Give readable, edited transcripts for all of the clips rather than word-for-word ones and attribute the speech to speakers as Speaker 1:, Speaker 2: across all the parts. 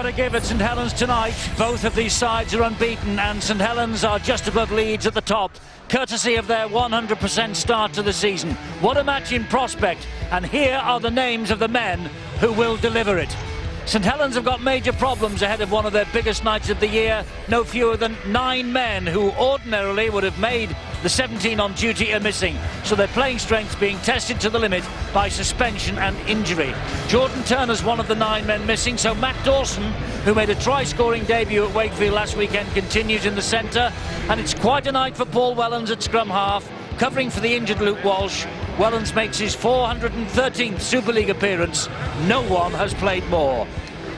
Speaker 1: got to give at St Helens tonight. Both of these sides are unbeaten, and St Helens are just above Leeds at the top, courtesy of their 100% start to the season. What a match in prospect, and here are the names of the men who will deliver it. St Helens have got major problems ahead of one of their biggest nights of the year. No fewer than 9 men who ordinarily would have made the 17 on duty are missing, so their playing strength being tested to the limit by suspension and injury. Jordan Turner's one of the 9 men missing, so Matt Dawson, who made a try-scoring debut at Wakefield last weekend, continues in the centre, and it's quite a night for Paul Wellens at scrum half, covering for the injured Luke Walsh. Wellens makes his 413th Super League appearance. No one has played more.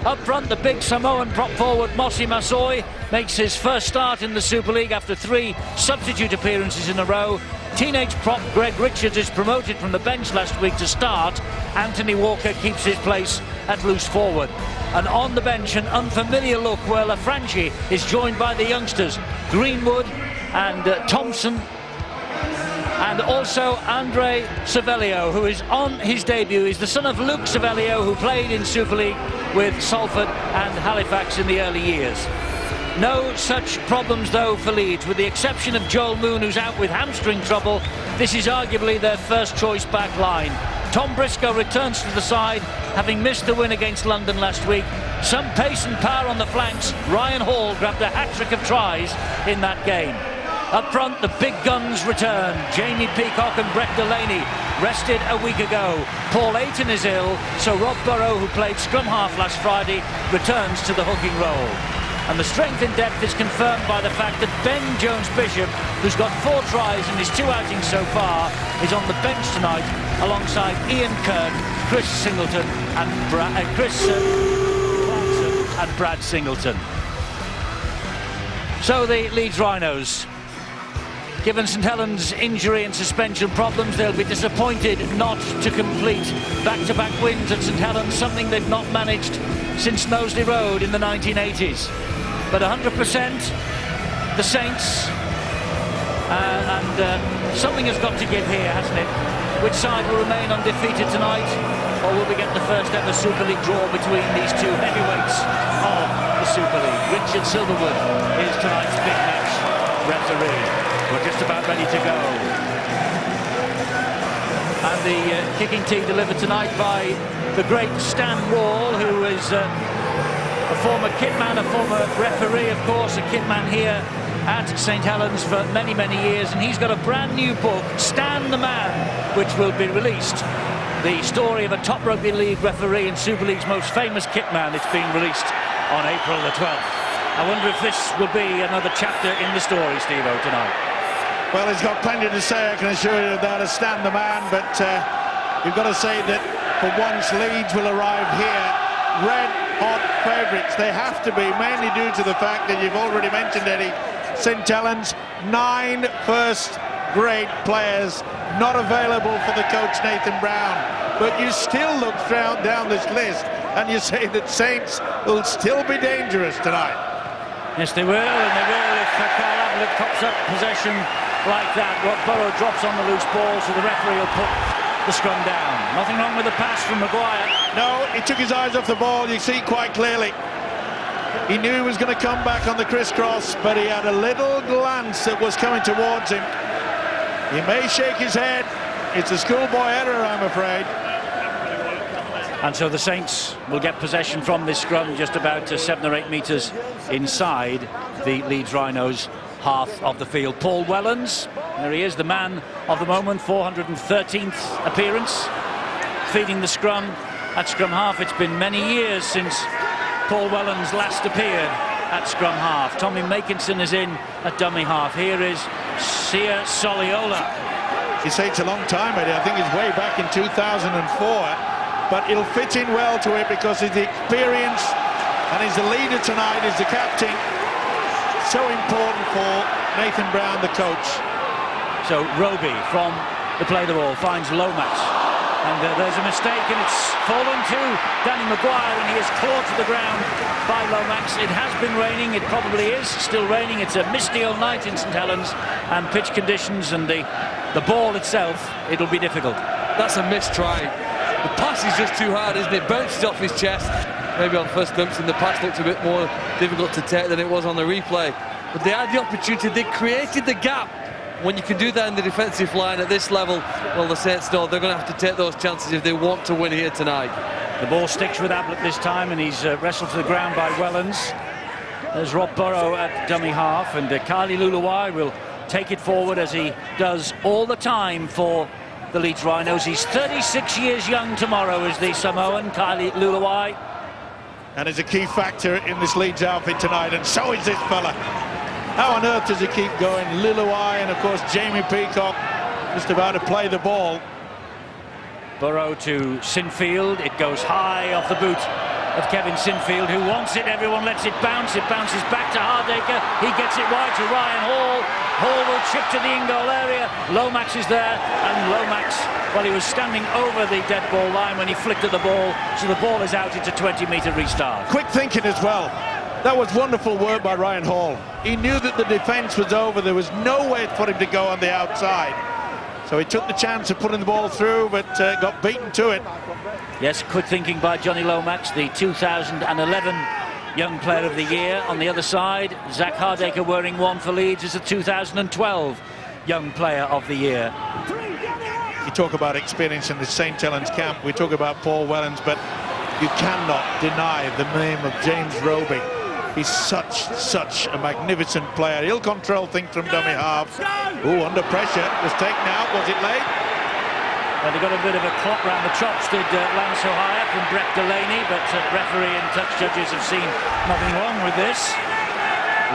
Speaker 1: Up front, the big Samoan prop forward Mosi Masoi makes his first start in the Super League after 3 substitute appearances in a row. Teenage prop Greg Richards is promoted from the bench last week to start. Anthony Walker keeps his place at loose forward. And on the bench, an unfamiliar look where LaFranchi is joined by the youngsters Greenwood and Thompson, and also Andre Savelio, who is on his debut. He's the son of Luke Savelio, who played in Super League with Salford and Halifax in the early years. No such problems though for Leeds, with the exception of Joel Moon, who's out with hamstring trouble. This is arguably their first choice back line. Tom Briscoe returns to the side, having missed the win against London last week. Some pace and power on the flanks. Ryan Hall grabbed a hat-trick of tries in that game. Up front, the big guns return. Jamie Peacock and Brett Delaney, rested a week ago. Paul Ayton is ill, so Rob Burrow, who played scrum half last Friday, returns to the hooking role. And the strength in depth is confirmed by the fact that Ben Jones-Bishop, who's got 4 tries in his 2 outings so far, is on the bench tonight alongside Ian Kern, Chris Singleton and Clarkson and Brad Singleton. So the Leeds Rhinos, given St Helens' injury and suspension problems, they'll be disappointed not to complete back-to-back wins at St Helens, something they've not managed since Knowsley Road in the 1980s. But 100%, the Saints, and something has got to give here, hasn't it? Which side will remain undefeated tonight, or will we get the first ever Super League draw between these 2 heavyweights of the Super League? Richard Silverwood is tonight's big match referee. We're just about ready to go. And the kicking tee delivered tonight by the great Stan Wall, who is a former kitman, a former referee, of course, a kitman here at St Helens for many, many years. And he's got a brand new book, Stan the Man, which will be released. The story of a top rugby league referee and Super League's most famous kitman. It's being released on April the 12th. I wonder if this will be another chapter in the story, Steve-O, tonight.
Speaker 2: Well, he's got plenty to say, I can assure you, that is Stan the Man, but you've got to say that for once Leeds will arrive here red-hot favourites. They have to be, mainly due to the fact that you've already mentioned, Eddie, St Helens, 9 first-grade players not available for the coach Nathan Brown. But you still look down this list and you say that Saints will still be dangerous tonight.
Speaker 1: Yes, they will, and they will if Carl Ablett cops up possession like that. Rob Burrow drops on the loose ball, so the referee will put the scrum down. Nothing wrong with the pass from Maguire.
Speaker 2: No, he took his eyes off the ball, you see quite clearly. He knew he was going to come back on the crisscross, but he had a little glance that was coming towards him. He may shake his head. It's a schoolboy error, I'm afraid.
Speaker 1: And so the Saints will get possession from this scrum just about 7 or 8 metres inside the Leeds Rhinos' half of the field. Paul Wellens, there he is, the man of the moment, 413th appearance, feeding the scrum at scrum half. It's been many years since Paul Wellens last appeared at scrum half. Tommy Makinson is in at dummy half. Here is Sia Soliola.
Speaker 2: You say it's a long time, Eddie. I think it's way back in 2004. But it'll fit in well to it because he's the experience and he's the leader tonight, he's the captain. So important for Nathan Brown, the coach.
Speaker 1: So Roby from the play the ball finds Lomax. And there's a mistake, and it's fallen to Danny Maguire, and he is clawed to the ground by Lomax. It has been raining, it probably is still raining. It's a misty old night in St Helens, and pitch conditions and the ball itself, it'll be difficult.
Speaker 3: That's a missed try. The pass is just too hard, isn't it? Bounces off his chest. maybe on first glimpse in the past looked a bit more difficult to take than it was on the replay. But they had the opportunity, they created the gap. When you can do that in the defensive line at this level, well, the Saints know they're going to have to take those chances if they want to win here tonight.
Speaker 1: The ball sticks with Ablett this time, and he's wrestled to the ground by Wellens. There's Rob Burrow at dummy half, and Kylie Luluwai will take it forward as he does all the time for the Leeds Rhinos. He's 36 years young tomorrow, is the Samoan, Kylie Luluwai.
Speaker 2: And is a key factor in this Leeds outfit tonight, and so is this fella. How on earth does he keep going? Luluwai and, of course, Jamie Peacock just about to play the ball.
Speaker 1: Burrow to Sinfield. It goes high off the boot of Kevin Sinfield, who wants it. Everyone lets it bounce. It bounces back to Hardaker. He gets it wide to Ryan Hall. Hall will chip to the in-goal area. Lomax is there, and Lomax, well, he was standing over the dead ball line when he flicked at the ball, so the ball is out into 20-metre restart.
Speaker 2: Quick thinking as well. That was wonderful work by Ryan Hall. He knew that the defence was over. There was nowhere for him to go on the outside. So he took the chance of putting the ball through, but got beaten to it.
Speaker 1: Yes, quick thinking by Johnny Lomax, the 2011 Young Player of the Year. On the other side, Zach Hardaker wearing one for Leeds as the 2012 Young Player of the Year.
Speaker 2: You talk about experience in the St. Helens camp. We talk about Paul Wellens, but you cannot deny the name of James Roby. He's such a magnificent player. He'll control things from dummy half. Ooh, under pressure. Was taken out. Was it late?
Speaker 1: Well, they got a bit of a clop round the chops, did Lance O'Hire from Brett Delaney, but referee and touch judges have seen nothing wrong with this.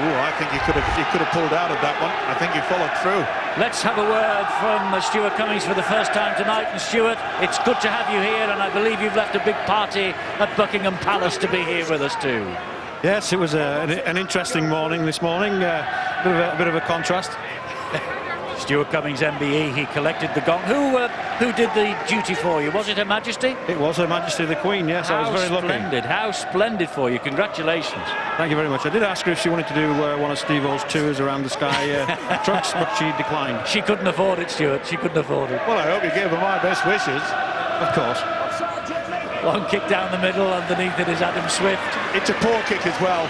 Speaker 2: Ooh, I think he could have pulled out of that one. I think he followed through.
Speaker 1: Let's have a word from Stuart Cummings for the first time tonight. And Stuart, it's good to have you here, and I believe you've left a big party at Buckingham Palace to be here with us too.
Speaker 4: Yes, it was an interesting morning this morning. A bit of a contrast.
Speaker 1: Stuart Cummings, MBE, he collected the gong. Who did the duty for you? Was it Her Majesty?
Speaker 4: It was Her Majesty the Queen, yes. I was very lucky.
Speaker 1: How splendid for you. Congratulations.
Speaker 4: Thank you very much. I did ask her if she wanted to do one of Steve-O's tours around the Sky trucks, but she declined.
Speaker 1: She couldn't afford it, Stuart. She couldn't afford it.
Speaker 2: Well, I hope you gave her my best wishes.
Speaker 4: Of course.
Speaker 1: Long kick down the middle. Underneath it is Adam Swift.
Speaker 2: It's a poor kick as well.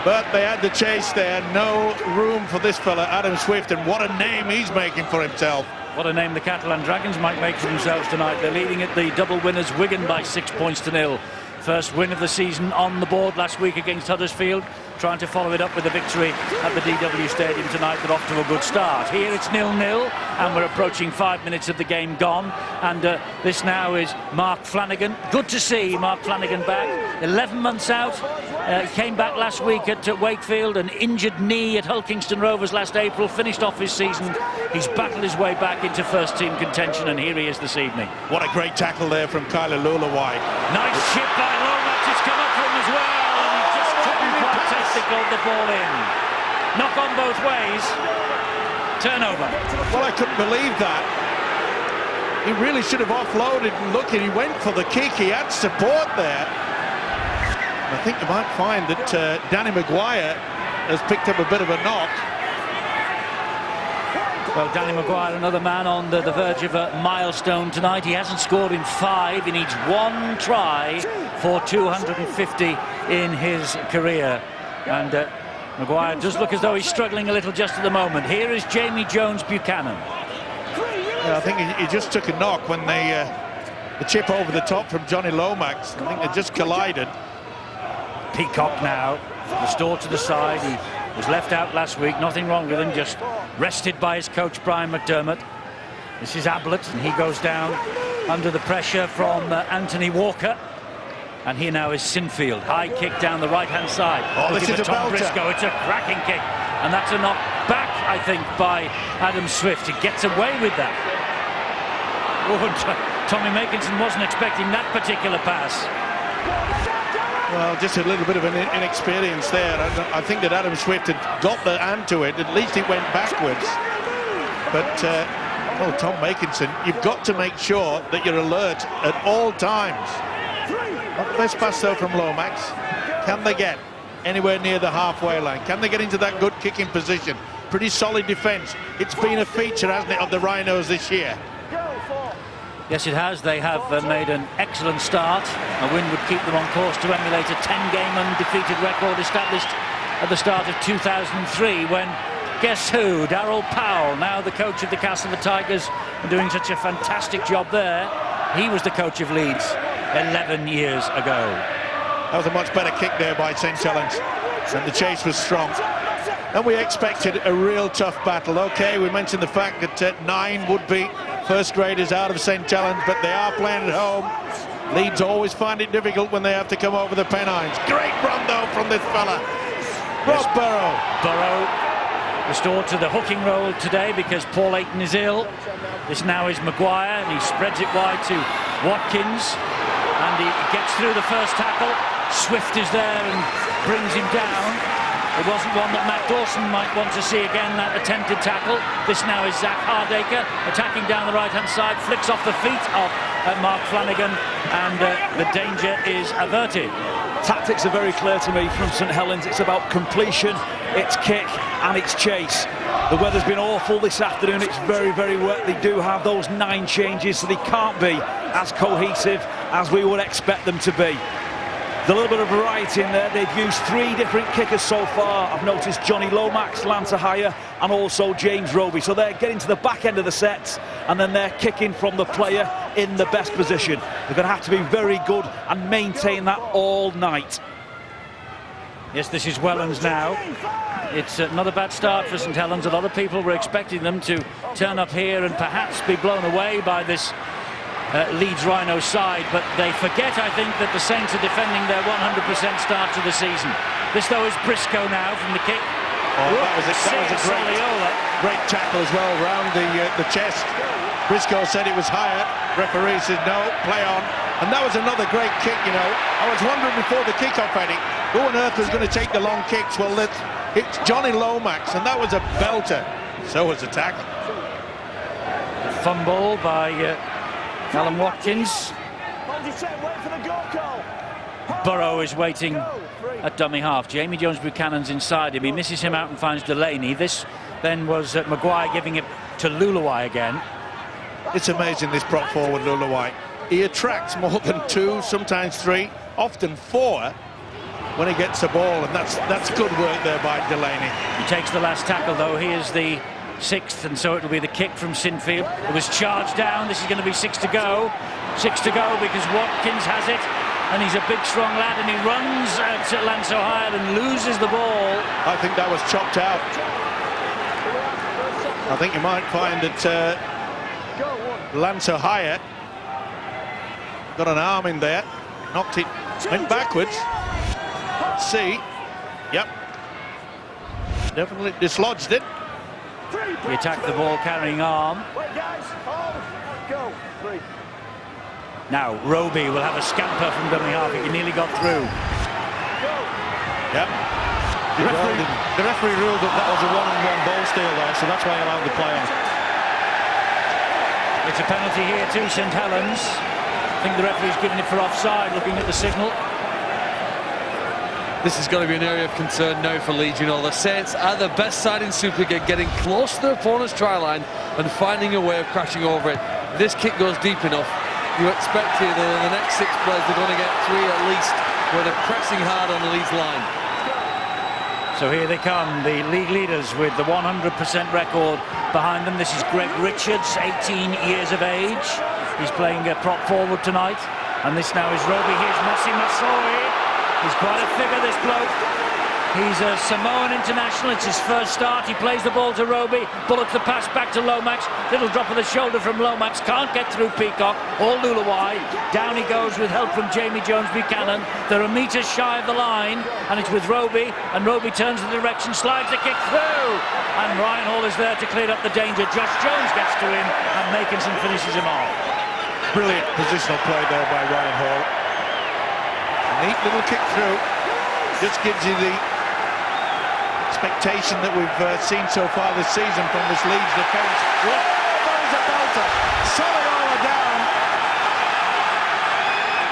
Speaker 2: But they had the chase there. No room for this fella, Adam Swift, and what a name he's making for himself.
Speaker 1: What a name the Catalan Dragons might make for themselves tonight. They're leading at the double winners Wigan by 6 points to 0. First win of the season on the board last week against Huddersfield. Trying to follow it up with a victory at the DW Stadium tonight. They're off to a good start. Here it's 0-0 and we're approaching 5 minutes of the game gone. And this now is Mark Flanagan. Good to see Mark Flanagan back. 11 months out. He came back last week at Wakefield, an injured knee at Hull Kingston Rovers last April. Finished off his season. He's battled his way back into first team contention, and here he is this evening.
Speaker 2: What a great tackle there from Kylie Luluwai.
Speaker 1: Nice chip by Lomax. It's come up for him as well. They got the ball in. Knock on both ways. Turnover.
Speaker 2: Well, I couldn't believe that. He really should have offloaded, and look, he went for the kick. He had support there. I think you might find that Danny Maguire has picked up a bit of a knock.
Speaker 1: Well, Danny Maguire, another man on the verge of a milestone tonight. He hasn't scored in 5. He needs 1 try for 250 in his career. And Maguire does look as though he's struggling a little just at the moment. Here is Jamie Jones-Buchanan.
Speaker 2: Yeah, I think he just took a knock when the chip over the top from Johnny Lomax. I think they just collided.
Speaker 1: Peacock now, restored to the side. He was left out last week. Nothing wrong with him, just rested by his coach, Brian McDermott. This is Ablett, and he goes down under the pressure from Anthony Walker. And here now is Sinfield. High kick down the right-hand side.
Speaker 2: Oh, this is a
Speaker 1: Tom
Speaker 2: belter.
Speaker 1: Briscoe. It's a cracking kick. And that's a knock back, I think, by Adam Swift. He gets away with that. Oh, Tommy Makinson wasn't expecting that particular pass.
Speaker 2: Well, just a little bit of an inexperience there. I think that Adam Swift had got the hand to it. At least it went backwards. But, well, Tom Makinson, you've got to make sure that you're alert at all times. Not the best pass, though, from Lomax. Can they get anywhere near the halfway line? Can they get into that good kicking position? Pretty solid defence. It's been a feature, hasn't it, of the Rhinos this year?
Speaker 1: Yes, it has. They have made an excellent start. A win would keep them on course to emulate a 10-game undefeated record established at the start of 2003 when, guess who? Darryl Powell, now the coach of the Castle Tigers, and doing such a fantastic job there. He was the coach of Leeds 11 years ago.
Speaker 2: That was a much better kick there by St Helens, and the chase was strong. And we expected a real tough battle. Okay, we mentioned the fact that 9 would be first graders out of St Helens, but they are playing at home. Leeds always find it difficult when they have to come over the Pennines. Great run though from this fella, Rob Burrow.
Speaker 1: Burrow restored to the hooking role today because Paul Ayton is ill. This now is Maguire, and he spreads it wide to Watkins, and he gets through the first tackle. Swift is there and brings him down. It wasn't one that Matt Dawson might want to see again, that attempted tackle. This now is Zach Hardacre attacking down the right-hand side, flicks off the feet of Mark Flanagan, and the danger is averted.
Speaker 5: Tactics are very clear to me from St Helens. It's about completion, it's kick and it's chase. The weather's been awful this afternoon. It's very, very wet. They do have those 9 changes, so they can't be as cohesive as we would expect them to be. There's a little bit of variety in there. They've used 3 different kickers so far. I've noticed Johnny Lomax, Lance Ahaya, and also James Roby. So they're getting to the back end of the sets, and then they're kicking from the player in the best position. They're going to have to be very good and maintain that all night.
Speaker 1: Yes, this is Wellens now. It's not a bad start for St Helens. A lot of people were expecting them to turn up here and perhaps be blown away by this Leeds Rhino side, but they forget, I think, that the Saints are defending their 100% start to the season. This, though, is Briscoe now from the kick.
Speaker 2: Oh, that was a great tackle as well, round the chest. Briscoe said it was higher. Referee said no, play on. And that was another great kick, you know. I was wondering before the kick-off, Eddie, who on earth was going to take the long kicks? Well, it's Johnny Lomax, and that was a belter. So was the tackle.
Speaker 1: Fumble by Alan Watkins. Burrow is waiting at dummy half. Jamie Jones-Buchanan's inside him. He misses him out and finds Delaney. This then was Maguire giving it to Luluai again.
Speaker 2: It's amazing, this prop forward Luluai. He attracts more than 2, sometimes 3, often 4 when he gets the ball, and that's good work there by Delaney.
Speaker 1: He takes the last tackle though. He is the 6th, and so it'll be the kick from Sinfield. It was charged down. This is going to be 6 to go. 6 to go because Watkins has it, and he's a big strong lad, and he runs at Lance Ohio and loses the ball.
Speaker 2: I think that was chopped out. I think you might find that Lance Ohio got an arm in there, knocked it, went backwards. Let's see. Yep. Definitely dislodged it.
Speaker 1: He attacked the ball carrying arm. Now Roby will have a scamper from dummy half. He nearly got through.
Speaker 2: Yep.
Speaker 4: The referee ruled that was a one-on-one ball steal there, so that's why he allowed the play on.
Speaker 1: It's a penalty here to St Helens. I think the referee's given it for offside, looking at the signal.
Speaker 3: This is going to be an area of concern now for Leeds. You know, the Saints are the best side in Super League, getting close to their opponent's try line and finding a way of crashing over it. This kick goes deep enough. You expect here that in the next 6 plays they're going to get 3 at least, where they're pressing hard on the Leeds line.
Speaker 1: So here they come, the league leaders with the 100% record behind them. This is Greg Richards, 18 years of age. He's playing a prop forward tonight. And this now is Roby. Here's Mossy Masoi. He's quite a figure, this bloke. He's a Samoan international. It's his first start. He plays the ball to Roby. Bullets the pass back to Lomax. Little drop of the shoulder from Lomax. Can't get through Peacock or Luluai. Down he goes with help from Jamie Jones-Buchanan. They're a metre shy of the line, and it's with Roby. And Roby turns the direction, slides the kick through. And Ryan Hall is there to clear up the danger. Josh Jones gets to him, and Makinson finishes him off.
Speaker 2: Brilliant positional play there by Ryan Hall. Neat little kick through. Just gives you the expectation that we've seen so far this season from this Leeds defence. That was a belter. Soliola down.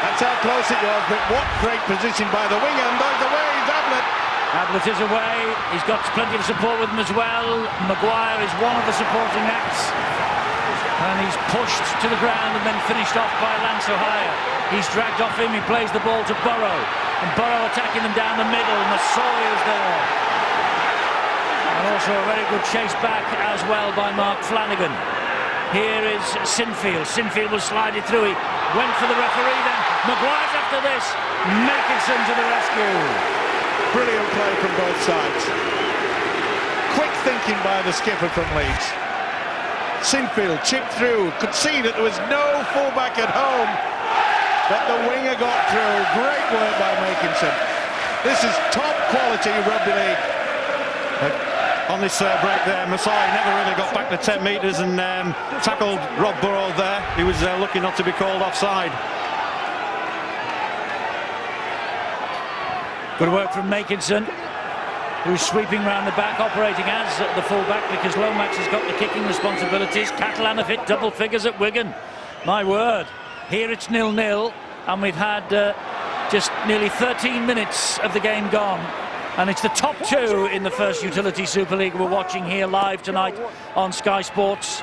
Speaker 2: That's how close it was, but what great position by the winger. And there's away, is Ablett.
Speaker 1: Ablett is away. He's got plenty of support with him as well. Maguire is one of the supporting acts. And he's pushed to the ground and then finished off by Lance O'Hire. He's dragged off him, he plays the ball to Burrow. And Burrow attacking them down the middle. Masoi is there. And also a very good chase back as well by Mark Flanagan. Here is Sinfield. Sinfield was slided through. He went for the referee then. Maguire's after this. Makinson to the rescue.
Speaker 2: Brilliant play from both sides. Quick thinking by the skipper from Leeds. Sinfield chipped through. Could see that there was no fullback at home. But the winger got through. Great work by Makinson. This is top quality rugby league.
Speaker 4: On this break there, Masoi never really got back the 10 metres and tackled Rob Burrow there. He was lucky not to be called offside.
Speaker 1: Good work from Makinson, who's sweeping round the back, operating as the fullback because Lomax has got the kicking responsibilities. Catalan have hit double figures at Wigan. My word. Here it's 0-0 and we've had just nearly 13 minutes of the game gone. And it's the top two in the first Utility Super League we're watching here live tonight on Sky Sports.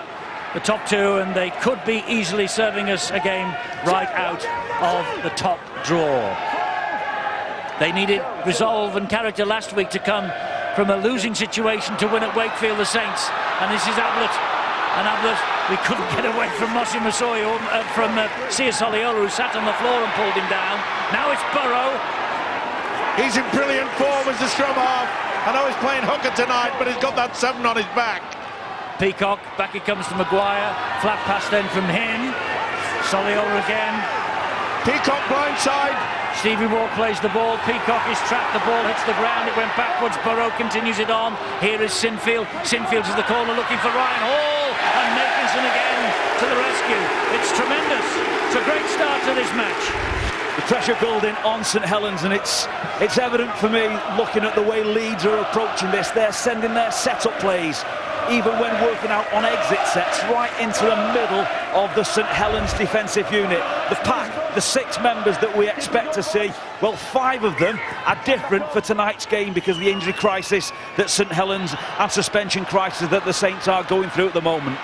Speaker 1: The top two, and they could be easily serving us a game right out of the top draw. They needed resolve and character last week to come from a losing situation to win at Wakefield the Saints. And this is Ablett. And Ablett, we couldn't get away from Mosi Masoi or from Sia Soliola, who sat on the floor and pulled him down. Now it's Burrow.
Speaker 2: He's in brilliant form as the scrum half. I know he's playing hooker tonight, but he's got that 7 on his back.
Speaker 1: Peacock, back it comes to Maguire. Flat pass then from him. Soliola again.
Speaker 2: Peacock blindside.
Speaker 1: Stevie Moore plays the ball. Peacock is trapped. The ball hits the ground. It went backwards. Burrow continues it on. Here is Sinfield. Sinfield to the corner looking for Ryan Hall. And Makinson again to the rescue. It's tremendous. It's a great start to this match.
Speaker 5: The pressure building on St Helens, and it's evident for me looking at the way Leeds are approaching this. They're sending their set-up plays, even when working out on exit sets, right into the middle of the St Helens defensive unit. The pack, the 6 members that we expect to see, well, 5 of them are different for tonight's game because of the injury crisis that St Helens and suspension crisis that the Saints are going through at the moment.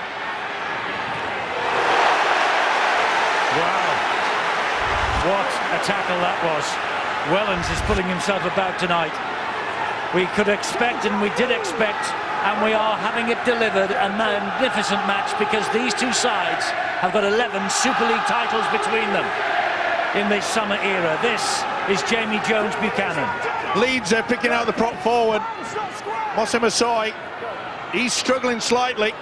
Speaker 1: What a tackle that was. Wellens is pulling himself about tonight. We could expect, and we did expect, and we are having it delivered, a magnificent match because these two sides have got 11 Super League titles between them in this summer era. This is Jamie Jones Buchanan.
Speaker 2: Leeds are picking out the prop forward. Mosi Masoi, he's struggling slightly.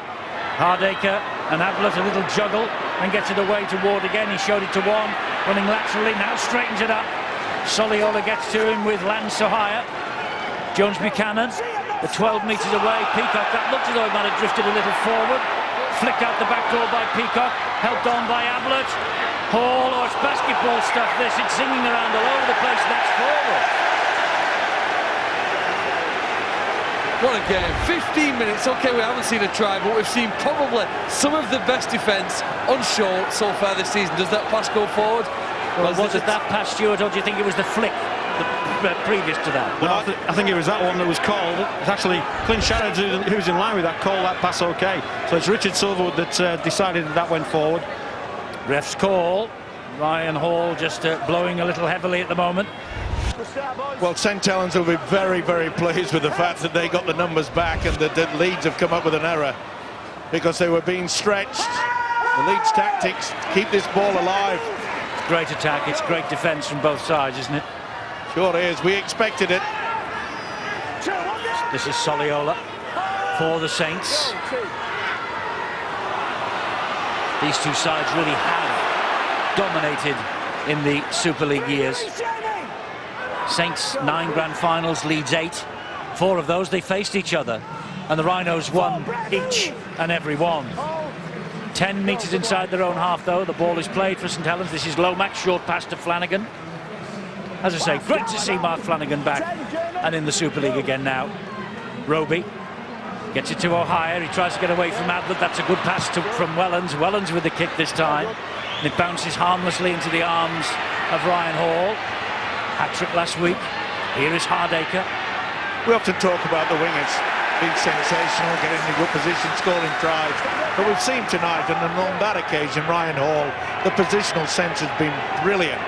Speaker 1: Hardacre and Ablett a little juggle and gets it away to Ward again. He showed it to one, running laterally, now straightens it up. Soliola gets to him with Lance O'Hire. Jones Buchanan, the 12 metres away. Peacock, that looked as though it might have drifted a little forward. Flicked out the back door by Peacock, helped on by Ablett. Hall, oh, it's basketball stuff this, it's singing around all over the place, that's forward.
Speaker 3: What a game. 15 minutes. OK, we haven't seen a try, but we've seen probably some of the best defence on show so far this season. Does that pass go forward?
Speaker 1: Well, was it that pass, Stuart, or do you think it was the flick previous to that?
Speaker 4: No, I think it was that one that was called. It's actually Clint Shannon who's in line with that call, that pass OK. So it's Richard Silverwood that decided that went forward.
Speaker 1: Ref's call. Ryan Hall just blowing a little heavily at the moment.
Speaker 2: Well, St Helens will be very, very pleased with the fact that they got the numbers back and that Leeds have come up with an error because they were being stretched. The Leeds tactics keep this ball alive.
Speaker 1: Great attack, it's great defence from both sides, isn't it?
Speaker 2: Sure is, we expected it.
Speaker 1: This is Soliola for the Saints. These two sides really have dominated in the Super League years. Saints 9 grand finals, Leeds 8. 4 of those they faced each other, and the Rhinos won each and every one. 10 metres inside their own half though. The ball is played for St Helens. This is Lomax, short pass to Flanagan. As I say, great to see Mark Flanagan back and in the Super League again now. Roby gets it to O'Hire. He tries to get away from Ablett. That's a good pass from Wellens. Wellens with the kick this time, and it bounces harmlessly into the arms of Ryan Hall. Hat-trick last week. Here is Hardacre.
Speaker 2: We often talk about the wingers. been sensational, getting in good position, scoring tries. But we've seen tonight, and on that occasion, Ryan Hall, the positional sense has been brilliant.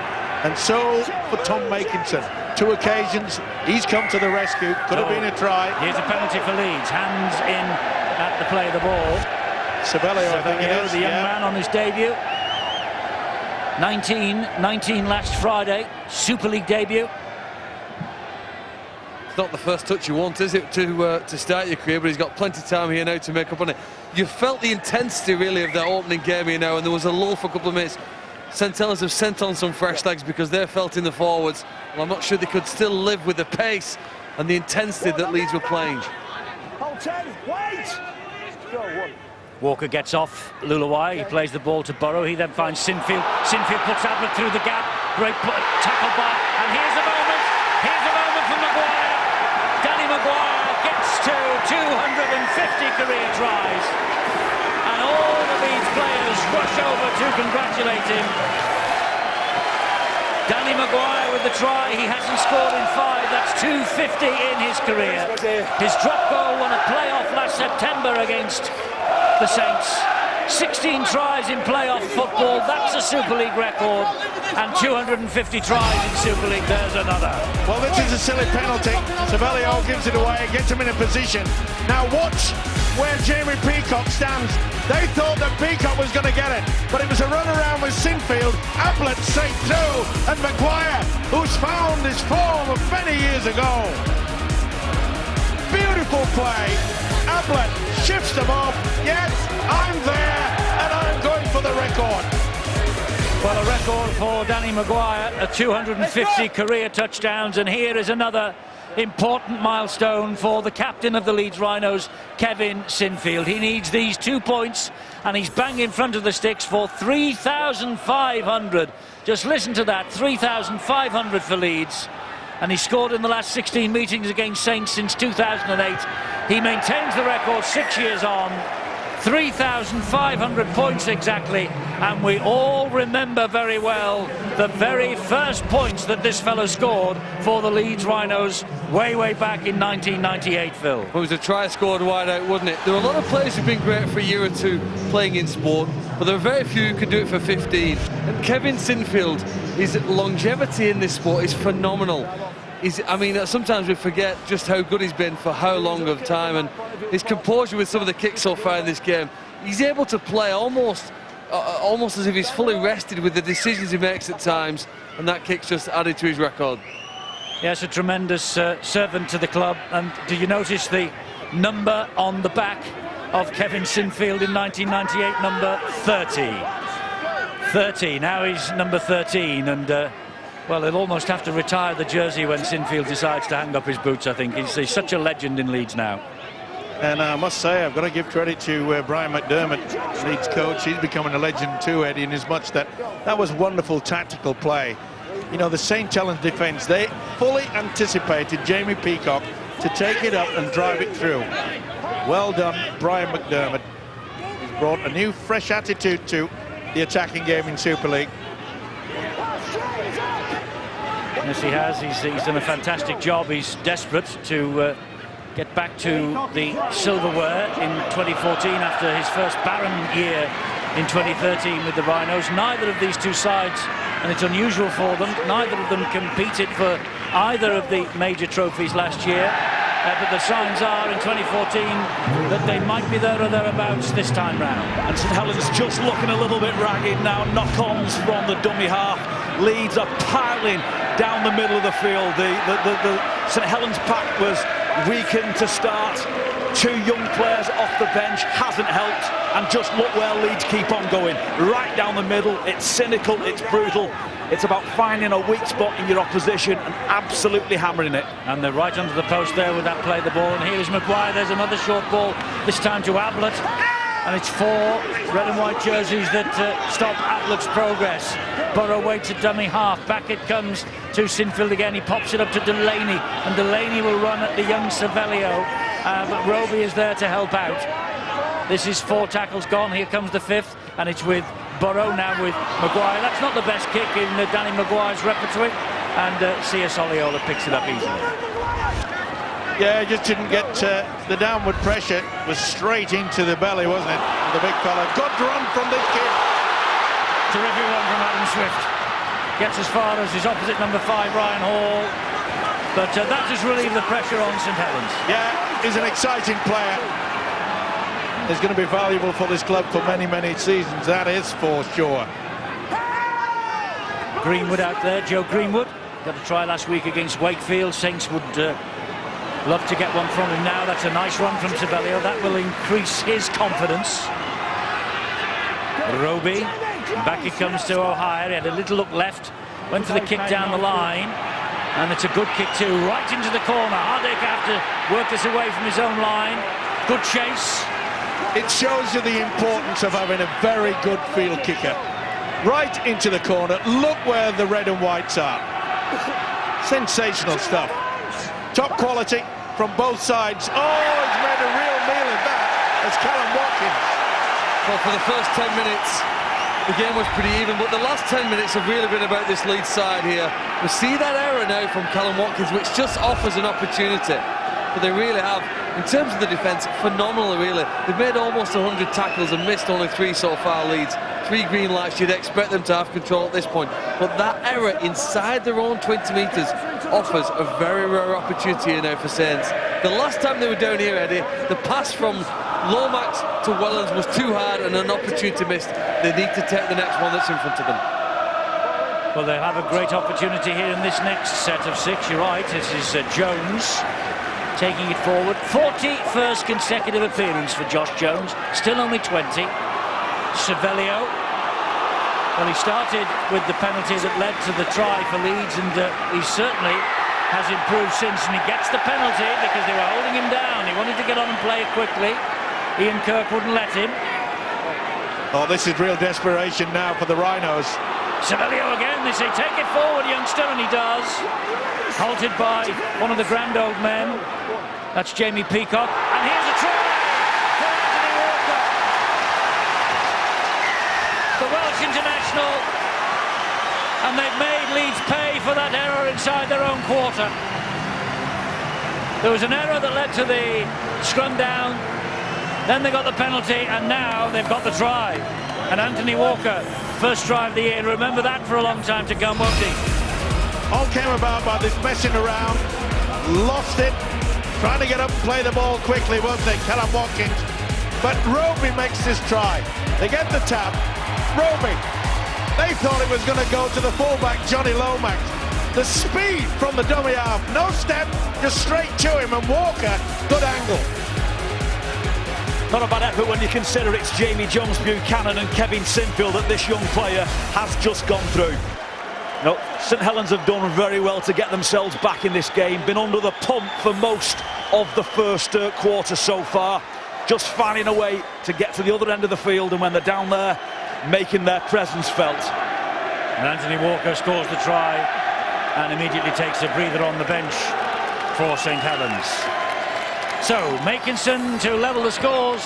Speaker 2: And so for Tom Makinson, 2 occasions, he's come to the rescue. Could have been a try.
Speaker 1: Here's a penalty for Leeds. Hands in at the play of the ball.
Speaker 2: Savelio, I think it is.
Speaker 1: The young man on his debut. 19 last Friday, Super League debut.
Speaker 3: It's not the first touch you want, is it, to start your career, but he's got plenty of time here now to make up on it. You felt the intensity, really, of that opening game here now, and there was a lull for a couple of minutes. St Helens have sent on some fresh legs because they're felt in the forwards. Well, I'm not sure they could still live with the pace and the intensity that Leeds were playing.
Speaker 5: Hold 10, wait! Go, 1.
Speaker 1: Walker gets off Lulawai, he plays the ball to Burrow, he then finds Sinfield. Sinfield puts Ablett through the gap, great tackle by, and here's a moment for Maguire. Danny Maguire gets to 250 career tries, and all the Leeds players rush over to congratulate him. Danny Maguire with the try, he hasn't scored in 5, that's 250 in his career. His drop goal won a playoff last September against the Saints. 16 tries in playoff football, that's a Super League record, and 250 tries in Super League, there's another.
Speaker 2: Well, this is a silly penalty. Savelio gives it away, gets him in a position. Now watch where Jamie Peacock stands. They thought that Peacock was going to get it, but it was a run around with Sinfield, Ablett straight through, and Maguire, who's found his form of many years ago. Beautiful play. Ablett shifts them off. Yes, I'm there, and I'm going for the record.
Speaker 1: Well, a record for Danny Maguire, 250 career touchdowns, and here is another important milestone for the captain of the Leeds Rhinos, Kevin Sinfield. He needs these 2 points, and he's bang in front of the sticks for 3,500. Just listen to that, 3,500 for Leeds. And he scored in the last 16 meetings against Saints since 2008. He maintains the record 6 years on. 3,500 points exactly, and we all remember very well the very first points that this fellow scored for the Leeds Rhinos way back in 1998, Phil.
Speaker 3: It was a try scored wide out, wasn't it? There are a lot of players who've been great for a year or two playing in sport, but there are very few who can do it for 15. And Kevin Sinfield, his longevity in this sport is phenomenal. I mean, sometimes we forget just how good he's been for how long of time, and his composure with some of the kicks so far in this game. He's able to play almost as if he's fully rested with the decisions he makes at times, and that kick's just added to his record.
Speaker 1: Yes, a tremendous servant to the club. And do you notice the number on the back of Kevin Sinfield in 1998, number 30? 30, now he's number 13, and well, he'll almost have to retire the jersey when Sinfield decides to hang up his boots, I think. He's such a legend in Leeds now.
Speaker 2: And I must say, I've got to give credit to Brian McDermott, Leeds coach. He's becoming a legend too, Eddie, in as much that was wonderful tactical play. You know, the St Helens defence, they fully anticipated Jamie Peacock to take it up and drive it through. Well done, Brian McDermott. He's brought a new, fresh attitude to the attacking game in Super League.
Speaker 1: Yes, he has. He's done a fantastic job. He's desperate to get back to the silverware in 2014 after his first barren year in 2013 with the Rhinos. Neither of these two sides, and it's unusual for them, neither of them competed for either of the major trophies last year. But the signs are in 2014 that they might be there or thereabouts this time round.
Speaker 5: And St Helens just looking a little bit ragged now. Knock-ons from the dummy half. Leeds are piling down the middle of the field. The St Helens pack was weakened to start. 2 young players off the bench hasn't helped. And just look where Leeds keep on going. Right down the middle. It's cynical, it's brutal. It's about finding a weak spot in your opposition and absolutely hammering it.
Speaker 1: And they're right under the post there with that play the ball. And here's Maguire. There's another short ball, this time to Ablett. And it's 4 red and white jerseys that stop Ablett's progress. Burrow waits at dummy half. Back it comes to Sinfield again. He pops it up to Delaney. And Delaney will run at the young Savelio. But Roby is there to help out. This is 4 tackles gone. Here comes the 5th. And it's with Burrow now with Maguire. That's not the best kick in Danny Maguire's repertoire. And C.S. Oliola picks it up easily.
Speaker 2: Yeah, just didn't get the downward pressure. Was straight into the belly, wasn't it? The big fella. Good run from this kid.
Speaker 1: Terrific run from Adam Swift. Gets as far as his opposite number 5, Ryan Hall. But that just relieved the pressure on St Helens.
Speaker 2: Yeah, he's an exciting player. He's going to be valuable for this club for many, many seasons. That is for sure.
Speaker 1: Greenwood out there, Joe Greenwood. Got a try last week against Wakefield. Saints would love to get one from him now. That's a nice run from Sibelio. That will increase his confidence. Roby. Back it comes to O'Hire. He had a little look left. Went for the kick down the line. And it's a good kick too. Right into the corner. Hardacre have to work this away from his own line. Good chase.
Speaker 2: It shows you the importance of having a very good field kicker. Right into the corner. Look where the red and whites are. Sensational stuff. Top quality from both sides. Oh, he's made a real meal of that as Callum Watkins.
Speaker 3: Well, for the first 10 minutes, the game was pretty even, but the last 10 minutes have really been about this Leeds side here. We see that error now from Callum Watkins, which just offers an opportunity. But they really have, in terms of the defence, phenomenal really. They've made almost 100 tackles and missed only 3 so far, Leeds. 3 green lights, you'd expect them to have control at this point. But that error inside their own 20 metres offers a very rare opportunity here now for Saints. The last time they were down here, Eddie, the pass from Lomax to Helens was too hard and an opportunity missed. They need to take the next one that's in front of them.
Speaker 1: Well, they'll have a great opportunity here in this next set of 6. You're right, this is Jones taking it forward. 41st consecutive appearance for Josh Jones, still only 20. Sibelio, well, he started with the penalty that led to the try for Leeds, and he certainly has improved since, and he gets the penalty because they were holding him down. He wanted to get on and play it quickly. Ian Kirk wouldn't let him.
Speaker 2: Oh, this is real desperation now for the Rhinos.
Speaker 1: Sibelio again, they say, take it forward, youngster, and he does. Halted by one of the grand old men. That's Jamie Peacock. And here's a try for Anthony Walker. The Welsh international. And they've made Leeds pay for that error inside their own quarter. There was an error that led to the scrum down. Then they got the penalty, and now they've got the try. And Anthony Walker, first try of the year. Remember that for a long time to come, won't he?
Speaker 2: All came about by this messing around. Lost it. Trying to get up and play the ball quickly, wasn't it? Callum Watkins. But Roby makes this try. They get the tap. Roby. They thought it was going to go to the fullback, Johnny Lomax. The speed from the dummy half. No step, just straight to him. And Walker, good angle.
Speaker 5: Not a bad effort when you consider it's Jamie Jones Buchanan and Kevin Sinfield that this young player has just gone through. No, St Helens have done very well to get themselves back in this game. Been under the pump for most of the first quarter so far. Just finding a way to get to the other end of the field, and when they're down there, making their presence felt.
Speaker 1: And Anthony Walker scores the try and immediately takes a breather on the bench for St Helens. So, Makinson to level the scores,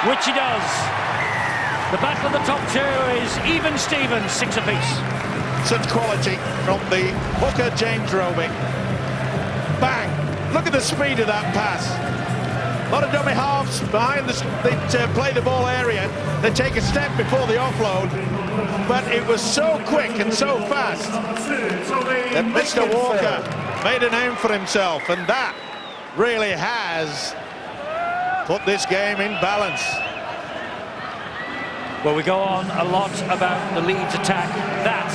Speaker 1: which he does. The battle of the top 2 is even Stevens, 6 apiece.
Speaker 2: Such quality from the hooker, James Roby. Bang! Look at the speed of that pass. A lot of dummy halves behind they play the ball area. They take a step before the offload, but it was so quick and so fast that Mr. Walker made a name for himself, and that really has put this game in balance.
Speaker 1: Well, we go on a lot about the Leeds attack. That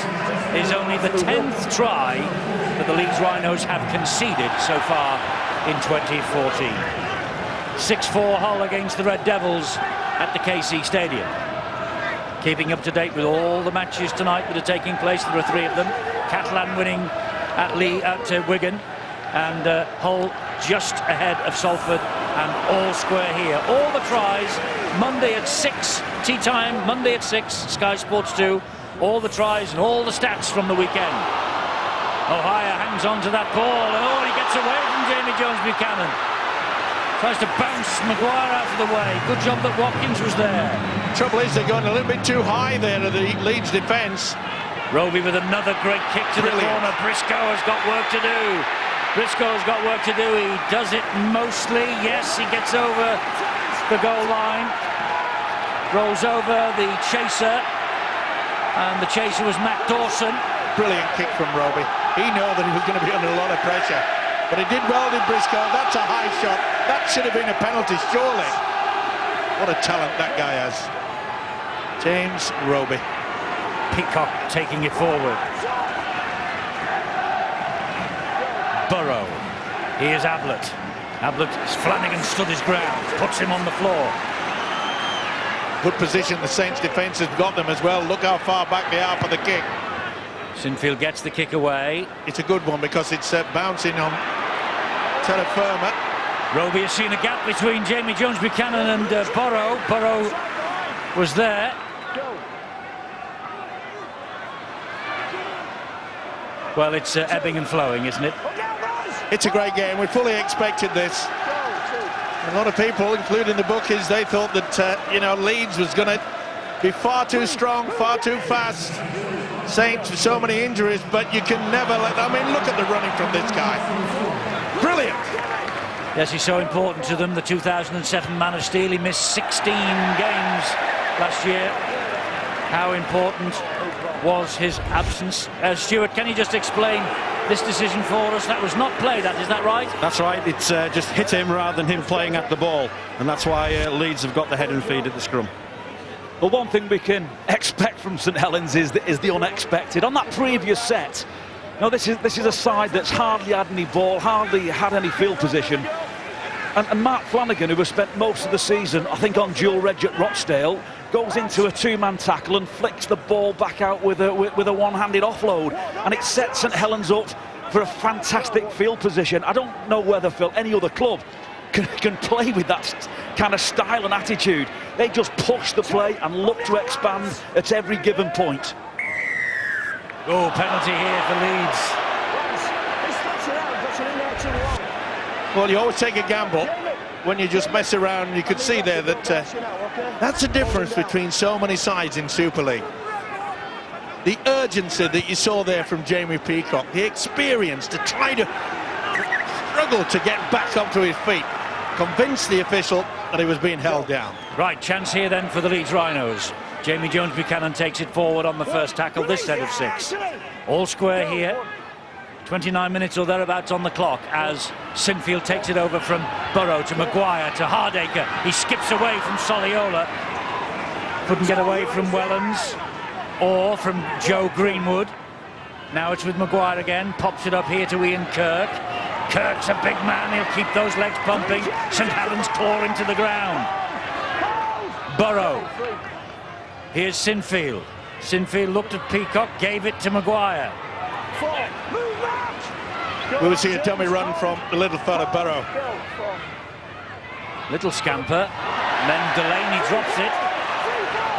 Speaker 1: is only the 10th try that the Leeds Rhinos have conceded so far in 2014. 6-4 Hull against the Red Devils at the KC Stadium. Keeping up to date with all the matches tonight that are taking place. There are 3 of them. Catalan winning at Wigan, and Hull just ahead of Salford, and all square here. All the tries Monday at 6 tea time, Monday at 6, Sky Sports 2. All the tries and all the stats from the weekend. O'Hire hangs on to that ball, and he gets away from Jamie Jones Buchanan. Tries to bounce Maguire out of the way. Good job that Watkins was there.
Speaker 2: Trouble is they're going a little bit too high there to the Leeds defence.
Speaker 1: Roby with another great kick to the corner. Briscoe has got work to do. Briscoe's got work to do. He does it mostly. Yes, he gets over the goal line. Rolls over the chaser. And the chaser was Matt Dawson.
Speaker 2: Brilliant kick from Roby. He knew that he was going to be under a lot of pressure. But he did well, did Briscoe. That's a high shot. That should have been a penalty, surely. What a talent that guy has. James Roby.
Speaker 1: Peacock taking it forward. Burrow. Here's Ablett. Flanagan stood his ground. Puts him on the floor.
Speaker 2: Good position. The Saints defence has got them as well. Look how far back they are for the kick.
Speaker 1: Sinfield gets the kick away.
Speaker 2: It's a good one because it's bouncing on terra firma.
Speaker 1: Roby has seen a gap between Jamie Jones-Buchanan and Burrow. Burrow was there. Well, it's ebbing and flowing, isn't it?
Speaker 2: It's a great game. We fully expected this. A lot of people, including the bookies, they thought that Leeds was going to be far too strong, far too fast. Saints with so many injuries, but you can never look at the running from this guy. Brilliant.
Speaker 1: Yes, he's so important to them. The 2007 Man of Steel. He missed 16 games last year. How important was his absence? Stuart, can you just explain this decision for us? That was not played at, is that right?
Speaker 4: That's right. It's just hit him rather than him playing at the ball, and that's why Leeds have got the head and feed at the scrum.
Speaker 5: Well, one thing we can expect from St Helens is the unexpected. On that previous set, this is a side that's hardly had any ball, hardly had any field position. And Mark Flanagan, who has spent most of the season, I think, on dual reg at Rochdale, goes into a two-man tackle and flicks the ball back out with a one-handed offload. And it sets St Helens up for a fantastic field position. I don't know whether, Phil, any other club can play with that kind of style and attitude. They just push the play and look to expand at every given point.
Speaker 1: Oh, penalty here for Leeds.
Speaker 2: Well, you always take a gamble when you just mess around. You could see there that that's the difference between so many sides in Super League. The urgency that you saw there from Jamie Peacock, the experience to try to struggle to get back up to his feet, convinced the official that he was being held down.
Speaker 1: Right, chance here then for the Leeds Rhinos. Jamie Jones-Buchanan takes it forward on the first tackle, this set of 6. All square here. 29 minutes or thereabouts on the clock as Sinfield takes it over from Burrow to Maguire to Hardacre. He skips away from Soliola. Couldn't get away from Wellens or from Joe Greenwood. Now it's with Maguire again. Pops it up here to Ian Kirk. Kirk's a big man. He'll keep those legs pumping. St Helens clawing to the ground. Burrow. Here's Sinfield. Sinfield looked at Peacock, gave it to Maguire.
Speaker 2: We will see a dummy run from the little fella Burrow.
Speaker 1: Little scamper, and then Delaney drops it,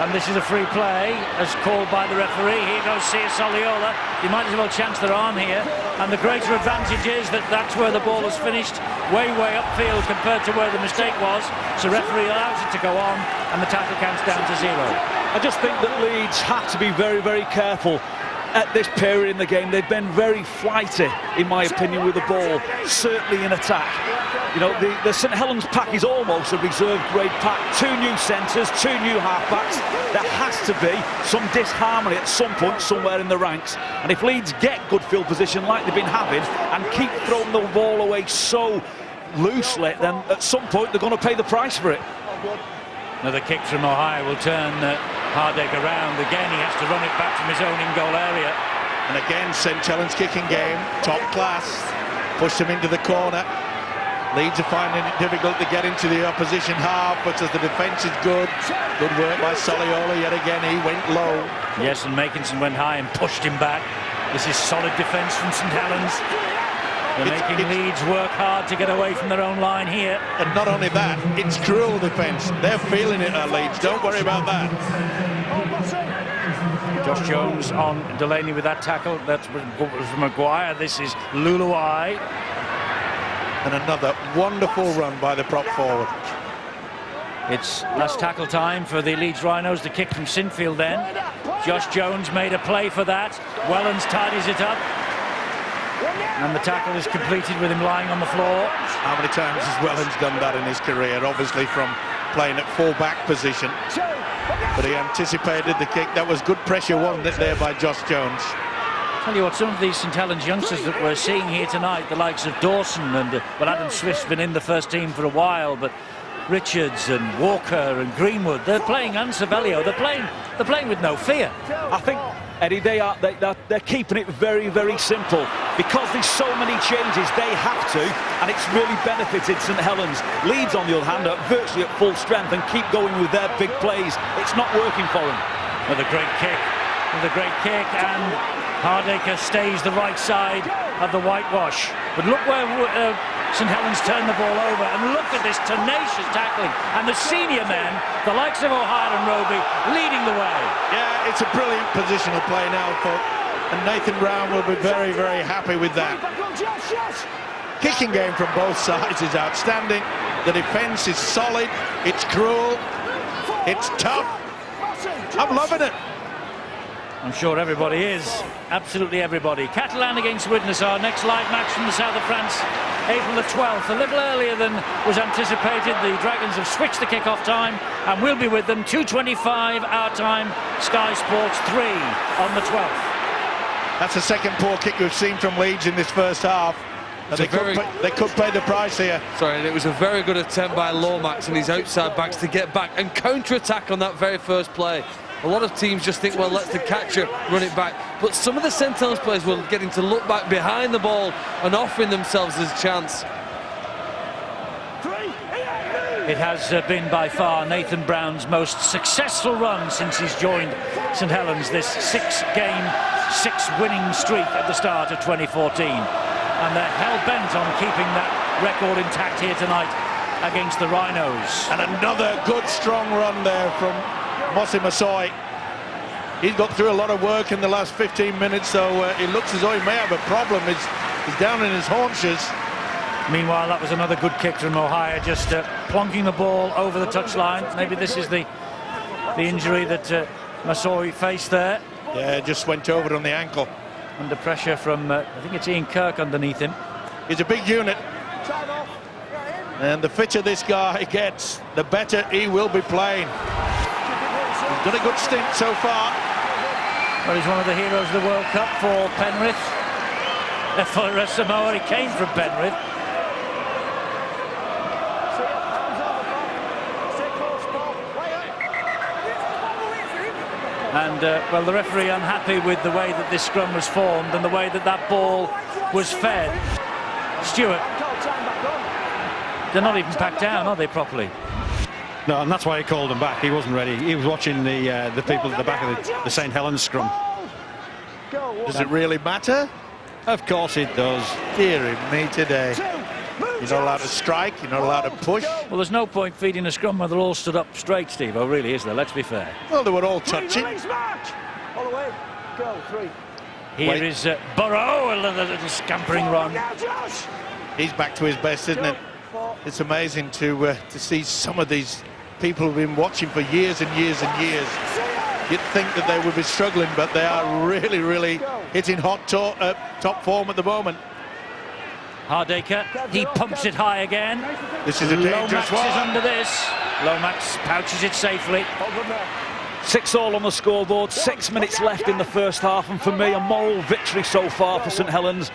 Speaker 1: and this is a free play as called by the referee. Here goes Sia Soliola. You might as well chance their arm here, and the greater advantage is that that's where the ball has finished, way upfield compared to where the mistake was, so referee allows it to go on, and the tackle counts down to 0.
Speaker 5: I just think that Leeds have to be very careful at this period in the game. They've been very flighty, in my opinion, with the ball, certainly in attack. The St Helens pack is almost a reserve grade pack. 2 new centres, 2 new half-backs. There has to be some disharmony at some point somewhere in the ranks. And if Leeds get good field position like they've been having and keep throwing the ball away so loosely, then at some point they're going to pay the price for it.
Speaker 1: Another kick from Ohio will turn Hardacre around. Again, he has to run it back from his own in-goal area.
Speaker 2: And again, St Helens kicking game, top class. Pushed him into the corner. Leeds are finding it difficult to get into the opposition half, but as the defence is good. Good work by Soliola yet again. He went low.
Speaker 1: Yes, and Makinson went high and pushed him back. This is solid defence from St Helens. They're making Leeds work hard to get away from their own line here.
Speaker 2: And not only that, it's cruel defence. They're feeling it at Leeds. Don't worry about that.
Speaker 1: Josh Jones on Delaney with that tackle. That's from Maguire. This is Luluai.
Speaker 2: And another wonderful run by the prop forward.
Speaker 1: It's last tackle time for the Leeds Rhinos. The kick from Sinfield then. Josh Jones made a play for that. Wellens tidies it up. And the tackle is completed with him lying on the floor.
Speaker 2: How many times has Wellens done that in his career? Obviously from playing at full-back position. But he anticipated the kick. That was good pressure, wasn't it, there by Josh Jones?
Speaker 1: Tell you what, some of these St Helens youngsters that we're seeing here tonight, the likes of Dawson and well, Adam Swift's been in the first team for a while, but Richards and Walker and Greenwood, they're playing, and Savelio, they're playing with no fear.
Speaker 5: I think, Eddie, they're keeping it very, very simple. Because there's so many changes, they have to, and it's really benefited St Helens. Leeds, on the other hand, are virtually at full strength and keep going with their big plays. It's not working for them.
Speaker 1: With a great kick, and Hardaker stays the right side of the whitewash. But look where St Helens turned the ball over, and look at this tenacious tackling. And the senior men, the likes of O'Hara and Roby, leading the way.
Speaker 2: Yeah, it's a brilliant positional play now, and Nathan Brown will be very, very happy with that. Kicking game from both sides is outstanding. The defence is solid, it's cruel, it's tough. I'm loving it.
Speaker 1: I'm sure everybody is, absolutely everybody. Catalan against Widnes, our next live match from the south of France, April the 12th, a little earlier than was anticipated. The Dragons have switched the kick-off time, and we'll be with them 2:25 our time, Sky Sports 3 on the 12th.
Speaker 2: That's the second poor kick we've seen from Leeds in this first half. And they could pay the price here.
Speaker 3: Sorry, and it was a very good attempt by Lomax and his outside backs to get back and counter-attack on that very first play. A lot of teams just think, well, let the catcher run it back. But some of the St Helens players were getting to look back behind the ball and offering themselves as a chance.
Speaker 1: It has been by far Nathan Brown's most successful run since he's joined St Helens, this 6-game, 6-winning streak at the start of 2014. And they're hell-bent on keeping that record intact here tonight against the Rhinos.
Speaker 2: And another good, strong run there from Mossi Masoi. He's got through a lot of work in the last 15 minutes, so it looks as though he may have a problem. He's down in his haunches.
Speaker 1: Meanwhile, that was another good kick from Ohio, just plonking the ball over the touchline. Maybe this is the injury that Masoi faced there.
Speaker 2: Yeah, just went over on the ankle.
Speaker 1: Under pressure from, I think it's Ian Kirk underneath him.
Speaker 2: He's a big unit. And the fitter this guy gets, the better he will be playing. He's done a good stint so far.
Speaker 1: Well, he's one of the heroes of the World Cup for Penrith. For Samoa, he came from Penrith. And, well, the referee unhappy with the way that this scrum was formed and the way that that ball was fed. Stewart, they're not even packed down, are they, properly?
Speaker 4: No, and that's why he called him back. He wasn't ready. He was watching the people at the back of the St Helens scrum.
Speaker 2: Does it really matter?
Speaker 4: Of course it does.
Speaker 2: Dear me today. You're not allowed to strike, you're not allowed to push.
Speaker 1: Well, there's no point feeding a scrum where they're all stood up straight, Steve. Oh, really, is there? Let's be fair.
Speaker 2: Well, they were all touching.
Speaker 1: Here is Burrow, a little scampering run.
Speaker 2: He's back to his best, isn't it? It's amazing to see some of these people who've been watching for years and years and years. You'd think that they would be struggling, but they are really, really hitting hot top form at the moment.
Speaker 1: Hardaker, he pumps it high again.
Speaker 2: This is a dangerous
Speaker 1: Lomax
Speaker 2: one.
Speaker 1: is under this. Lomax pouches it safely.
Speaker 5: 6-all on the scoreboard, 6 minutes left in the first half, and for me, a moral victory so far for St Helens.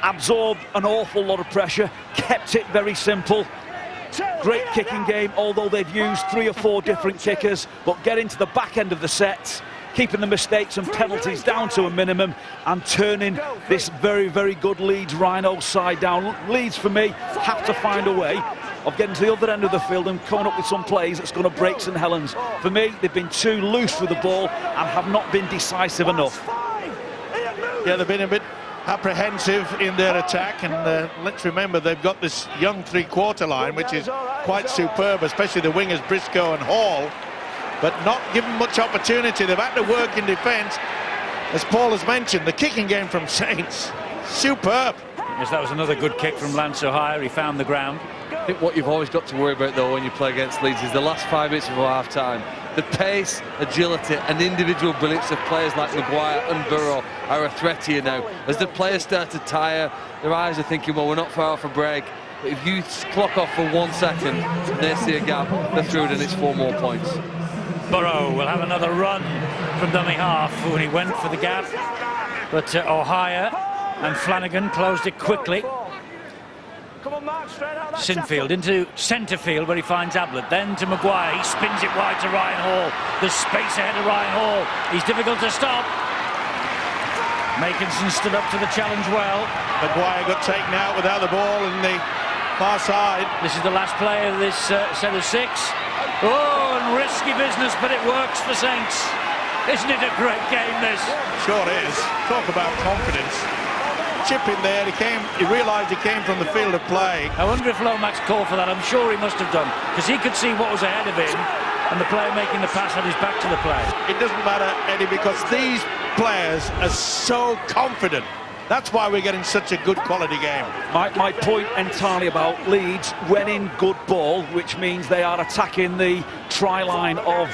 Speaker 5: Absorbed an awful lot of pressure, kept it very simple. Great kicking game, although they've used 3 or 4 different kickers, but getting to the back end of the sets, keeping the mistakes and penalties down to a minimum, and turning this very, very good Leeds Rhino side down. Leeds, for me, have to find a way of getting to the other end of the field and coming up with some plays that's going to break St Helens. For me, they've been too loose with the ball and have not been decisive enough.
Speaker 2: Yeah, they've been a bit apprehensive in their attack, and let's remember they've got this young three-quarter line, which is quite superb, especially the wingers Briscoe and Hall, but not given much opportunity. They've had to work in defence. As Paul has mentioned, the kicking game from Saints, superb.
Speaker 1: Yes, that was another good kick from Lance O'Hire. He found the ground.
Speaker 3: I think what you've always got to worry about, though, when you play against Leeds is the last 5 minutes before half-time. The pace, agility and individual brilliance of players like Maguire and Burrow are a threat here now. As the players start to tire, their eyes are thinking, well, we're not far off a break. But if you clock off for 1 second and they see a gap, they're through it and it's 4 more points.
Speaker 1: Burrow will have another run from dummy half when he went for the gap. But O'Hire and Flanagan closed it quickly. Sinfield into centre field where he finds Ablett, then to Maguire. He spins it wide to Ryan Hall. There's space ahead of Ryan Hall. He's difficult to stop. Makinson stood up to the challenge well.
Speaker 2: Maguire got taken out without the ball in the far side.
Speaker 1: This is the last play of this set of 6. Oh, and risky business, but it works for Saints. Isn't it a great game, this?
Speaker 2: Sure is. Talk about confidence. Chip in there, he realised he came from the field of play.
Speaker 1: I wonder if Lomax called for that. I'm sure he must have done, because he could see what was ahead of him, and the player making the pass had his back to the play.
Speaker 2: It doesn't matter, Eddie, because these players are so confident. That's why we're getting such a good quality game.
Speaker 5: My point entirely about Leeds winning good ball, which means they are attacking the try line of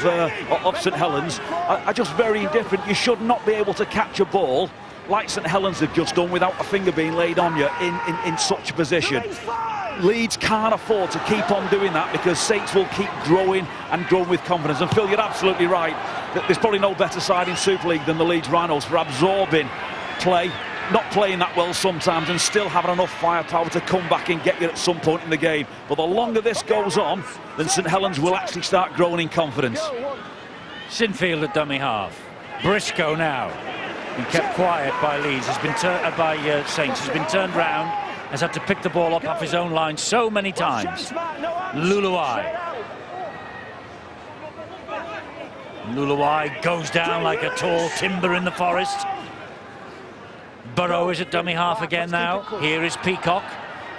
Speaker 5: St Helens, are just very indifferent. You should not be able to catch a ball like St Helens have just done without a finger being laid on you in such a position. Leeds can't afford to keep on doing that because Saints will keep growing and growing with confidence. And Phil, you're absolutely right. There's probably no better side in Super League than the Leeds Rhinos for absorbing play, not playing that well sometimes, and still having enough firepower to come back and get you at some point in the game. But the longer this goes on, then St Helens will actually start growing in confidence.
Speaker 1: Sinfield at dummy half. Briscoe now. Been kept quiet by Leeds, has been by Saints, has been turned round, has had to pick the ball up off his own line so many times. Luluai. Luluai goes down like a tall timber in the forest. Burrow is at dummy half again now. Here is Peacock.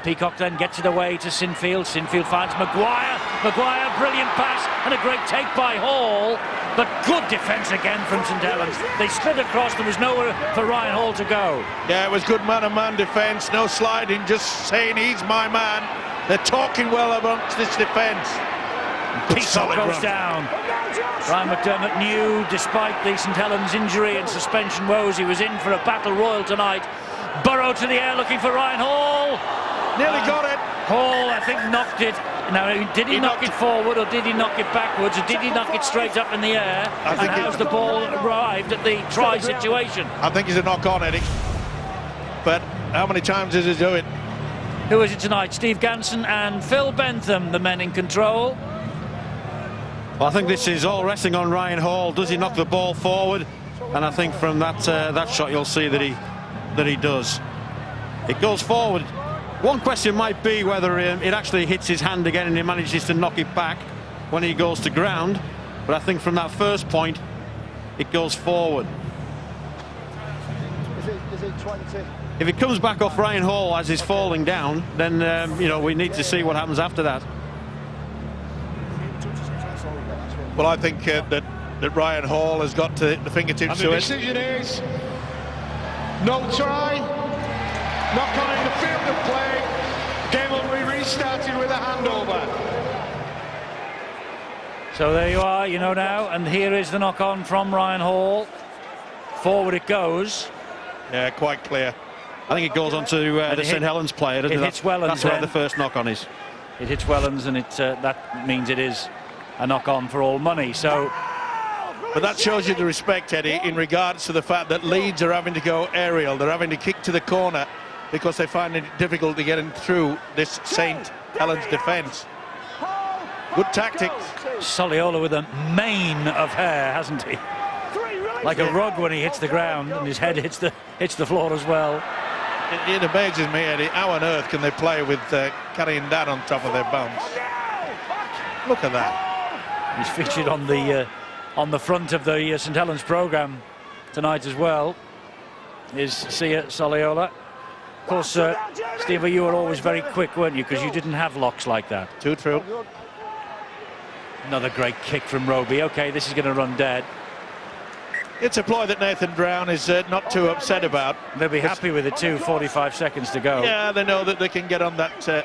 Speaker 1: Peacock then gets it away to Sinfield. Sinfield finds Maguire. Maguire, brilliant pass and a great take by Hall. But good defence again from St Helens. They slid across, there was nowhere for Ryan Hall to go.
Speaker 2: Yeah, it was good man-on-man defence, no sliding, just saying he's my man. They're talking well amongst this defence.
Speaker 1: Peacock goes down. Ryan McDermott knew, despite the St Helens injury and suspension woes, he was in for a battle royal tonight. Burrow to the air looking for Ryan Hall.
Speaker 2: Nearly got it.
Speaker 1: Hall, I think, knocked it. Now, did he knock it forward or did he knock it backwards or did he knock it straight up in the air? And how's the ball arrived at the try situation?
Speaker 2: I think he's a knock-on, Eddie. But how many times does he do it?
Speaker 1: Who is it tonight? Steve Ganson and Phil Bentham, the men in control.
Speaker 4: Well, I think this is all resting on Ryan Hall. Does he knock the ball forward? And I think from that shot you'll see that he does. It goes forward. One question might be whether it actually hits his hand again and he manages to knock it back when he goes to ground. But I think from that first point, it goes forward.
Speaker 6: Is it 20?
Speaker 4: If it comes back off Ryan Hall as he's falling down, then we need to see what happens after that.
Speaker 2: Well, I think that Ryan Hall has got the fingertips to it.
Speaker 6: The decision is no try, knock on in the field of play. Game will be restarted with a handover.
Speaker 1: So there you are, you know now, and here is the knock-on from Ryan Hall. Forward it goes.
Speaker 2: Yeah, quite clear.
Speaker 4: I think it goes on to the St Helens player, doesn't it?
Speaker 1: Hits Wellens.
Speaker 4: That's where the first knock-on is.
Speaker 1: It hits Wellens, and that means it is a knock-on for all money. So,
Speaker 2: but that shows you the respect, Eddie, in regards to the fact that Leeds are having to go aerial. They're having to kick to the corner because they find it difficult to get in through this St Helens defence. Good tactics.
Speaker 1: Soliola with a mane of hair, hasn't he? Like a rug when he hits the ground, and his head hits the floor as well.
Speaker 2: It amazes me, Eddie, how on earth can they play with carrying that on top of their bums? Look at that.
Speaker 1: He's featured on the front of the St Helens programme tonight as well. Is Sia Soliola. Of course, Steve, you were always very quick, weren't you? Because you didn't have locks like that.
Speaker 2: Too true.
Speaker 1: Another great kick from Roby. Okay, this is going to run dead.
Speaker 2: It's a ploy that Nathan Brown is not too upset about.
Speaker 1: They'll be happy with it too. 45 seconds to go.
Speaker 2: Yeah, they know that they can get on that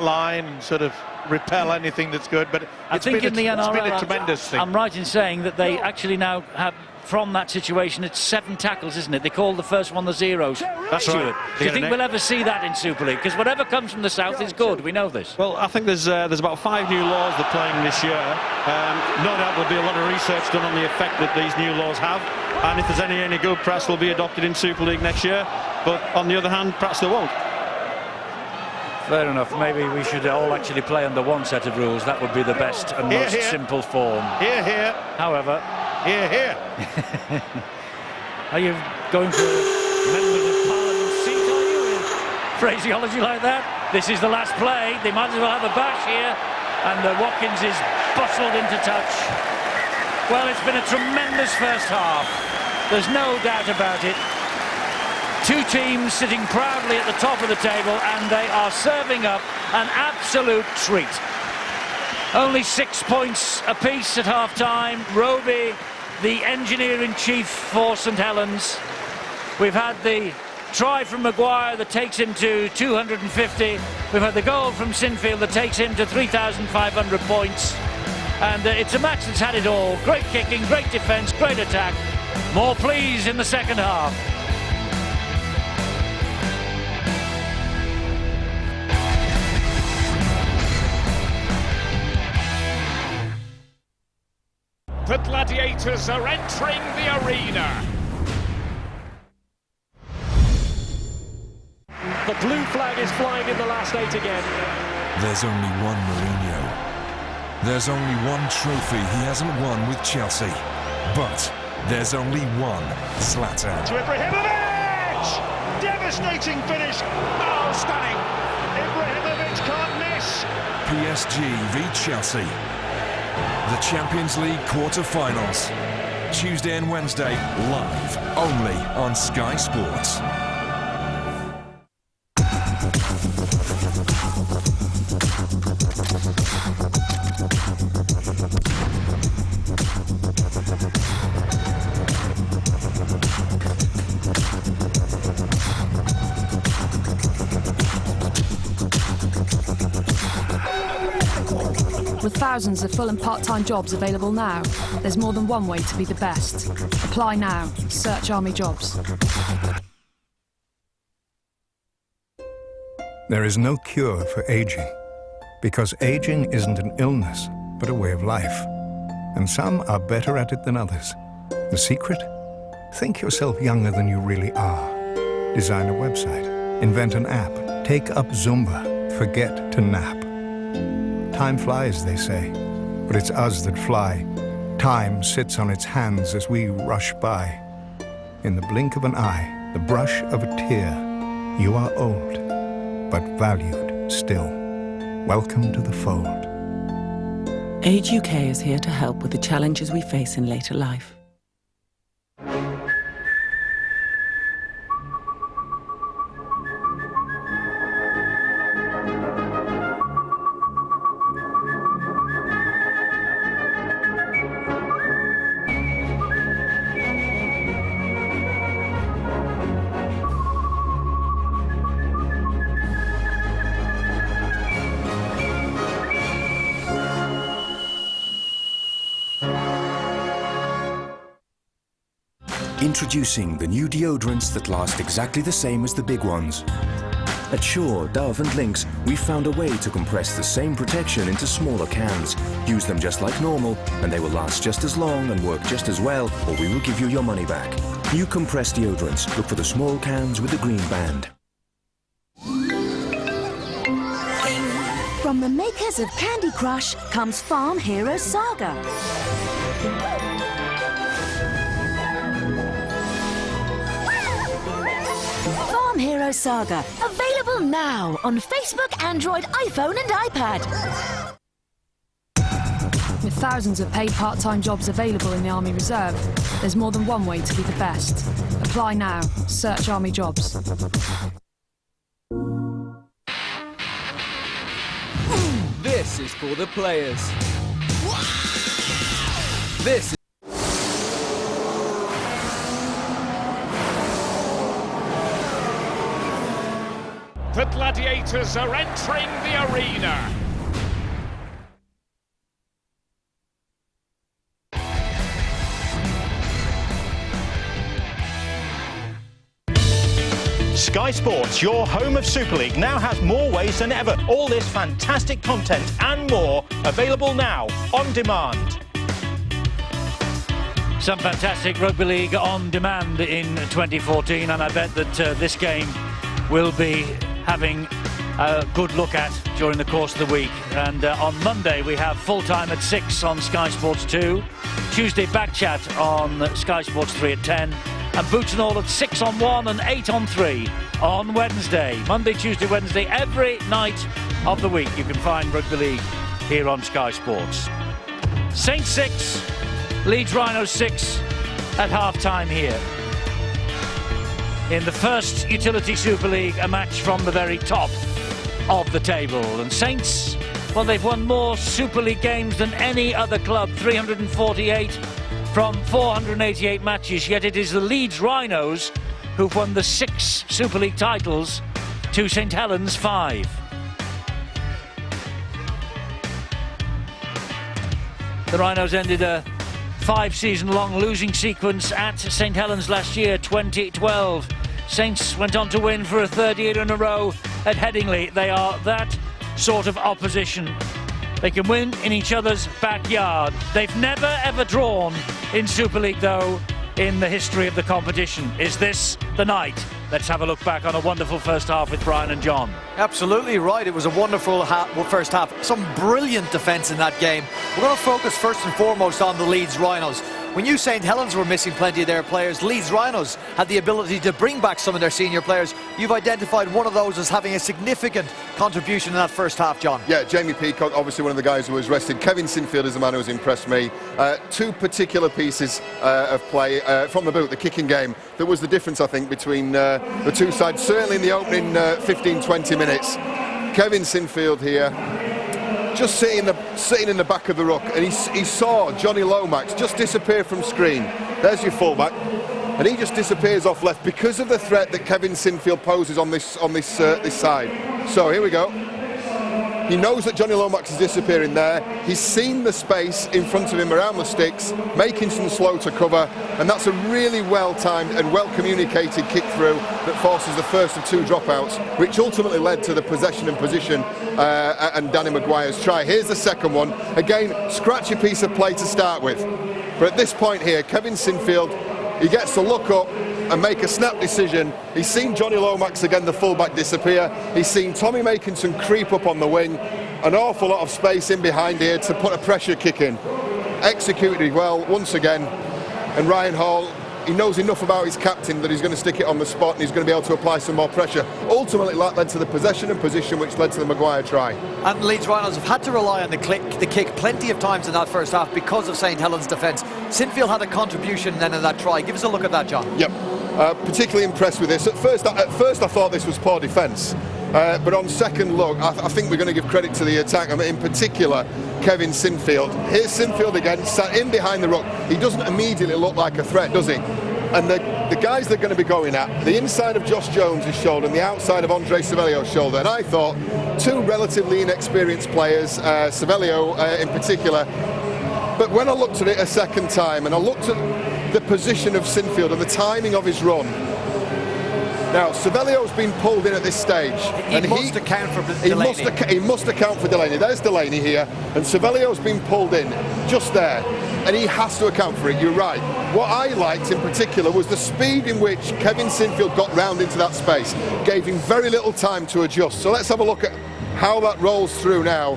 Speaker 2: line and sort of repel anything that's good, but
Speaker 1: I think in the
Speaker 2: it's been
Speaker 1: NRL,
Speaker 2: a tremendous thing.
Speaker 1: I'm right in saying that they actually now have, from that situation, it's 7 tackles, isn't it? They call the first one the zeros.
Speaker 4: That's
Speaker 1: Stuart,
Speaker 4: right.
Speaker 1: do you think we'll ever see that in Super League? Because whatever comes from the south is good, we know this.
Speaker 4: Well, I think there's about 5 new laws they're playing this year. No doubt there'll be a lot of research done on the effect that these new laws have, and if there's any good, perhaps they'll be adopted in Super League next year. But on the other hand, perhaps they won't.
Speaker 1: Fair enough. Maybe we should all actually play under one set of rules. That would be the best and most simple form.
Speaker 2: Here.
Speaker 1: However,
Speaker 2: Here.
Speaker 1: are you going for a Members of Parliament seat, are you, with phraseology like that? This is the last play. They might as well have a bash here. And Watkins is bustled into touch. Well, it's been a tremendous first half. There's no doubt about it. 2 teams sitting proudly at the top of the table, and they are serving up an absolute treat. Only 6 points apiece at half-time. Roby, the engineer-in-chief for St Helens. We've had the try from Maguire that takes him to 250. We've had the goal from Sinfield that takes him to 3,500 points. And it's a match that's had it all. Great kicking, great defence, great attack. More please in the second half.
Speaker 7: The Gladiators are entering the arena. The blue flag is flying in the last 8 again.
Speaker 8: There's only one Mourinho. There's only one trophy he hasn't won with Chelsea. But there's only one Zlatan.
Speaker 6: To Ibrahimovic! Devastating finish. Oh, stunning. Ibrahimovic can't miss.
Speaker 8: PSG v Chelsea. The Champions League quarter-finals. Tuesday and Wednesday, live, only on Sky Sports.
Speaker 9: With thousands of full and part-time jobs available now, there's more than one way to be the best. Apply now. Search Army Jobs.
Speaker 10: There is no cure for aging, because aging isn't an illness, but a way of life. And some are better at it than others. The secret? Think yourself younger than you really are. Design a website. Invent an app. Take up Zumba. Forget to nap. Time flies, they say, but it's us that fly. Time sits on its hands as we rush by. In the blink of an eye, the brush of a tear, you are old, but valued still. Welcome to the fold.
Speaker 11: Age UK is here to help with the challenges we face in later life.
Speaker 12: Introducing the new deodorants that last exactly the same as the big ones. At Shaw, Dove and Lynx, we've found a way to compress the same protection into smaller cans. Use them just like normal, and they will last just as long and work just as well, or we will give you your money back. New compressed deodorants. Look for the small cans with the green band.
Speaker 13: From the makers of Candy Crush comes Farm Hero Saga. Farm Hero Saga, available now on Facebook, Android, iPhone and iPad.
Speaker 9: With thousands of paid part-time jobs available in the Army Reserve, there's more than one way to be the best. Apply now. Search Army Jobs.
Speaker 14: This is for the players. This is
Speaker 7: The Gladiators are entering the arena.
Speaker 15: Sky Sports, your home of Super League, now has more ways than ever. All this fantastic content and more available now on demand.
Speaker 1: Some fantastic rugby league on demand in 2014, and I bet that this game will be having a good look at during the course of the week. And on Monday we have full time at 6 on Sky Sports 2, Tuesday back chat on Sky Sports 3 at 10, and Boots and All at 6 on 1 and 8 on 3 on Wednesday. Monday, Tuesday, Wednesday, every night of the week you can find rugby league here on Sky Sports. Saints 6, Leeds Rhinos 6 at half-time here. In the first Utility Super League, a match from the very top of the table. And Saints, well, they've won more Super League games than any other club, 348 from 488 matches, yet it is the Leeds Rhinos who've won the 6 Super League titles to St Helens 5. The Rhinos ended a 5-season-long losing sequence at St Helens last year, 2012. Saints went on to win for a third year in a row at Headingley. They are that sort of opposition. They can win in each other's backyard. They've never ever drawn in Super League though in the history of the competition. Is this the night? Let's have a look back on a wonderful first half with Brian and John.
Speaker 16: Absolutely right. It was a wonderful first half. Some brilliant defence in that game. We're going to focus first and foremost on the Leeds Rhinos. We knew St Helens were missing plenty of their players. Leeds Rhinos had the ability to bring back some of their senior players. You've identified one of those as having a significant contribution in that first half, John.
Speaker 17: Yeah, Jamie Peacock, obviously one of the guys who was rested. Kevin Sinfield is the man who's impressed me. 2 particular pieces of play from the boot, the kicking game. That was the difference, I think, between the two sides. Certainly in the opening 15-20 minutes. Kevin Sinfield here, just sitting in the back of the ruck, and he saw Johnny Lomax just disappear from screen. There's your fullback, and he just disappears off left because of the threat that Kevin Sinfield poses on this side. So here we go. He knows that Johnny Lomax is disappearing there. He's seen the space in front of him around the sticks, making some slow to cover, and that's a really well-timed and well-communicated kick-through that forces the first of 2 dropouts, which ultimately led to the possession and position and Danny Maguire's try. Here's the second one. Again, scratchy piece of play to start with. But at this point here, Kevin Sinfield, he gets to look up and make a snap decision. He's seen Johnny Lomax again, the fullback, disappear. He's seen Tommy Makinson creep up on the wing. An awful lot of space in behind here to put a pressure kick in. Executed well once again. And Ryan Hall, he knows enough about his captain that he's going to stick it on the spot and he's going to be able to apply some more pressure. Ultimately, that led to the possession and position, which led to the Maguire try.
Speaker 16: And Leeds Rhinos have had to rely on the kick plenty of times in that first half because of St Helens' defence. Sinfield had a contribution then in that try. Give us a look at that, John.
Speaker 17: Yep. Particularly impressed with this. At first I thought this was poor defence, but on second look, I think we're going to give credit to the attack. I mean, in particular, Kevin Sinfield. Here's Sinfield again, sat in behind the ruck. He doesn't immediately look like a threat, does he? And the guys they're going to be going at, the inside of Josh Jones' shoulder and the outside of Andre Savelio's shoulder. And I thought 2 relatively inexperienced players, Savelio in particular. But when I looked at it a second time and I looked at the position of Sinfield and the timing of his run. Now, Savelio's been pulled in at this stage.
Speaker 16: He must account for Delaney.
Speaker 17: He must account for Delaney. There's Delaney here. And Savelio's been pulled in just there. And he has to account for it, you're right. What I liked in particular was the speed in which Kevin Sinfield got round into that space. Gave him very little time to adjust. So let's have a look at how that rolls through now.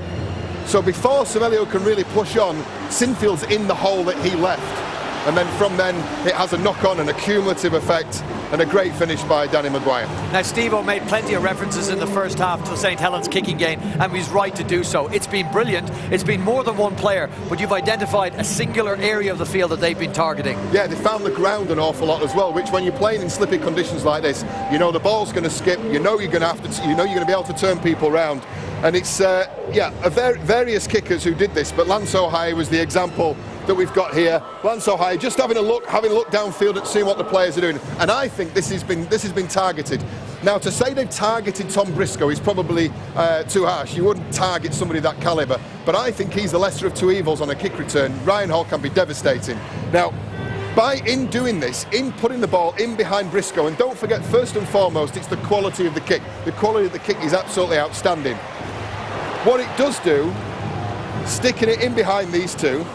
Speaker 17: So before Savelio can really push on, Sinfield's in the hole that he left. And then from then, it has a knock-on and a cumulative effect and a great finish by Danny Maguire.
Speaker 16: Now, Steve-O made plenty of references in the first half to the St Helens kicking game, and he's right to do so. It's been brilliant. It's been more than one player, but you've identified a singular area of the field that they've been targeting.
Speaker 17: Yeah, they found the ground an awful lot as well, which when you're playing in slippy conditions like this, you know the ball's going to skip, you know you're going to be able to turn people around. And it's, various kickers who did this, but Lance O'Hire was the example that we've got here. Lance O'Hire just having a look downfield and seeing what the players are doing. And I think this has been targeted. Now, to say they've targeted Tom Briscoe is probably too harsh. You wouldn't target somebody that calibre. But I think he's the lesser of 2 evils on a kick return. Ryan Hall can be devastating. Now, in doing this, in putting the ball in behind Briscoe, and don't forget, first and foremost, it's the quality of the kick. The quality of the kick is absolutely outstanding. What it does do, sticking it in behind these two,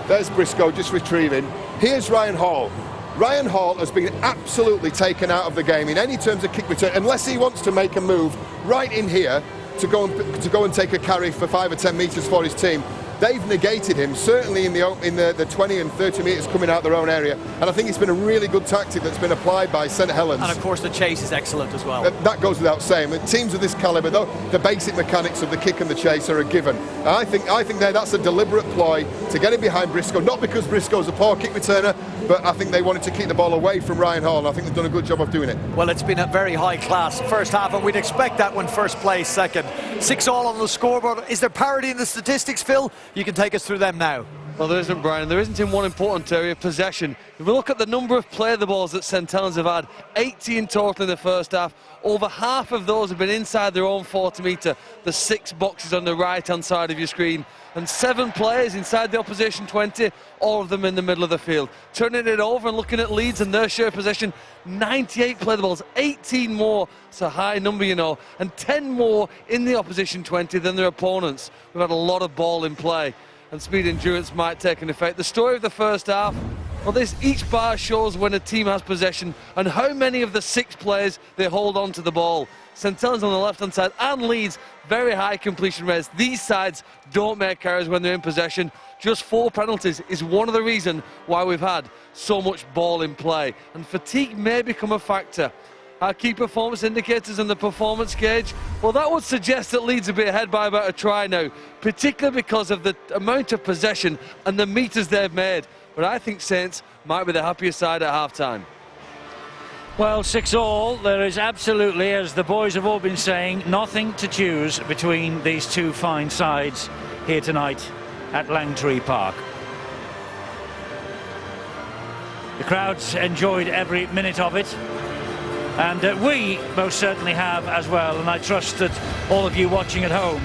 Speaker 17: there's Briscoe just retrieving. Here's Ryan Hall. Ryan Hall has been absolutely taken out of the game in any terms of kick return, unless he wants to make a move right in here to go and take a carry for 5 or 10 metres for his team. They've negated him, certainly in the 20 and 30 metres coming out their own area, and I think it's been a really good tactic that's been applied by St Helens.
Speaker 16: And of course the chase is excellent as well.
Speaker 17: That goes without saying. With teams of this calibre, though, the basic mechanics of the kick and the chase are a given. And I think that's a deliberate ploy to get him behind Briscoe, not because Briscoe's a poor kick returner, but I think they wanted to keep the ball away from Ryan Hall, and I think they've done a good job of doing it.
Speaker 16: Well, it's been a very high class first half, and we'd expect that when first plays second. 6-all on the scoreboard. Is there parity in the statistics, Phil? You can take us through them now.
Speaker 3: Well, there isn't, Brian. There isn't in one important area, possession. If we look at the number of play the balls that St Helens have had, 80 in total in the first half, over half of those have been inside their own 40 metre, the 6 boxes on the right-hand side of your screen, and 7 players inside the opposition 20, all of them in the middle of the field. Turning it over and looking at Leeds and their share possession, 98 play the balls, 18 more, it's a high number, you know, and 10 more in the opposition 20 than their opponents. We've had a lot of ball in play, and speed endurance might take an effect. The story of the first half, well, each bar shows when a team has possession and how many of the 6 players they hold on to the ball. St Helens on the left-hand side and Leeds, very high completion rates. These sides don't make errors when they're in possession. Just 4 penalties is one of the reasons why we've had so much ball in play. And fatigue may become a factor. Our key performance indicators and the performance gauge, well, that would suggest that Leeds will be ahead by about a try now, particularly because of the amount of possession and the metres they've made. But I think Saints might be the happiest side at half-time.
Speaker 1: Well, 6-all, there is absolutely, as the boys have all been saying, nothing to choose between these two fine sides here tonight at Langtree Park. The crowds enjoyed every minute of it, and we most certainly have as well, and I trust that all of you watching at home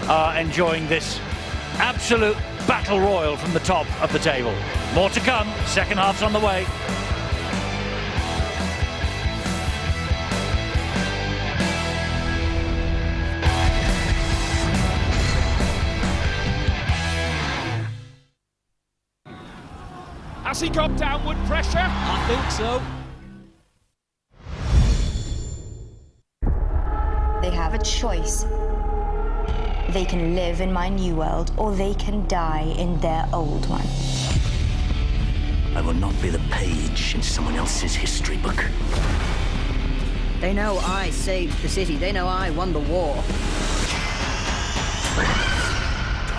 Speaker 1: are enjoying this absolute battle royal from the top of the table. More to come, second half's on the way.
Speaker 7: Has he got downward pressure?
Speaker 14: I think so.
Speaker 18: They have a choice. They can live in my new world, or they can die in their old one.
Speaker 19: I will not be the page in someone else's history book.
Speaker 20: They know I saved the city. They know I won the war.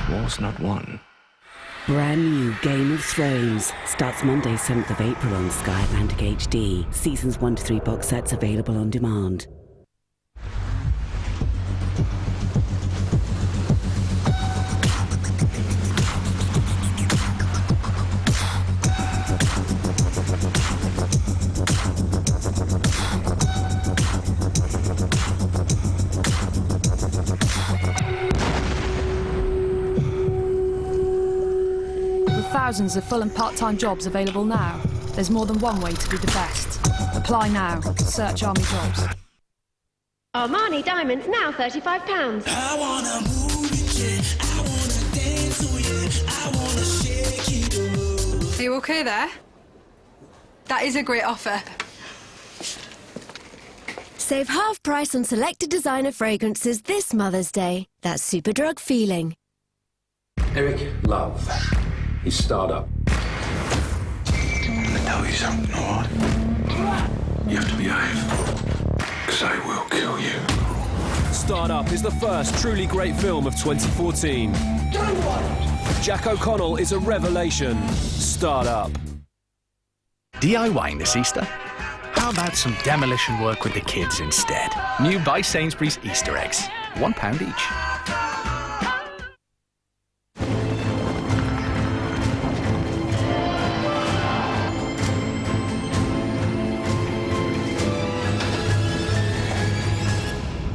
Speaker 19: The war's not won.
Speaker 11: Brand new Game of Thrones starts Monday, 7th of April on Sky Atlantic HD. Seasons 1 to 3 box sets available on demand.
Speaker 9: Thousands of full and part-time jobs available now. There's more than one way to be the best. Apply now. Search Army Jobs.
Speaker 21: Armani Diamonds now £35.
Speaker 22: I wanna move it, yeah. I wanna dance, oh yeah. I wanna shake it, oh.
Speaker 23: Are you okay there? That is a great offer.
Speaker 24: Save half price on selected designer fragrances this Mother's Day. That's Superdrug feeling.
Speaker 25: Eric Love. He's Startup.
Speaker 22: I'm gonna tell you something, alright? You have to behave, because I will kill you.
Speaker 26: Startup is the first truly great film of 2014. Jack O'Connell is a revelation. Startup.
Speaker 27: DIYing this Easter? How about some demolition work with the kids instead? New by Sainsbury's Easter eggs. £1 each.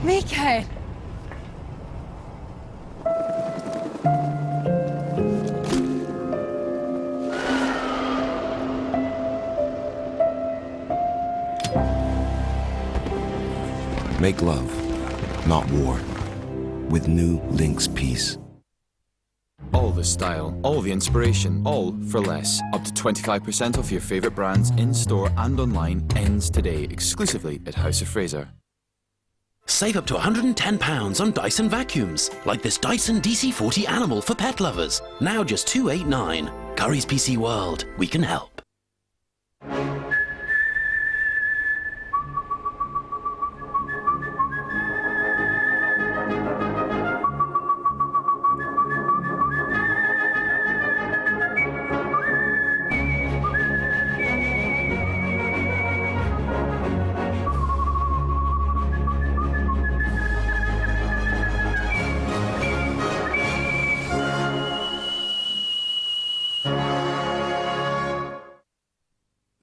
Speaker 23: Mika!
Speaker 2: Make love, not war. With new Lynx Peace.
Speaker 4: All the style, all the inspiration, all for less. Up to 25% off your favourite brands in-store and online ends today exclusively at House of Fraser.
Speaker 5: Save up to £110 on Dyson vacuums, like this Dyson DC40 Animal for pet lovers. Now just £289. Curry's PC World, we can help.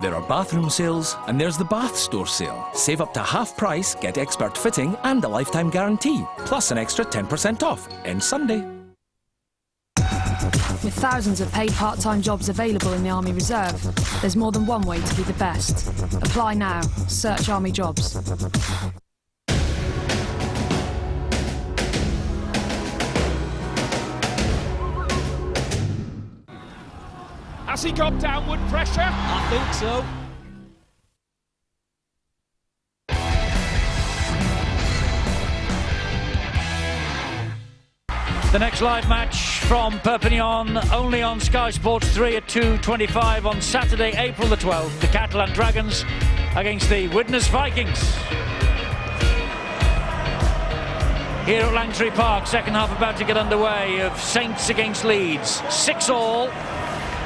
Speaker 6: There are bathroom sales, and there's the bath store sale. Save up to half price, get expert fitting and a lifetime guarantee, plus an extra 10% off. Ends Sunday.
Speaker 9: With thousands of paid part-time jobs available in the Army Reserve, there's more than one way to be the best. Apply now. Search Army Jobs.
Speaker 7: Has he got downward pressure?
Speaker 14: I think so.
Speaker 1: The next live match from Perpignan, only on Sky Sports 3 at 2:25 on Saturday, April the 12th. The Catalan Dragons against the Widnes Vikings. Here at Langtree Park, second half about to get underway of Saints against Leeds. 6-all.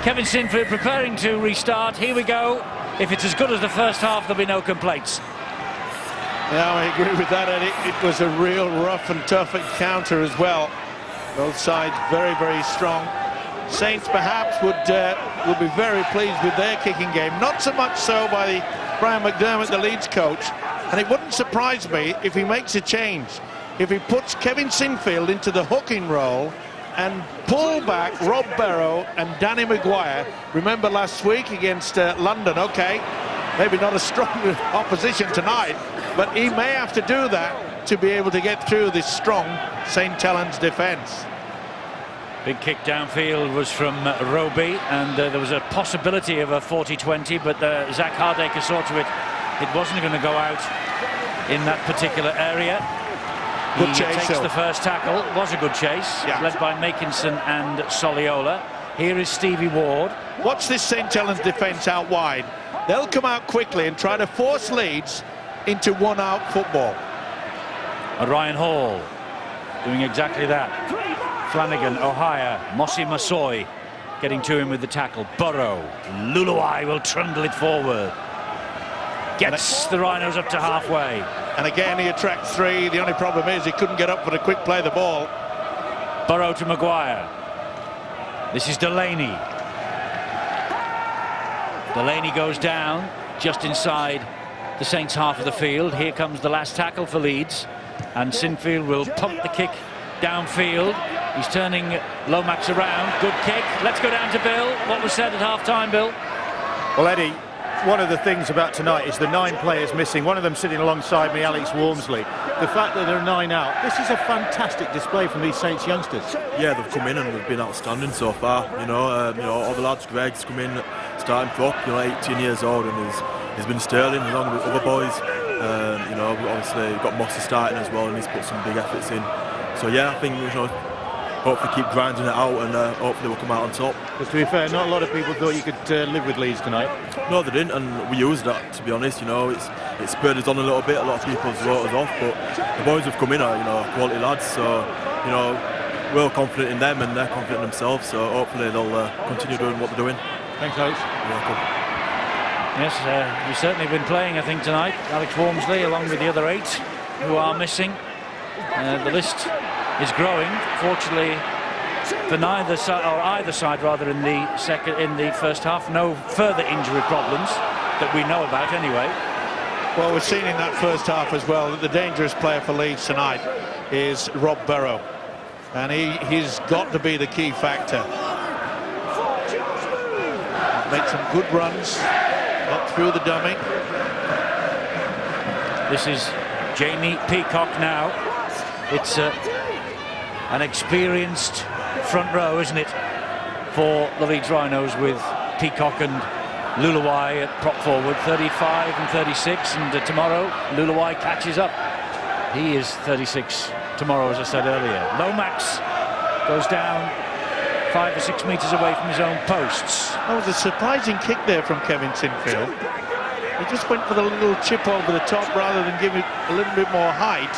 Speaker 1: Kevin Sinfield preparing to restart. Here we go. If it's as good as the first half, there'll be no complaints.
Speaker 8: Yeah, I agree with that, Eddie. It was a real rough and tough encounter as well. Both sides very, very strong. Saints perhaps would be very pleased with their kicking game. Not so much so by Brian McDermott, the Leeds coach. And it wouldn't surprise me if he makes a change. If he puts Kevin Sinfield into the hooking role and pull back Rob Barrow and Danny Maguire. Remember last week against London, okay, maybe not a strong opposition tonight, but he may have to do that to be able to get through this strong St. Helens defence.
Speaker 1: Big kick downfield was from Roby, and there was a possibility of a 40-20, but Zach Hardaker saw to it. It wasn't going to go out in that particular area. He takes the first tackle. It was a good chase, led by Makinson and Soliola. Here is Stevie Ward.
Speaker 8: Watch this St. Helens defence out wide. They'll come out quickly and try to force Leeds into one-out football.
Speaker 1: And Ryan Hall doing exactly that. Flanagan, O'Hire, Mossy Masoy getting to him with the tackle. Burrow, Luluai will trundle it forward. Gets the Rhinos up to halfway.
Speaker 8: And again, he attracts three. The only problem is he couldn't get up for the quick play of the ball.
Speaker 1: Burrow to Maguire. This is Delaney. Delaney goes down just inside the Saints' half of the field. Here comes the last tackle for Leeds. And Sinfield will pump the kick downfield. He's turning Lomax around. Good kick. Let's go down to Bill. What was said at half-time, Bill?
Speaker 15: Well, Eddie, one of the things about tonight is the 9 players missing. One of them sitting alongside me, Alex Walmsley. The fact that there are 9 out. This is a fantastic display from these Saints youngsters.
Speaker 10: Yeah, they've come in and they've been outstanding so far. You know, all the lads. Greg's come in, starting prop. 18 years old, and he's been sterling along with other boys. Obviously you've got Mossy starting as well, and he's put some big efforts in. So yeah, I think hopefully keep grinding it out, and hopefully we'll come out on top.
Speaker 15: But to be fair, not a lot of people thought you could live with Leeds tonight.
Speaker 10: No, they didn't, and we used that, to be honest. It spurred us on a little bit. A lot of people wrote us off, but the boys have come in are quality lads. So we're confident in them, and they're confident in themselves. So hopefully they'll continue doing what they're doing.
Speaker 15: Thanks, Alex.
Speaker 10: You're welcome.
Speaker 1: Yes, you've certainly been playing, I think, tonight. Alex Walmsley, along with the other 8 who are missing. The list is growing. Fortunately, for neither side, or either side rather, in the first half, no further injury problems that we know about anyway.
Speaker 8: Well, we've seen in that first half as well that the dangerous player for Leeds tonight is Rob Barrow, and he's got to be the key factor. Made some good runs, got through the dummy.
Speaker 1: This is Jamie Peacock now. It's an experienced front row, isn't it, for the Leeds Rhinos, with Peacock and Luluwai at prop forward, 35 and 36, and tomorrow Luluwai catches up. He is 36 tomorrow, as I said earlier. Lomax goes down 5 or 6 metres away from his own posts.
Speaker 8: That was a surprising kick there from Kevin Sinfield. He just went for the little chip over the top rather than give it a little bit more height.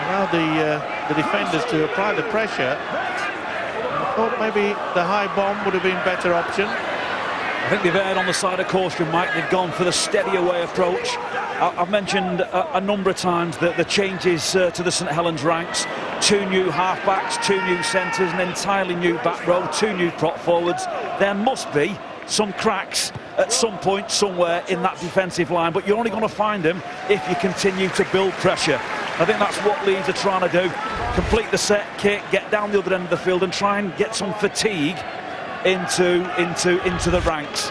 Speaker 8: Allowed the defenders to apply the pressure. I thought maybe the high bomb would have been a better option.
Speaker 3: I think they've erred on the side of caution, Mike. They've gone for the steady away approach. I've mentioned a number of times that the changes to the St Helens ranks. 2 new half-backs, 2 new centres, an entirely new back row, 2 new prop forwards. There must be some cracks at some point somewhere in that defensive line, but you're only going to find them if you continue to build pressure. I think that's what Leeds are trying to do. Complete the set kick, get down the other end of the field and try and get some fatigue into the ranks.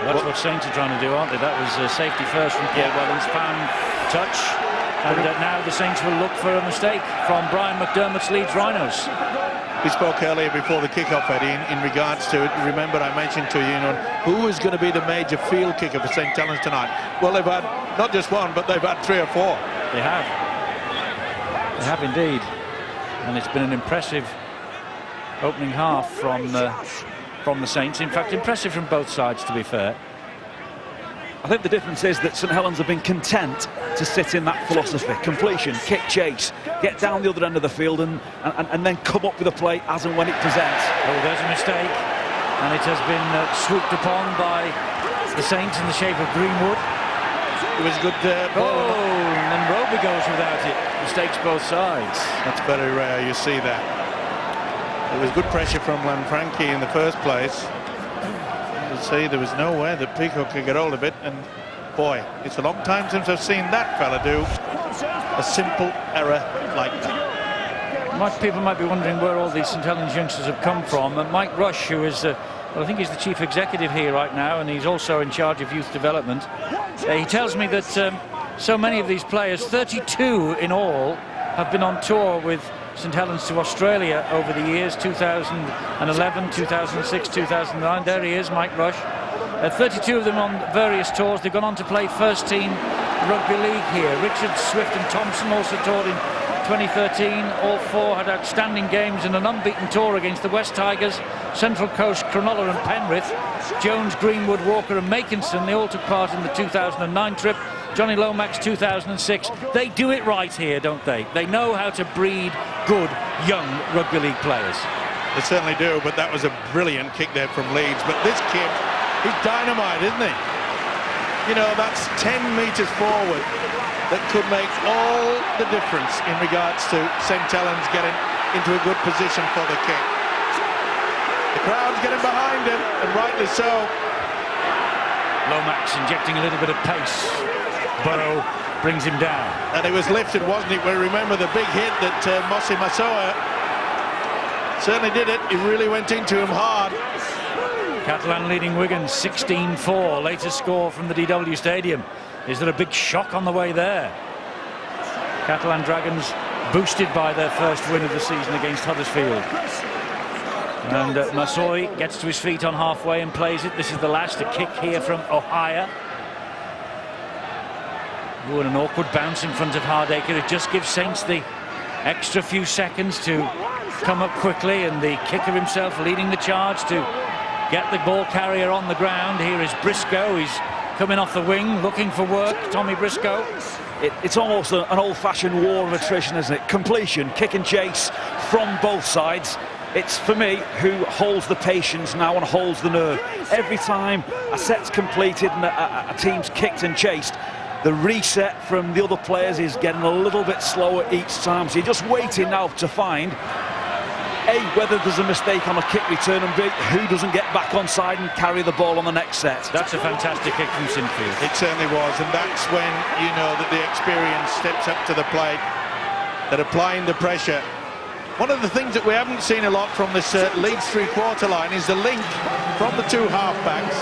Speaker 1: Well, that's what Saints are trying to do, aren't they? That was safety first from Paul Wellens, fan touch, and now the Saints will look for a mistake from Brian McDermott's Leeds Rhinos.
Speaker 8: We spoke earlier before the kick-off, Eddie, in regards to, remember I mentioned to you, who is going to be the major field kicker for St Helens tonight. Well, they've had not just one, but they've had 3 or 4.
Speaker 1: They have. They have indeed. And it's been an impressive opening half from the Saints. In fact, impressive from both sides, to be fair.
Speaker 3: I think the difference is that St Helens have been content to sit in that philosophy. Completion, kick, chase, get down the other end of the field and then come up with a play as and when it presents.
Speaker 1: Oh, there's a mistake, and it has been swooped upon by the Saints in the shape of Greenwood.
Speaker 8: It was good ball.
Speaker 1: Oh, and then Roby goes without it. Mistakes both sides.
Speaker 8: That's very rare, you see that. It was good pressure from Lanfranchi in the first place. You see, there was no way that Peacock could get hold of it, and boy, it's a long time since I've seen that fella do a simple error like that.
Speaker 1: People might be wondering where all these St Helens youngsters have come from. And Mike Rush, who is, well, I think he's the chief executive here right now, and he's also in charge of youth development. He tells me that so many of these players, 32 in all, have been on tour with St Helens to Australia over the years, 2011, 2006, 2009. There he is, Mike Rush. 32 of them on various tours. They've gone on to play first team rugby league here. Richard, Swift and Thompson also toured in 2013. All 4 had outstanding games in an unbeaten tour against the West Tigers, Central Coast, Cronulla and Penrith. Jones, Greenwood, Walker and Makinson, they all took part in the 2009 trip. Johnny Lomax 2006. They do it right here, don't they? They know how to breed good young rugby league players.
Speaker 8: They certainly do, but that was a brilliant kick there from Leeds. But this kid, he's dynamite, isn't he? You know, that's 10 metres forward that could make all the difference in regards to St Helens getting into a good position for the kick. The crowd's getting behind him, and rightly so.
Speaker 1: Lomax injecting a little bit of pace. Burrow brings him down.
Speaker 8: And it was lifted, wasn't it? We remember the big hit that Mosi Masoa certainly did it. He really went into him hard.
Speaker 1: Catalan leading Wigan 16-4. Latest score from the DW Stadium. Is there a big shock on the way there? Catalan Dragons boosted by their first win of the season against Huddersfield. And Masoi gets to his feet on halfway and plays it. This is the last, a kick here from Ohio. Oh, and an awkward bounce in front of Hardacre. It just gives Saints the extra few seconds to come up quickly, and the kicker himself leading the charge to get the ball carrier on the ground. Here is Briscoe. He's coming off the wing, looking for work. Tommy Briscoe.
Speaker 3: It's almost an old-fashioned war of attrition, isn't it? Completion, kick and chase from both sides. It's, for me, who holds the patience now and holds the nerve. Every time a set's completed and a team's kicked and chased, the reset from the other players is getting a little bit slower each time. So you're just waiting now to find, A, whether there's a mistake on a kick return, and B, who doesn't get back on side and carry the ball on the next set.
Speaker 1: That's a fantastic kick from Sinfield.
Speaker 8: It certainly was, and that's when you know that the experience steps up to the plate, that applying the pressure. One of the things that we haven't seen a lot from this Leeds three-quarter line is the link from the 2 halfbacks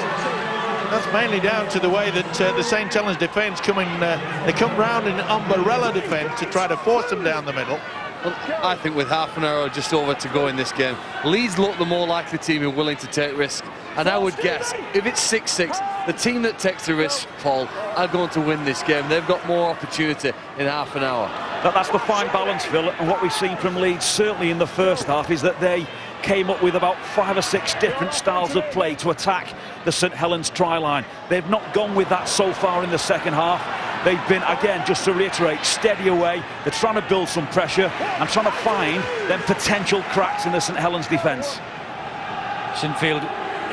Speaker 8: That's mainly down to the way that the St. Helens defence they come round in umbrella defence to try to force them down the middle.
Speaker 12: Well, I think with half an hour just over to go in this game, Leeds look the more likely team and willing to take risks. And I would guess, if it's 6-6, the team that takes the risk, Paul, are going to win this game. They've got more opportunity in half an hour.
Speaker 3: That's the fine balance, Phil, and what we've seen from Leeds, certainly in the first half, is that they came up with about 5 or 6 different styles of play to attack the St. Helens try line. They've not gone with that so far in the second half. They've been, again, just to reiterate, steady away. They're trying to build some pressure and trying to find them potential cracks in the St. Helens defence.
Speaker 1: Sinfield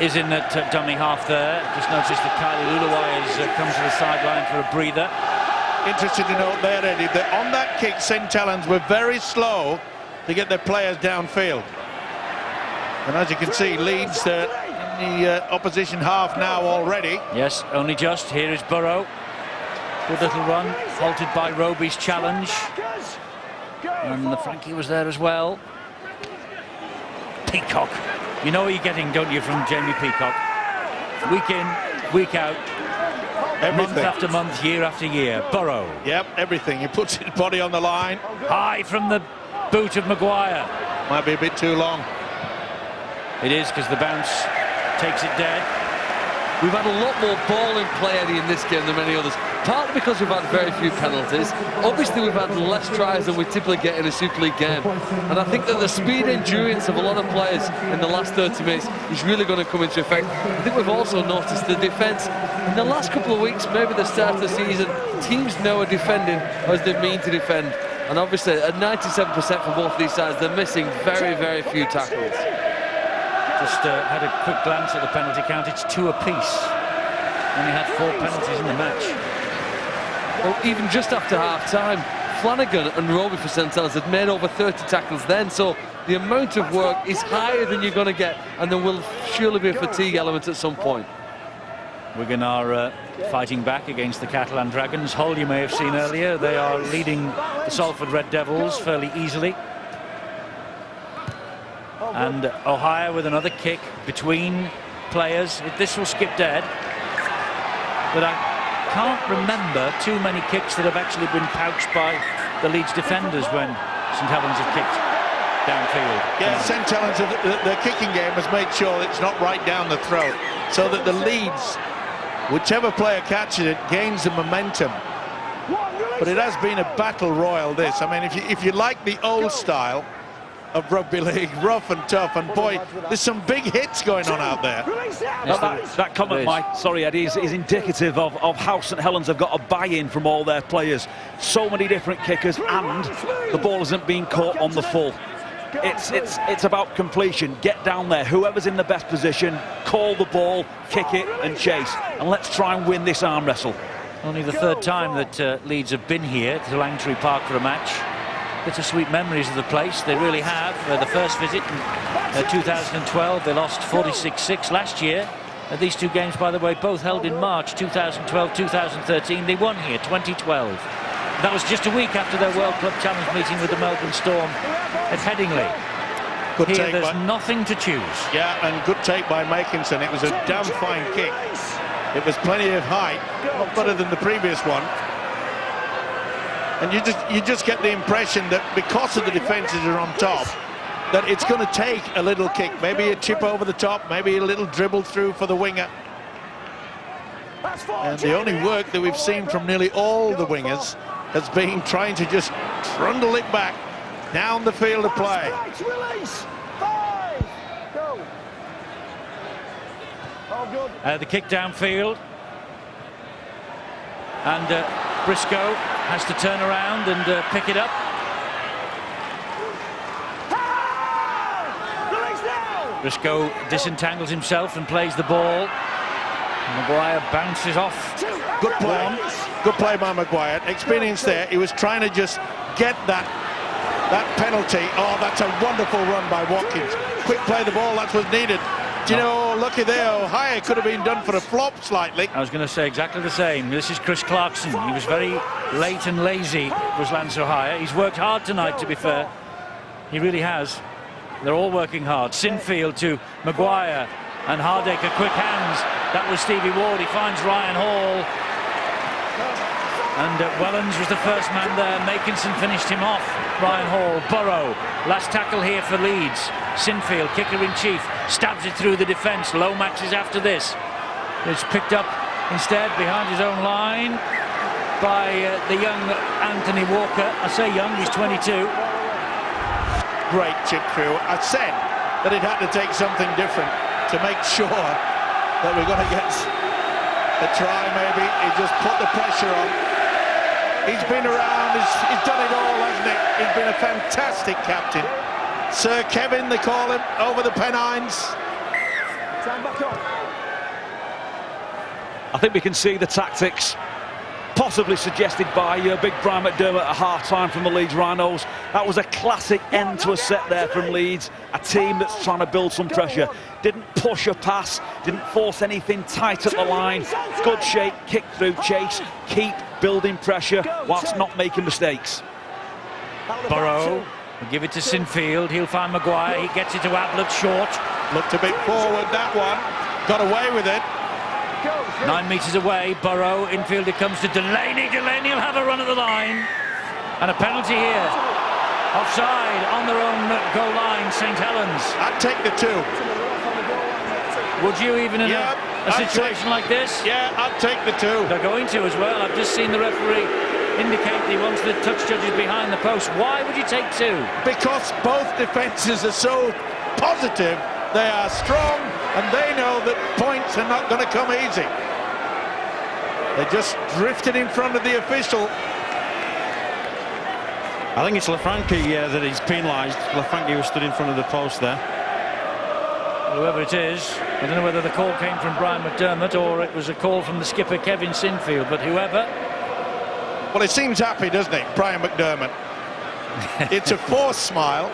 Speaker 1: is in that dummy half there. Just noticed that Kylie Lulawai has come to the sideline for a breather.
Speaker 8: Interesting to note there, Eddie, that on that kick, St. Helens were very slow to get their players downfield. And as you can see, Leeds in the opposition half now already.
Speaker 1: Yes, only just. Here is Burrow. Good little run, halted by Roby's challenge. And the Frankie was there as well. Peacock. You know what you're getting, don't you, from Jamie Peacock? Week in, week out.
Speaker 8: Everything.
Speaker 1: Month after month, year after year. Burrow.
Speaker 8: Yep, everything. He puts his body on the line.
Speaker 1: High from the boot of Maguire.
Speaker 8: Might be a bit too long.
Speaker 1: It is, because the bounce takes it dead.
Speaker 12: We've had a lot more ball in play, Eddie, in this game than many others. Partly because we've had very few penalties. Obviously, we've had less tries than we typically get in a Super League game. And I think that the speed and endurance of a lot of players in the last 30 minutes is really going to come into effect. I think we've also noticed the defence. In the last couple of weeks, maybe the start of the season, teams now are defending as they mean to defend. And obviously, at 97% for both these sides, they're missing very, very few tackles.
Speaker 1: Just had a quick glance at the penalty count. It's 2 apiece. Only had 4 penalties in the match.
Speaker 12: Well, even just after half-time, Flanagan and Roby for St. Helens had made over 30 tackles then, so the amount of work is higher than you're going to get, and there will surely be a fatigue element at some point.
Speaker 1: Wigan are fighting back against the Catalan Dragons. Hull, you may have seen earlier, they are leading the Salford Red Devils fairly easily. And Ohio with another kick between players. This will skip dead. But I can't remember too many kicks that have actually been pouched by the Leeds defenders when St. Helens have kicked downfield.
Speaker 8: Yeah, St. Helens, the kicking game has made sure it's not right down the throat, so that the Leeds, whichever player catches it, gains the momentum. But it has been a battle royal, this. I mean, if you like the old style of rugby league, rough and tough, and boy, there's some big hits going on out there.
Speaker 3: That comment, Mike, sorry Eddie, is indicative of how St. Helens have got a buy-in from all their players. So many different kickers, and the ball isn't being caught on the full. It's about completion. Get down there, whoever's in the best position, call the ball, kick it and chase, and let's try and win this arm wrestle.
Speaker 1: Only the 3rd time that Leeds have been here to Langtree Park for a match. Bittersweet memories of the place, they really have. The first visit in 2012, they lost 46-6 last year. These 2 games, by the way, both held in March 2012, 2013. They won here 2012. That was just a week after their World Club Challenge meeting with the Melbourne Storm at Headingley.
Speaker 8: Good
Speaker 1: here,
Speaker 8: take,
Speaker 1: there's nothing to choose.
Speaker 8: Yeah, and good take by Makinson. It was a damn fine kick. It was plenty of height, not better than the previous one. And you just get the impression that because of the defences are on top, that it's going to take a little kick, maybe a chip over the top, maybe a little dribble through for the winger. And the only work that we've seen from nearly all the wingers has been trying to just trundle it back down the field of play.
Speaker 1: The kick downfield. And Briscoe has to turn around and pick it up. Briscoe disentangles himself and plays the ball. Maguire bounces off.
Speaker 8: Good play. Good play by Maguire. Experience there. He was trying to just get that penalty. Oh, that's a wonderful run by Watkins. Quick play the ball. That's what's needed. Do you know, lucky there, Ohio could have been done for a flop slightly.
Speaker 1: I was going to say exactly the same. This is Chris Clarkson. He was very late and lazy, was Lance Ohio. He's worked hard tonight, to be fair. He really has. They're all working hard. Sinfield to Maguire. And Hardaker, quick hands. That was Stevie Ward. He finds Ryan Hall. And Wellens was the first man there. Makinson finished him off. Ryan Hall. Burrow. Last tackle here for Leeds. Sinfield, kicker in chief, stabs it through the defence. Lomax is after this. It's picked up instead behind his own line by the young Anthony Walker. I say young, he's 22.
Speaker 8: Great chip through. I said that it had to take something different to make sure that we're going to get a try maybe. He just put the pressure on. He's been around, he's done it all, hasn't he? He's been a fantastic captain. Sir Kevin, they call him, over the Pennines.
Speaker 3: Stand back up. I think we can see the tactics possibly suggested by big Brian McDermott at half-time from the Leeds Rhinos. That was a classic end to a set there from Leeds, a team that's trying to build some pressure. Didn't push a pass, didn't force anything tight at the line. Good shape, kick through, chase, keep building pressure whilst not making mistakes.
Speaker 1: Burrow will give it to Sinfield. He'll find Maguire. He gets it to Ablett short.
Speaker 8: Looked a bit forward, that one. Got away with it.
Speaker 1: 9 metres away, Burrow. Infield it comes to Delaney. Delaney will have a run at the line. And a penalty here. Offside on their own goal line, St Helens.
Speaker 8: I'd take the 2.
Speaker 1: Would you, even in a situation like this?
Speaker 8: Yeah, I'd take the 2.
Speaker 1: They're going to as well. I've just seen the referee indicate that he wants the touch judges behind the post. Why would you take 2?
Speaker 8: Because both defences are so positive. They are strong, and they know that points are not going to come easy. They just drifted in front of the official.
Speaker 11: I think it's Lafranchi that he's penalised. Lafranchi was stood in front of the post there.
Speaker 1: Whoever it is, I don't know whether the call came from Brian McDermott or it was a call from the skipper Kevin Sinfield, but whoever.
Speaker 8: Well, it seems happy, doesn't it, Brian McDermott? It's a forced smile.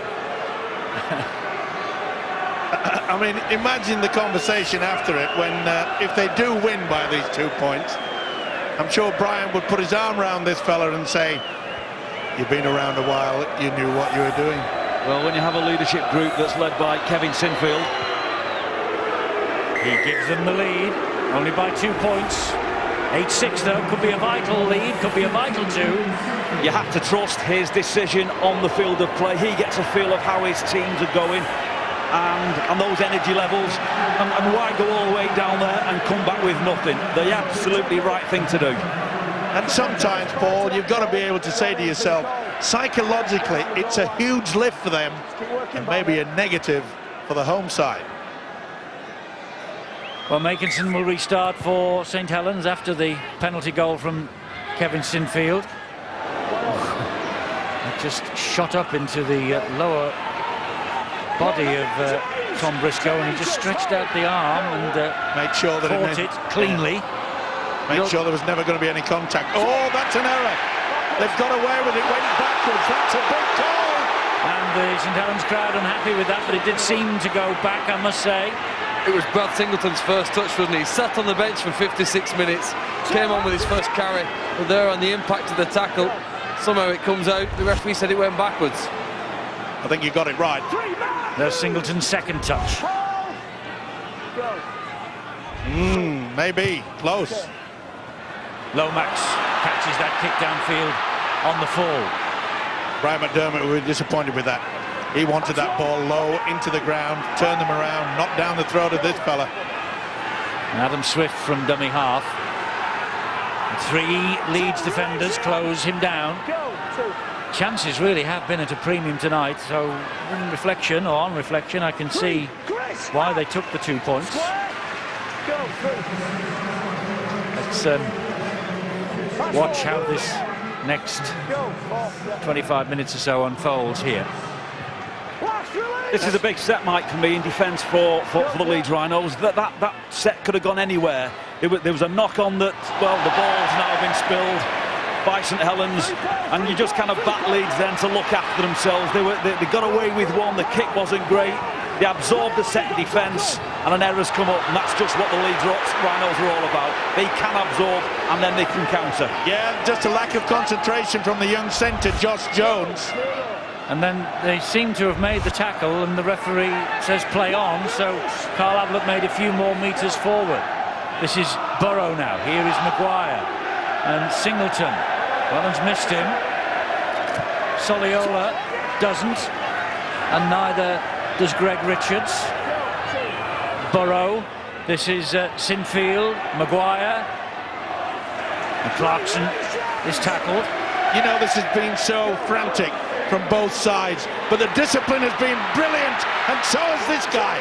Speaker 8: I mean, imagine the conversation after it when, if they do win by these 2 points, I'm sure Brian would put his arm around this fella and say, you've been around a while, you knew what you were doing.
Speaker 3: Well, when you have a leadership group that's led by Kevin Sinfield.
Speaker 1: He gives them the lead, only by 2 points. 8-6 though, could be a vital lead, could be a vital 2.
Speaker 3: You have to trust his decision on the field of play. He gets a feel of how his teams are going. And those energy levels, and why go all the way down there and come back with nothing? The absolutely right thing to do.
Speaker 8: And sometimes, Paul, you've got to be able to say to yourself, psychologically, it's a huge lift for them, and maybe a negative for the home side.
Speaker 1: Well, Makinson will restart for St Helens after the penalty goal from Kevin Sinfield. It just shot up into the lower body of Tom Briscoe, and he just stretched out the arm and
Speaker 8: made sure that
Speaker 1: caught it cleanly.
Speaker 8: Made sure there was never going to be any contact. Oh, that's an error. They've got away with it, went backwards. That's a big goal.
Speaker 1: And the St Helens crowd unhappy with that, but it did seem to go back, I must say.
Speaker 12: It was Brad Singleton's first touch, wasn't he? He sat on the bench for 56 minutes, came on with his first carry, but there on the impact of the tackle, somehow it comes out. The referee said it went backwards.
Speaker 8: I think you got it right.
Speaker 1: There's Singleton's second touch.
Speaker 8: Maybe. Close.
Speaker 1: Lomax catches that kick downfield on the fall.
Speaker 8: Brian McDermott will be disappointed with that. He wanted that ball low into the ground, turn them around, knock down the throat of this fella.
Speaker 1: Adam Swift from dummy half. 3 Leeds defenders close him down. Chances really have been at a premium tonight, so on reflection, I can see why they took the 2 points. Let's watch how this next 25 minutes or so unfolds here.
Speaker 3: This is a big set, Mike, for me in defence for the Leeds Rhinos. That set could have gone anywhere. There was a knock on that, well, the ball's now been spilled by St Helens, and you just kind of back Leeds then to look after themselves. They got away with one, the kick wasn't great, they absorbed the set defence, and an error's come up, and that's just what the Leeds Rhinos are all about. They can absorb, and then they can counter.
Speaker 8: Yeah, just a lack of concentration from the young centre, Josh Jones.
Speaker 1: And then they seem to have made the tackle, and the referee says play on, so Carl Ablett made a few more metres forward. This is Burrow now. Here is Maguire and Singleton. Helens missed him. Soliola doesn't, and neither does Greg Richards. Burrow. This is Sinfield. Maguire. And Clarkson is tackled.
Speaker 8: You know, this has been so frantic from both sides, but the discipline has been brilliant, and so has this guy.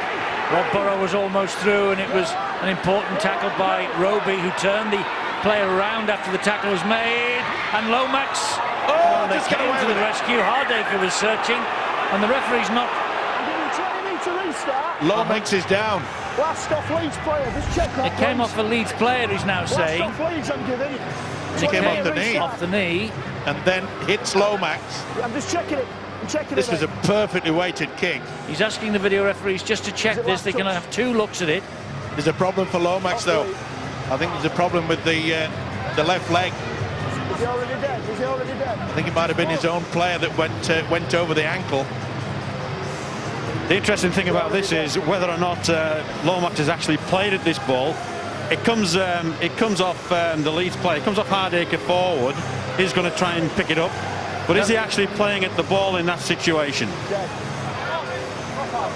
Speaker 1: Rob Burrow was almost through, and it was an important tackle by Roby, who turned the player around after the tackle was made, and Lomax, they came to the rescue. Hardaker was searching, and the referee's not.
Speaker 8: Lomax is down.
Speaker 13: Last off Leeds player, just check that.
Speaker 1: It came off the Leeds player, he's now saying.
Speaker 13: Last off Leeds, I'm giving.
Speaker 8: He came off the knee.
Speaker 1: Off the knee.
Speaker 8: And then hits Lomax.
Speaker 13: I'm just checking it. I'm checking
Speaker 8: this
Speaker 13: it.
Speaker 8: was a perfectly weighted kick.
Speaker 1: He's asking the video referees just to check this. They're going to have 2 looks at it.
Speaker 8: There's a problem for Lomax, though. I think there's a problem with the left leg.
Speaker 13: Is he already dead? Is he already dead?
Speaker 8: I think it might have been his own player that went over the ankle.
Speaker 11: The interesting thing about this is whether or not Lomax has actually played at this ball. It comes off the Leeds player. It comes off Hardaker forward. He's going to try and pick it up. But is he actually playing at the ball in that situation?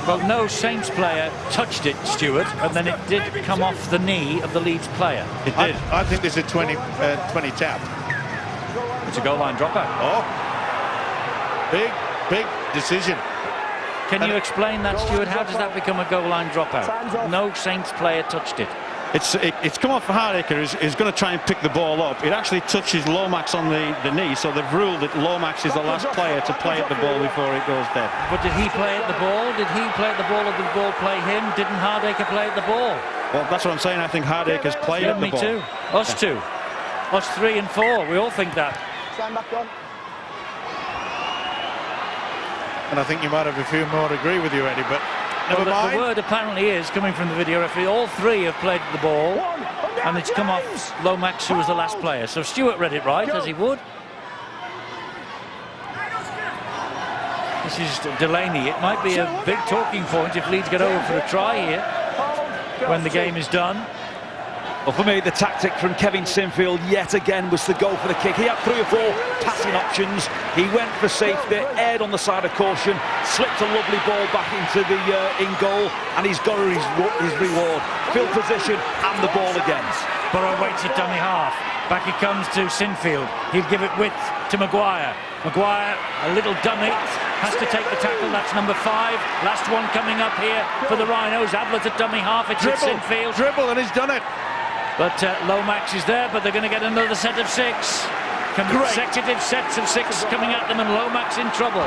Speaker 1: Well, no Saints player touched it, Stuart, and then it did come off the knee of the Leeds player.
Speaker 11: It did.
Speaker 8: I think this is a 20 tap.
Speaker 1: It's a goal line dropout.
Speaker 8: Oh, big decision.
Speaker 1: Can you explain that, Stuart? How does that become a goal line dropout? No Saints player touched it.
Speaker 11: It's come off for Hardaker, who's going to try and pick the ball up. It actually touches Lomax on the knee, so they've ruled that Lomax is the last player to play at the ball before it goes dead.
Speaker 1: But did he play at the ball? Did he play at the ball, or did the ball play him? Didn't Hardaker play at the ball?
Speaker 11: Well, that's what I'm saying. I think Hardaker's played at the ball.
Speaker 1: Me too. Us two. Us 3 and 4. We all think that.
Speaker 13: Stand back on.
Speaker 8: And I think you might have a few more agree with you, Eddie, but never mind.
Speaker 1: The word apparently is, coming from the video referee, all 3 have played the ball, and it's come off Lomax, who was the last player. So Stuart read it right, as he would. This is Delaney. It might be a big talking point if Leeds get over for a try here when the game is done.
Speaker 3: Well, for me, the tactic from Kevin Sinfield yet again was to go for the kick. He had 3 or 4 passing options. He went for safety, aired on the side of caution, slipped a lovely ball back into the in goal, and he's got his reward. Field position and the ball again.
Speaker 1: Burrow waits at dummy half. Back he comes to Sinfield. He'll give it width to Maguire. Maguire, a little dummy, has to take the tackle. That's number 5. Last one coming up here for the Rhinos. Ablett at dummy half. It's at Sinfield.
Speaker 8: Dribble, and he's done it.
Speaker 1: But Lomax is there, but they're going to get another set of 6. Consecutive sets of 6 coming at them, and Lomax in trouble.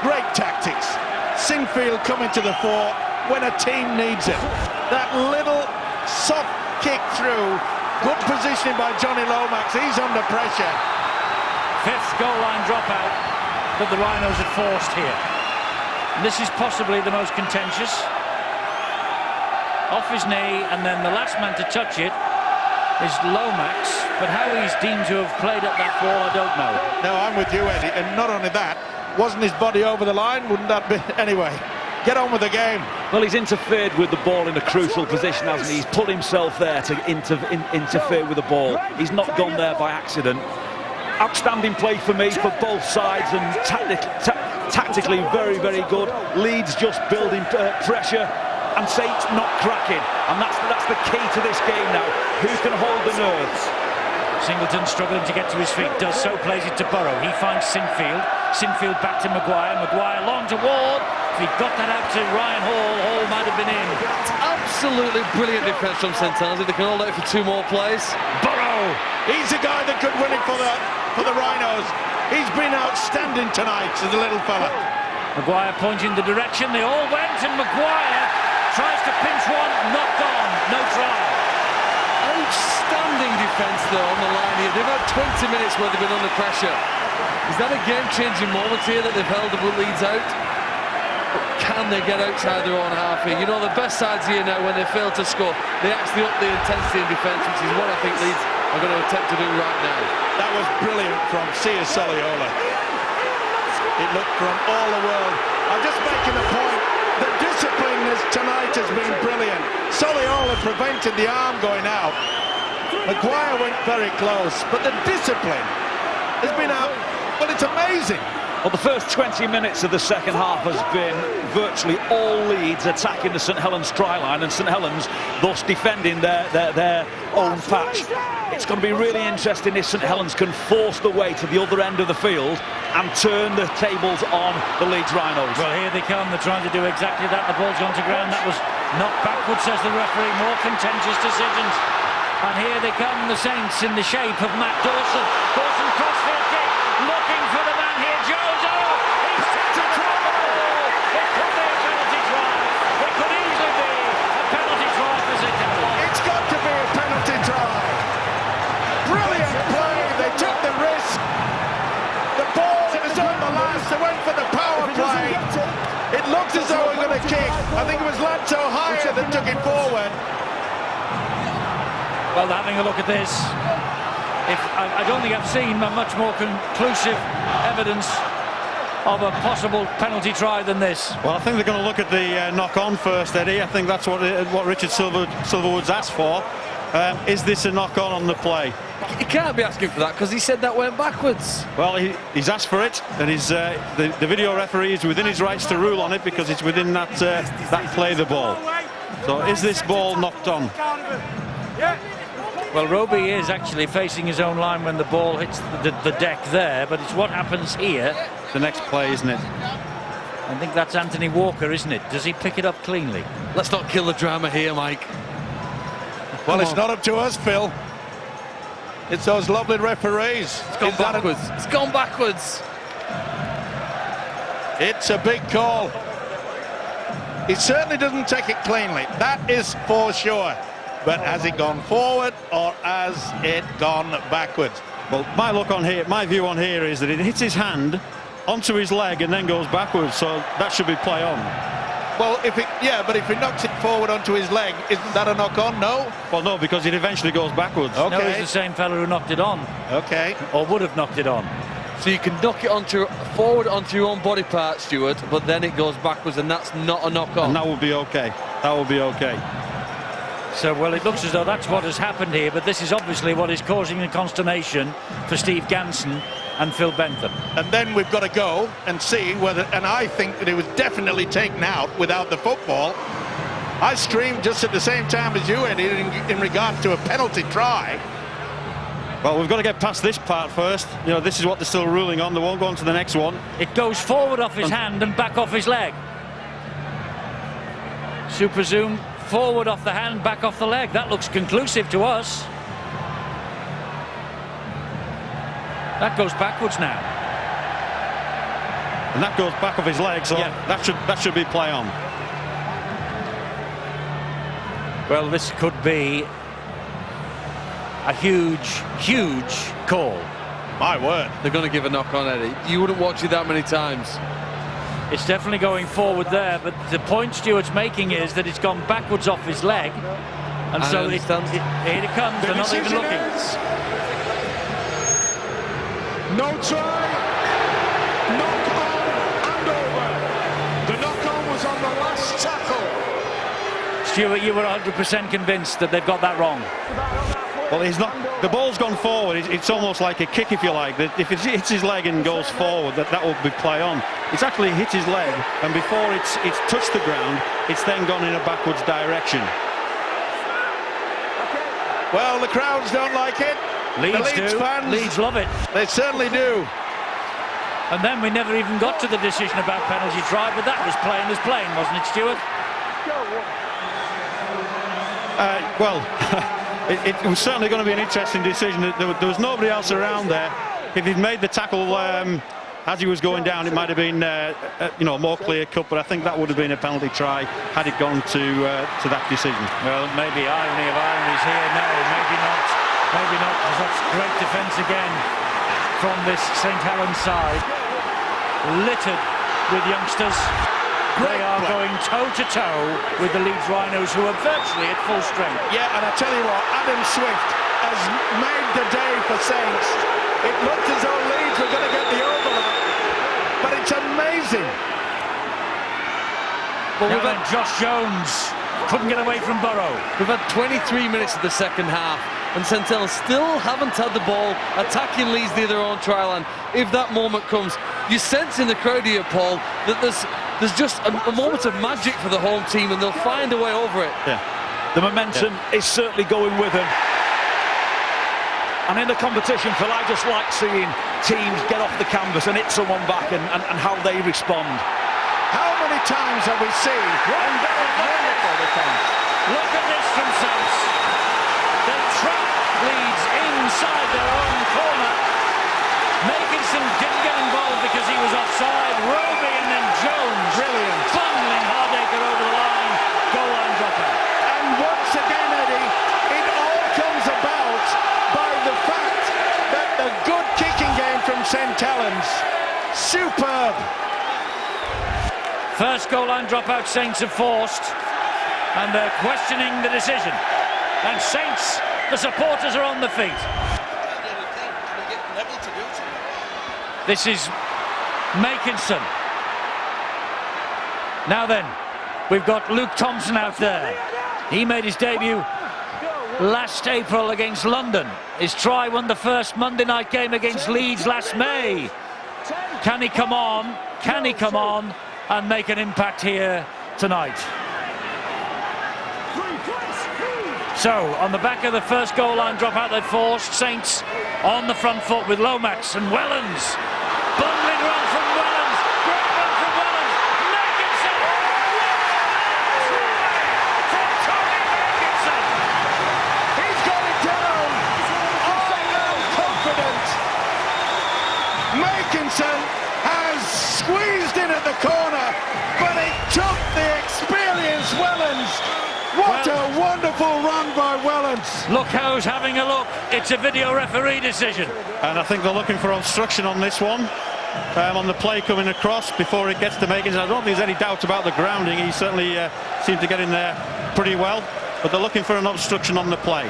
Speaker 8: Great tactics. Sinfield coming to the fore when a team needs it. That little soft kick through. Good positioning by Johnny Lomax. He's under pressure.
Speaker 1: 5th goal line dropout that the Rhinos have forced here. And this is possibly the most contentious. Off his knee, and then the last man to touch it is Lomax, but how he's deemed to have played at that ball, I don't know.
Speaker 8: No, I'm with you, Eddie, and not only that, wasn't his body over the line? Wouldn't that be? Anyway, get on with the game.
Speaker 3: Well, he's interfered with the ball in a crucial position, hasn't he? He's put himself there to interfere with the ball. He's not gone there by accident. Outstanding play for me for both sides, and tactically very, very good. Leeds just building pressure, and Saints not cracking, and that's the key to this game now. Who can hold the nerves?
Speaker 1: Singleton struggling to get to his feet, does so, plays it to Burrow. He finds Sinfield. Sinfield back to Maguire. Maguire long to Ward. If he got that out to Ryan Hall, Hall might have been in.
Speaker 12: It's absolutely brilliant defence from St Helens. They can hold out for 2 more plays.
Speaker 8: Burrow, he's the guy that could win it for the Rhinos. He's been outstanding tonight as a little fella.
Speaker 1: Maguire pointing the direction. They all went, and Maguire tries to pinch one, not gone, no try.
Speaker 12: Outstanding defence though on the line here. They've had 20 minutes where they've been under pressure. Is that a game-changing moment here that they've held the Leeds out? But can they get outside their own half here? You know, the best sides here now, when they fail to score, they actually up the intensity in defence, which is what I think Leeds are going to attempt to do right now.
Speaker 8: That was brilliant from Sia Soliola. it looked, from all the world. I'm just making a point. The discipline tonight has been brilliant. Solihull had prevented the arm going out. Maguire went very close, but the discipline has been out. Well, it's amazing.
Speaker 3: Well, the first 20 minutes of the second half has been virtually all Leeds attacking the St Helens try line, and St Helens thus defending their own patch. It's going to be really interesting if St Helens can force the way to the other end of the field and turn the tables on the Leeds Rhinos.
Speaker 1: Well, here they come. They're trying to do exactly that. The ball's gone to ground. That was knocked backwards, says the referee. More contentious decisions. And here they come, the Saints, in the shape of Matt Dawson. Dawson crossfield kick, looking for the man here. Jones, oh, he's set to try the ball. It could be a penalty try. It could easily be a penalty try for St Helens.
Speaker 8: It's got to be a penalty try. Brilliant play. They took the risk. The ball was on the last. They went for the power play. It looks as though we're going to kick. I think it was Lanto Higher that took it forward.
Speaker 1: Well, having a look at this, I don't think I've seen much more conclusive evidence of a possible penalty try than this.
Speaker 11: Well, I think they're going to look at the knock-on first, Eddie. I think that's what Richard Silverwood's asked for. Is this a knock-on the play?
Speaker 12: He can't be asking for that because he said that went backwards.
Speaker 11: Well, he's asked for it, and the video referee is within his rights to rule on it because it's within that play the ball. So is this ball knocked on?
Speaker 1: Well, Roby is actually facing his own line when the ball hits the deck there, but it's what happens here.
Speaker 11: The next play, isn't it?
Speaker 1: I think that's Anthony Walker, isn't it? Does he pick it up cleanly?
Speaker 12: Let's not kill the drama here, Mike.
Speaker 8: Well, it's not up to us, Phil. It's those lovely referees.
Speaker 12: It's gone backwards. It's gone backwards.
Speaker 8: It's a big call. He certainly doesn't take it cleanly. That is for sure. But has it gone forward or has it gone backwards?
Speaker 11: Well, my view on here is that it hits his hand onto his leg and then goes backwards, so that should be play on.
Speaker 8: Well, but if he knocks it forward onto his leg, isn't that a knock on? No?
Speaker 11: Well, no, because it eventually goes backwards.
Speaker 1: Okay. No, it's the same fellow who knocked it on.
Speaker 8: Okay.
Speaker 1: Or would have knocked it on.
Speaker 12: So you can knock it forward onto your own body part, Stuart, but then it goes backwards, and that's not a knock on.
Speaker 11: And that would be okay. That would be okay.
Speaker 1: So, well, it looks as though that's what has happened here, but this is obviously what is causing the consternation for Steve Ganson and Phil Bentham.
Speaker 8: And then we've got to go and see whether, and I think that it was definitely taken out without the football. I screamed just at the same time as you, Eddie, in regard to a penalty try.
Speaker 11: Well, we've got to get past this part first. You know, this is what they're still ruling on. They won't go on to the next one.
Speaker 1: It goes forward off his hand and back off his leg. Super zoom. Forward off the hand, back off the leg. That looks conclusive to us. That goes backwards now.
Speaker 11: And that goes back off his leg, so yeah, that should be play on.
Speaker 1: Well, this could be a huge call.
Speaker 8: My word.
Speaker 12: They're going to give a knock on, Eddie. You wouldn't watch it that many times.
Speaker 1: It's definitely going forward there, but the point Stuart's making is that it's gone backwards off his leg, and so here it comes. They're not even looking.
Speaker 7: No try, knock on and over. The knock on was on the last tackle.
Speaker 1: Stuart, you were 100% convinced that they've got that wrong.
Speaker 11: Well, he's not. The ball's gone forward. It's almost like a kick, if you like. If it hits his leg and goes forward, that will be play on. It's actually hit his leg, and before it's touched the ground, it's then gone in a backwards direction.
Speaker 8: Well, the crowds don't like it.
Speaker 1: Leeds
Speaker 8: do. Fans,
Speaker 1: Leeds love it.
Speaker 8: They certainly do.
Speaker 1: And then we never even got to the decision about penalty try, but that was plain as plain, wasn't it, Stuart?
Speaker 11: Well. It was certainly going to be an interesting decision. There was nobody else around there. If he'd made the tackle as he was going down, it might have been more clear cut. But I think that would have been a penalty try had it gone to that decision.
Speaker 1: Well, maybe irony of ironies here. No, maybe not. Maybe not, because that's great defence again from this St Helens side, littered with youngsters. They are going toe-to-toe with the Leeds Rhinos, who are virtually at full strength.
Speaker 8: Yeah, and I tell you what, Adam Swift has made the day for Saints. It looked as though Leeds were going to get the overlap. but it's amazing.
Speaker 1: Well, we've had Josh Jones couldn't get away from Burrow.
Speaker 12: We've had 23 minutes of the second half, and St Helens still haven't had the ball, attacking Leeds near their own try line. If that moment comes, you sense in the crowd here, Paul, that there's just a moment of magic for the home team, and they'll find a way over it.
Speaker 3: Yeah, the momentum is certainly going with them. And in the competition, Phil, I just like seeing teams get off the canvas and hit someone back and how they respond.
Speaker 8: How many times have we seen?
Speaker 1: Look at this from Saints. They trap Leeds inside their own corner. Makinson didn't get involved because he was offside. Roby and then Jones.
Speaker 8: Brilliant.
Speaker 1: Bungling Hardacre over the line. Goal line dropout.
Speaker 8: And once again, Eddie, it all comes about by the fact that the good kicking game from St Helens, superb.
Speaker 1: First goal line dropout Saints have forced, and they're questioning the decision. And Saints, the supporters are on the feet. This is Makinson. Now then, we've got Luke Thompson out there. He made his debut last April against London. His try won the first Monday night game against Leeds last May. Can he come on? Can he come on and make an impact here tonight? So, on the back of the first goal line dropout they forced, Saints on the front foot with Lomax and Wellens. Bungling run from Wellens. Great run from Wellens. Makinson. From Tommy Makinson.
Speaker 8: He's got it down. Oh, confident. Makinson has squeezed in at the corner, but it took the experienced Wellens. What a wonderful run by Wellens.
Speaker 1: Look who's having a look. It's a video referee decision.
Speaker 11: And I think they're looking for obstruction on this one. On the play coming across before it gets to Makinson. I don't think there's any doubt about the grounding. He certainly seemed to get in there pretty well. But they're looking for an obstruction on the play.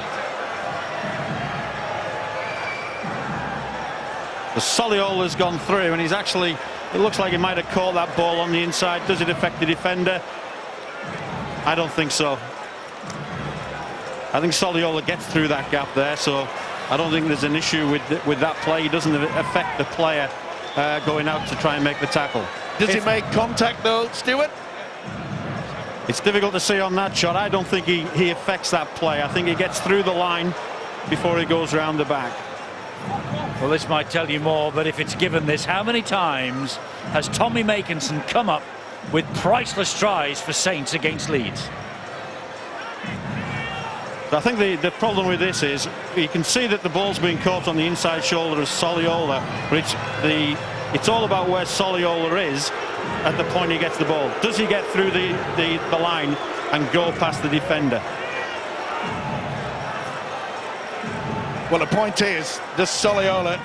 Speaker 11: The Soliola's gone through, and he's actually, it looks like he might have caught that ball on the inside. Does it affect the defender? I don't think so. I think Soliola gets through that gap there, so I don't think there's an issue with that play. He doesn't affect the player going out to try and make the tackle.
Speaker 8: Does he make contact though, Stuart?
Speaker 11: It's difficult to see on that shot. I don't think he affects that play. I think he gets through the line before he goes round the back.
Speaker 1: Well, this might tell you more, but if it's given this, how many times has Tommy Makinson come up with priceless tries for Saints against Leeds?
Speaker 11: I think the problem with this is you can see that the ball's being caught on the inside shoulder of Soliola, but it's all about where Soliola is at the point he gets the ball. Does he get through the line and go past the defender?
Speaker 8: Well, the point is, does Soliola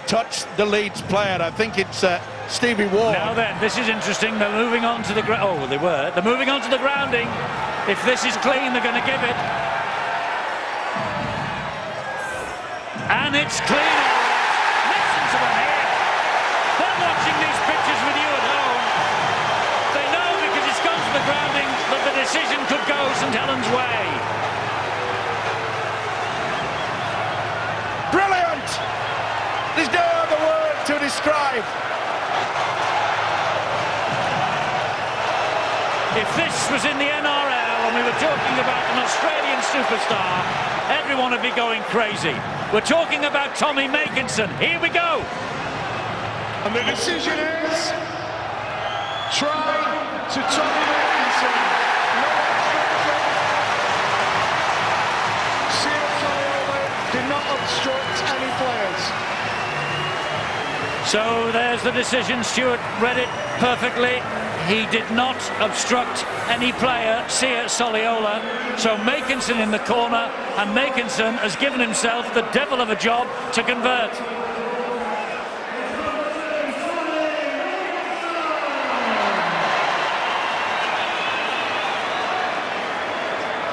Speaker 8: touch the Leeds player? I think it's Stevie Ward.
Speaker 1: Now then, this is interesting. They're moving on to the They're moving on to the grounding. If this is clean, they're going to give it. And it's clean, all right. Listen to them here. They're watching these pictures with you at home. They know because it's gone to the grounding that the decision could go St Helens' way.
Speaker 8: Brilliant! There's no other word to describe.
Speaker 1: If this was in the NRL and we were talking about an Australian superstar, everyone would be going crazy. We're talking about Tommy Makinson. Here we go.
Speaker 7: And the decision is try to Tommy Makinson. No obstruction. Did not obstruct any players.
Speaker 1: So there's the decision. Stuart read it perfectly. He did not obstruct any player, Sia Soliola. So Makinson in the corner, and Makinson has given himself the devil of a job to convert.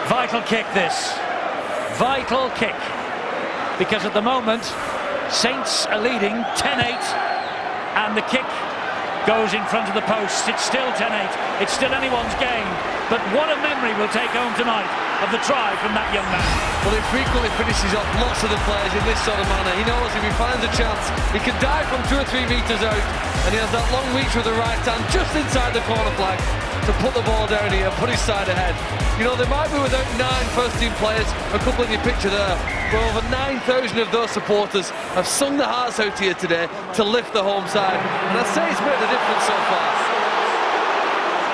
Speaker 1: Vital kick this. Vital kick. Because at the moment, Saints are leading 10-8, and the kick goes in front of the posts. It's still 10-8. It's still anyone's game. But what a memory we'll take home tonight of the try from that young man.
Speaker 12: Well, he frequently finishes off lots of the players in this sort of manner. He knows if he finds a chance, he can dive from 2 or 3 metres out, and he has that long reach with the right hand just inside the corner flag to put the ball down here and put his side ahead. You know, they might be without 9 first-team players, a couple in your picture there, but over 9,000 of those supporters have sung their hearts out here today to lift the home side, and I'd say it's made a difference so far.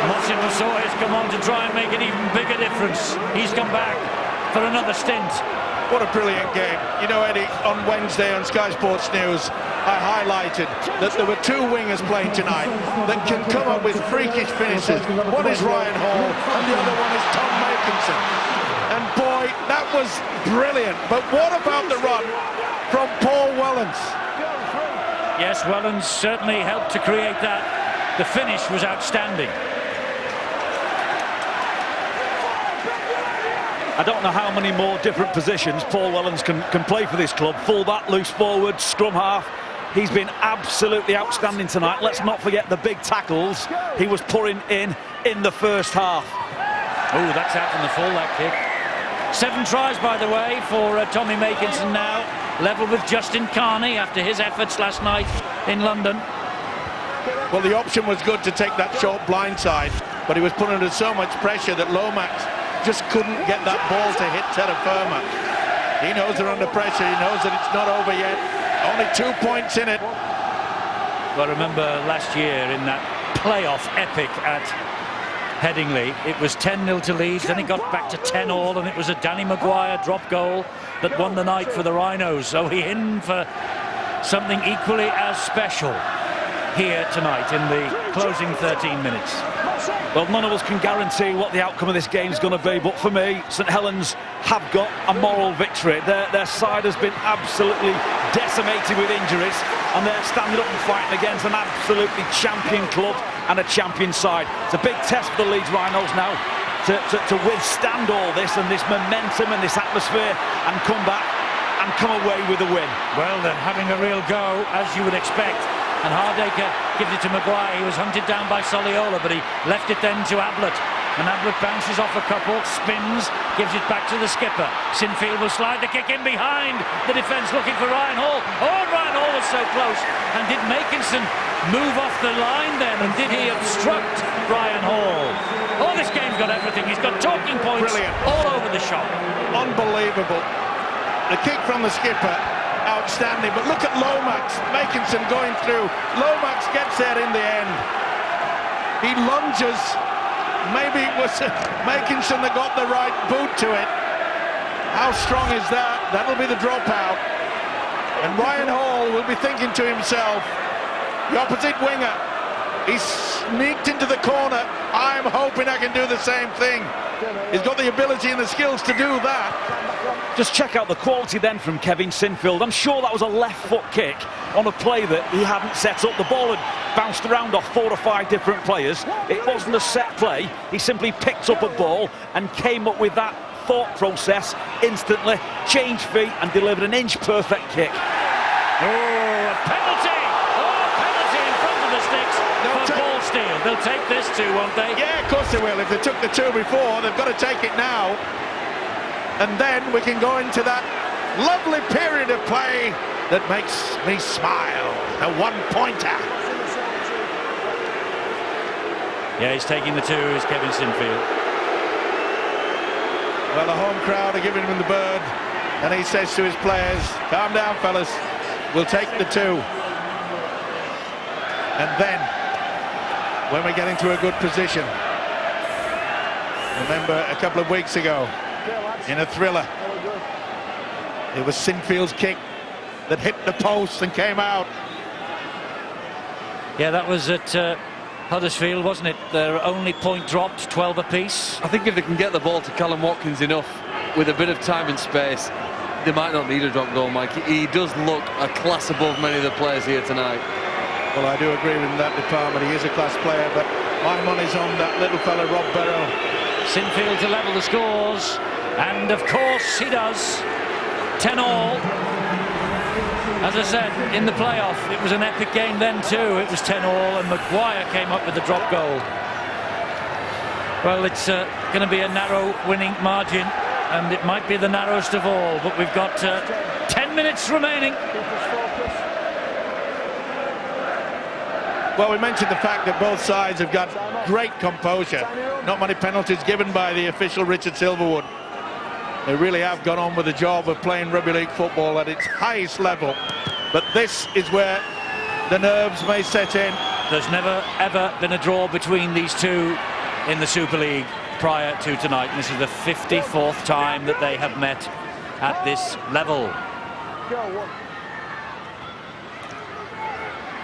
Speaker 1: Mohsin Massour has come on to try and make an even bigger difference. He's come back for another stint.
Speaker 8: What a brilliant game. You know, Eddie, on Wednesday on Sky Sports News, I highlighted that there were 2 wingers playing tonight that can come up with freakish finishes. One is Ryan Hall and the other one is Tom Makinson. And boy, that was brilliant. But what about the run from Paul Wellens?
Speaker 1: Yes, Wellens certainly helped to create that. The finish was outstanding.
Speaker 3: I don't know how many more different positions Paul Wellens can play for this club. Full-back, loose forward, scrum half. He's been absolutely outstanding tonight. Let's not forget the big tackles he was pouring in the first half.
Speaker 1: Oh, that's out from the full, that kick. 7 tries, by the way, for Tommy Makinson now. Level with Justin Carney after his efforts last night in London.
Speaker 8: Well, the option was good to take that short blindside, but he was put under so much pressure that Lomax just couldn't get that ball to hit terra firma. He knows they're under pressure. He knows that it's not over yet. Only 2 points in it.
Speaker 1: Well, remember last year in that playoff epic at Headingley, it was 10-0 to Leeds, then it got back to 10-all, and it was a Danny Maguire drop goal that won the night for the Rhinos. So we're in for something equally as special here tonight in the closing 13 minutes.
Speaker 3: Well, none of us can guarantee what the outcome of this game is going to be, but for me, St Helens have got a moral victory. Their side has been absolutely decimated with injuries, and they're standing up and fighting against an absolutely champion club and a champion side. It's a big test for the Leeds Rhinos now to withstand all this and this momentum and this atmosphere and come back and come away with a win.
Speaker 1: Well, they're having a real go, as you would expect. And Hardaker gives it to Maguire. He was hunted down by Soliola, but he left it then to Ablett. And Ablett bounces off a couple, spins, gives it back to the skipper. Sinfield will slide the kick in behind the defence, looking for Ryan Hall. Oh, Ryan Hall was so close. And did Makinson move off the line then? And did he obstruct Ryan Hall? Oh, this game's got everything. He's got talking points all over the shop.
Speaker 8: Unbelievable. The kick from the skipper, outstanding. But look at Lomax, Makinson going through. Lomax gets there in the end. He lunges. Maybe it was Makinson that got the right boot to it. How strong is that? That'll be the dropout. And Ryan Hall will be thinking to himself, the opposite winger, he's sneaked into the corner. I'm hoping I can do the same thing. He's got the ability and the skills to do that.
Speaker 3: Just check out the quality then from Kevin Sinfield. I'm sure that was a left foot kick on a play that he hadn't set up. The ball had bounced around off 4 or 5 different players. It wasn't a set play. He simply picked up a ball and came up with that thought process instantly, changed feet and delivered an inch perfect kick.
Speaker 1: Oh, a penalty! Oh, penalty in front of the sticks for ball steal. They'll take this too, won't they?
Speaker 8: Yeah, of course they will. If they took the 2 before, they've got to take it now. And then we can go into that lovely period of play that makes me smile. The 1-pointer.
Speaker 1: Yeah, he's taking the 2, is Kevin Sinfield.
Speaker 8: Well, the home crowd are giving him the bird. And he says to his players, calm down, fellas. We'll take the 2. And then, when we get into a good position, remember a couple of weeks ago, in a thriller, it was Sinfield's kick that hit the post and came out.
Speaker 1: Yeah, that was at Huddersfield, wasn't it? Their only point dropped, 12 apiece.
Speaker 12: I think if they can get the ball to Callum Watkins enough with a bit of time and space, they might not need a drop goal, Mike. He does look a class above many of the players here tonight.
Speaker 8: Well, I do agree with that department. He is a class player, but my money's on that little fella, Rob Burrow.
Speaker 1: Sinfield to level the scores, and of course he does. 10-all. As I said, in the playoff, it was an epic game then too. It was 10-all, and Maguire came up with the drop goal. Well, it's going to be a narrow winning margin, and it might be the narrowest of all, but we've got 10 minutes remaining.
Speaker 8: Well, we mentioned the fact that both sides have got great composure. Not many penalties given by the official Richard Silverwood. They really have gone on with the job of playing rugby league football at its highest level. But this is where the nerves may set in.
Speaker 1: There's never, ever been a draw between these two in the Super League prior to tonight. And this is the 54th time that they have met at this level.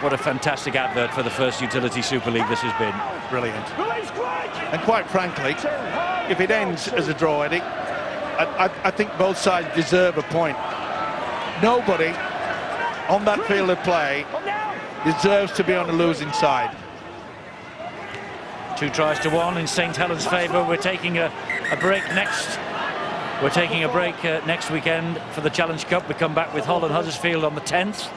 Speaker 1: What a fantastic advert for the first utility Super League this has been.
Speaker 8: Brilliant. And quite frankly, if it ends as a draw, Eddie, I think both sides deserve a point. Nobody on that field of play deserves to be on the losing side.
Speaker 1: 2 tries to 1 in St Helens' favour. We're taking a break next. We're taking a break next weekend for the Challenge Cup. We come back with Hull and Huddersfield on the 10th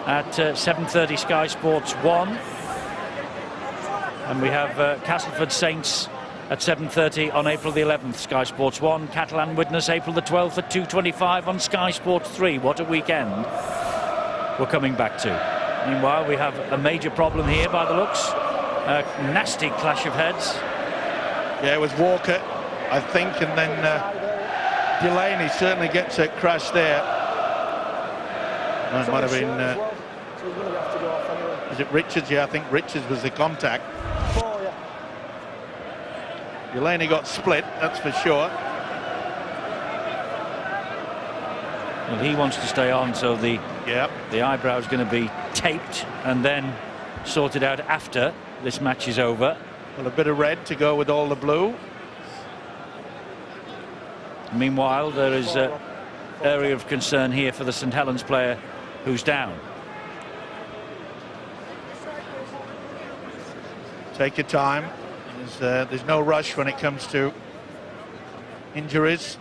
Speaker 1: at 7:30 Sky Sports 1. And we have Castleford Saints at 7:30 on April the 11th, Sky Sports 1. Catalan Witness April the 12th at 2:25 on Sky Sports 3. What a weekend we're coming back to. Meanwhile, we have a major problem here by the looks. A nasty clash of heads.
Speaker 8: Yeah, it was Walker, I think, and then Delaney certainly gets a crash there. That might have been... is it Richards? Yeah, I think Richards was the contact. Delaney got split, that's for sure.
Speaker 1: Well, he wants to stay on, so the eyebrow is going to be taped and then sorted out after this match is over.
Speaker 8: Well, a bit of red to go with all the blue.
Speaker 1: Meanwhile, there is an area of concern here for the St Helens player who's down.
Speaker 8: Take your time. There's no rush when it comes to injuries.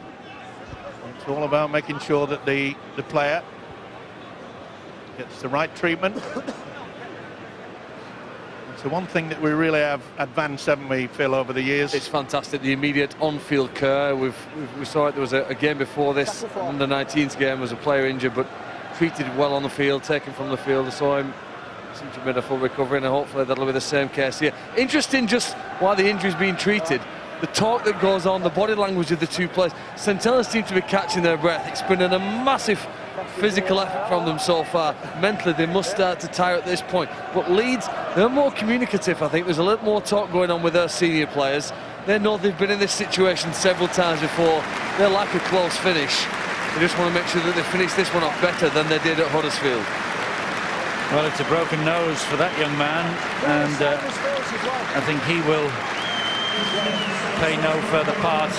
Speaker 8: It's all about making sure that the player gets the right treatment. It's the one thing that we really have advanced, haven't we, Phil, over the years?
Speaker 12: It's fantastic, the immediate on-field care. We saw it, there was a game before this, under 19's game, was a player injured, but treated well on the field, taken from the field. I saw him, seemed to have made a full recovery, and hopefully that'll be the same case here. Interesting just why the injury's being treated. The talk that goes on, the body language of the two players. St Helens seem to be catching their breath. It's been a massive physical effort from them so far. Mentally, they must start to tire at this point. But Leeds, they're more communicative, I think. There's a little more talk going on with their senior players. They know they've been in this situation several times before. They like a close finish. They just want to make sure that they finish this one off better than they did at Huddersfield.
Speaker 1: Well, it's a broken nose for that young man, and I think he will play no further part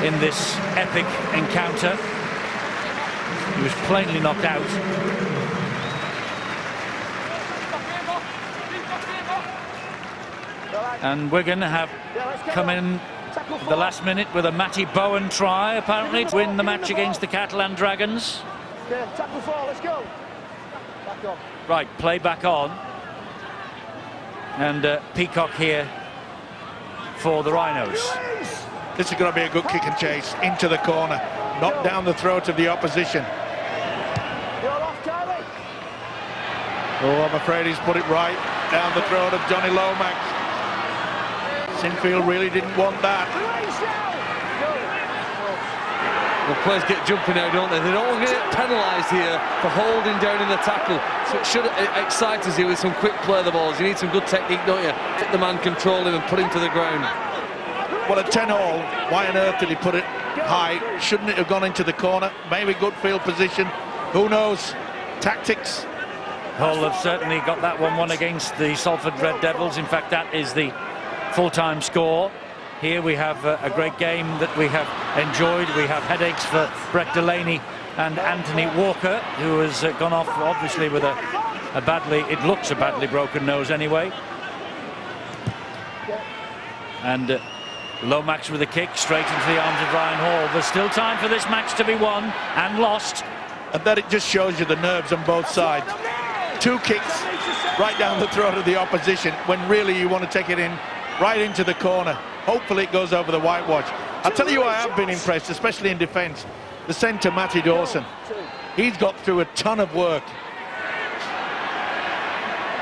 Speaker 1: in this epic encounter. He was plainly knocked out. And we're going to have come in the last minute with a Matty Bowen try, apparently, to win the match against the Catalan Dragons.
Speaker 13: Tackle 4, let's go. Back on.
Speaker 1: Right, play back on. And Peacock here for the Rhinos.
Speaker 8: This is going to be a good kick and chase into the corner, knock down the throat of the opposition. Oh, I'm afraid he's put it right down the throat of Johnny Lomax. Sinfield really didn't want that.
Speaker 12: Well, players get jumping now, don't they? They don't want to get penalised here for holding down in the tackle. So it should excite us here with some quick play of the balls. You need some good technique, don't you? Hit the man, control him and put him to the ground.
Speaker 8: Well, at 10-all, why on earth did he put it high? Shouldn't it have gone into the corner? Maybe good field position. Who knows? Tactics.
Speaker 1: Hull have certainly got that 1-1 against the Salford Red Devils. In fact, that is the full-time score. Here we have a great game that we have enjoyed. We have headaches for Brett Delaney and Anthony Walker, who has gone off obviously with a badly broken nose anyway. And Lomax with a kick straight into the arms of Ryan Hall. There's still time for this match to be won and lost.
Speaker 8: And that it just shows you the nerves on both sides. 2 kicks right down the throat of the opposition when really you want to take it in right into the corner. Hopefully it goes over the whitewash. I'll tell you, I have been impressed, especially in defence. The centre, Matty Dawson. He's got through a ton of work.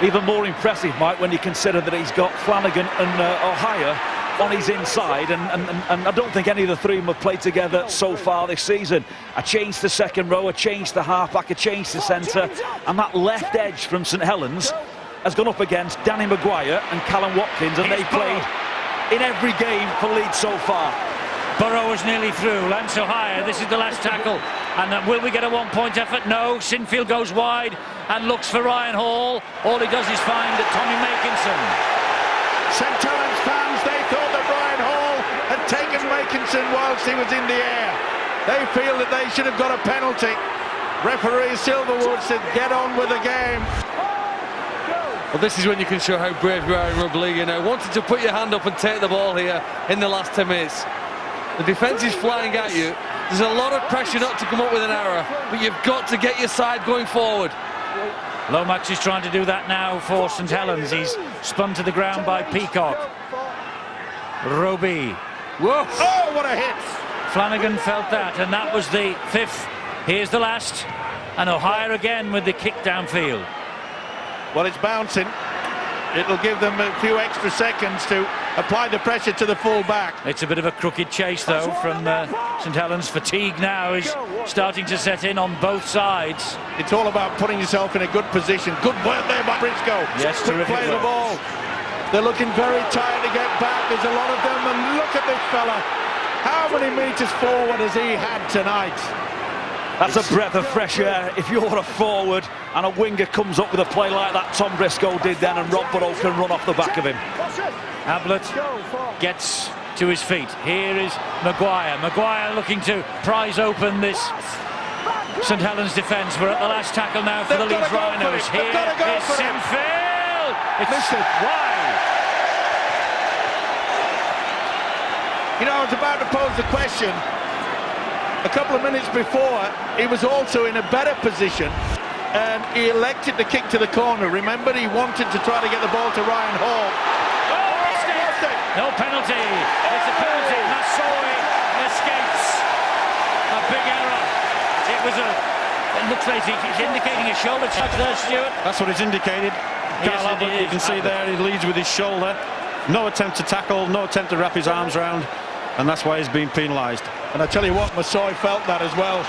Speaker 3: Even more impressive, Mike, when you consider that he's got Flanagan and O'Hire on his inside, and I don't think any of the 3 of them have played together so far this season. A change to second row, a change to half-back, a change to centre, and that left edge from St Helens has gone up against Danny Maguire and Callum Watkins, and they've played in every game for Leeds so far.
Speaker 1: Burrow is nearly through. Lance O'Hire, this is the last tackle. And will we get a 1-point effort? No. Sinfield goes wide and looks for Ryan Hall. All he does is find Tommy Makinson.
Speaker 8: St Helens fans, they thought that Ryan Hall had taken Makinson whilst he was in the air. They feel that they should have got a penalty. Referee Silverwood said, get on with the game.
Speaker 12: Well, this is when you can show how brave you are in rugby league. You know, wanting to put your hand up and take the ball here in the last 10 minutes. The defence is flying at you. There's a lot of pressure not to come up with an error, but you've got to get your side going forward.
Speaker 1: Lomax is trying to do that now for St Helens. He's spun to the ground by Peacock. Roby.
Speaker 8: Whoa! Oh, what a hit!
Speaker 1: Flanagan felt that, and that was the 5th. Here's the last. And O'Hire again with the kick downfield.
Speaker 8: Well, it's bouncing. It'll give them a few extra seconds to apply the pressure to the full back.
Speaker 1: It's a bit of a crooked chase, though, from St Helens. Fatigue now is starting to set in on both sides.
Speaker 8: It's all about putting yourself in a good position. Good work there by Briscoe.
Speaker 1: Yes,
Speaker 8: terrific play of the ball. They're looking very tired to get back. There's a lot of them, and look at this fella. How many metres forward has he had tonight?
Speaker 3: That's a breath of fresh air. If you're a forward and a winger comes up with a play like that Tom Briscoe did then, and Rob Burrow can run off the back of him.
Speaker 1: Ablett gets to his feet. Here is Maguire. Maguire looking to prise open this St Helens defence. We're at the last tackle now for the Leeds Rhinos. Here is Sinfield. It's wide.
Speaker 8: You know, I was about to pose the question. A couple of minutes before, he was also in a better position, and he elected to kick to the corner. Remember, he wanted to try to get the ball to Ryan Hall.
Speaker 1: No penalty. It's a penalty. Masoi escapes. A big error. It looks like he's indicating a shoulder touch there, Stuart.
Speaker 11: That's what it's indicated.
Speaker 1: Yes,
Speaker 11: you can see there he leads with his shoulder. No attempt to tackle, no attempt to wrap his arms round, and that's why he's been penalised.
Speaker 8: And I tell you what, Masoi felt that as well.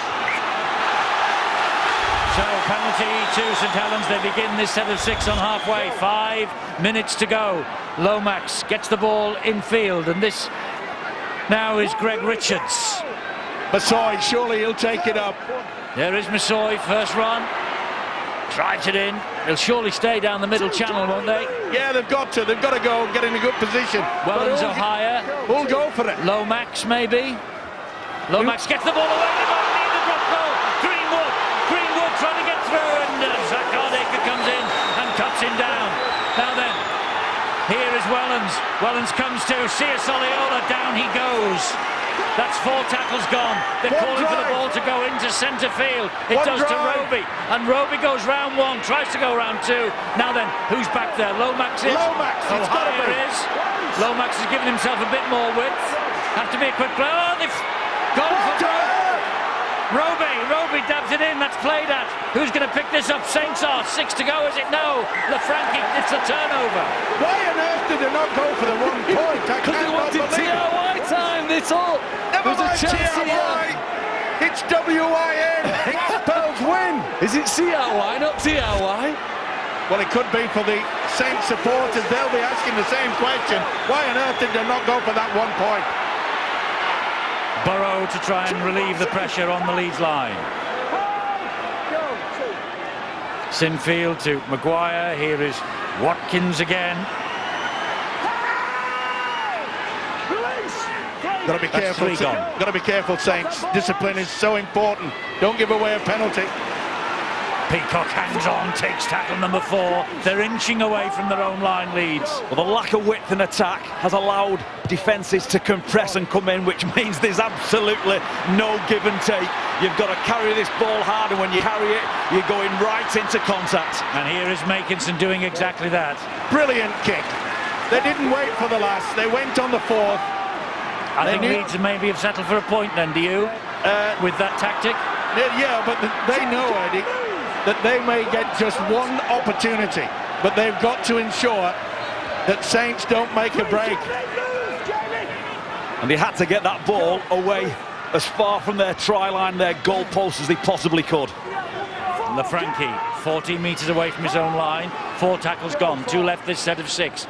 Speaker 1: So penalty to St Helens. They begin this set of 6 on halfway. 5 minutes to go. Lomax gets the ball in field, and this now is Greg Richards.
Speaker 8: Masoi, surely he'll take it up.
Speaker 1: There is Masoi, first run. Drives it in. They'll surely stay down the middle channel, won't they?
Speaker 8: Yeah, they've got to. They've got to go and get in a good position.
Speaker 1: Wellens O'Hire.
Speaker 8: We'll go for it.
Speaker 1: Lomax, maybe. Lomax gets the ball away. They don't need the drop goal. Greenwood trying to get through, and Zach Hardacre comes in and cuts him down. Now then, here is Wellens. Wellens comes to Sia Soliola. Down he goes. That's 4 tackles gone. They're calling for the ball to go into centre field. It does to Roby. And Roby goes round 1, tries to go round 2. Now then, who's back there? Lomax is.
Speaker 8: Lomax, it's got to be.
Speaker 1: Is. Lomax has given himself a bit more width. Have to be a quick play. Oh, they've gone for Roby dabs it in. That's played at. Who's going to pick this up? Saints are. 6 to go, is it? No. Lafranchi, it's a turnover.
Speaker 8: Why on earth did they not go for the 1 point?
Speaker 12: Because they wanted TRY time. That's all.
Speaker 8: Never mind TRY. It's WIN. It spells win.
Speaker 12: Is it CRY, not TRY?
Speaker 8: Well, it could be for the Saints supporters. They'll be asking the same question. Why on earth did they not go for that 1 point?
Speaker 1: Burrow to try and relieve the pressure on the Leeds line. Sinfield to Maguire. Here is Watkins again.
Speaker 8: Got to be careful. Got to be careful, Saints. Discipline is so important. Don't give away a penalty.
Speaker 1: Peacock hangs on, takes tackle number 4. They're inching away from their own line, Leeds.
Speaker 3: Well, the lack of width in attack has allowed defences to compress and come in, which means there's absolutely no give and take. You've got to carry this ball hard, and when you carry it, you're going right into contact.
Speaker 1: And here is Makinson doing exactly that.
Speaker 8: Brilliant kick. They didn't wait for the last, they went on the 4th.
Speaker 1: I think Leeds maybe have settled for a point then, do you? With that tactic?
Speaker 8: Yeah, but they know, Eddie, that they may get just one opportunity, but they've got to ensure that Saints don't make a break.
Speaker 3: And they had to get that ball away as far from their try line, their goal post, as they possibly could.
Speaker 1: And the Frankie, 14 metres away from his own line, 4 tackles gone, 2 left this set of 6.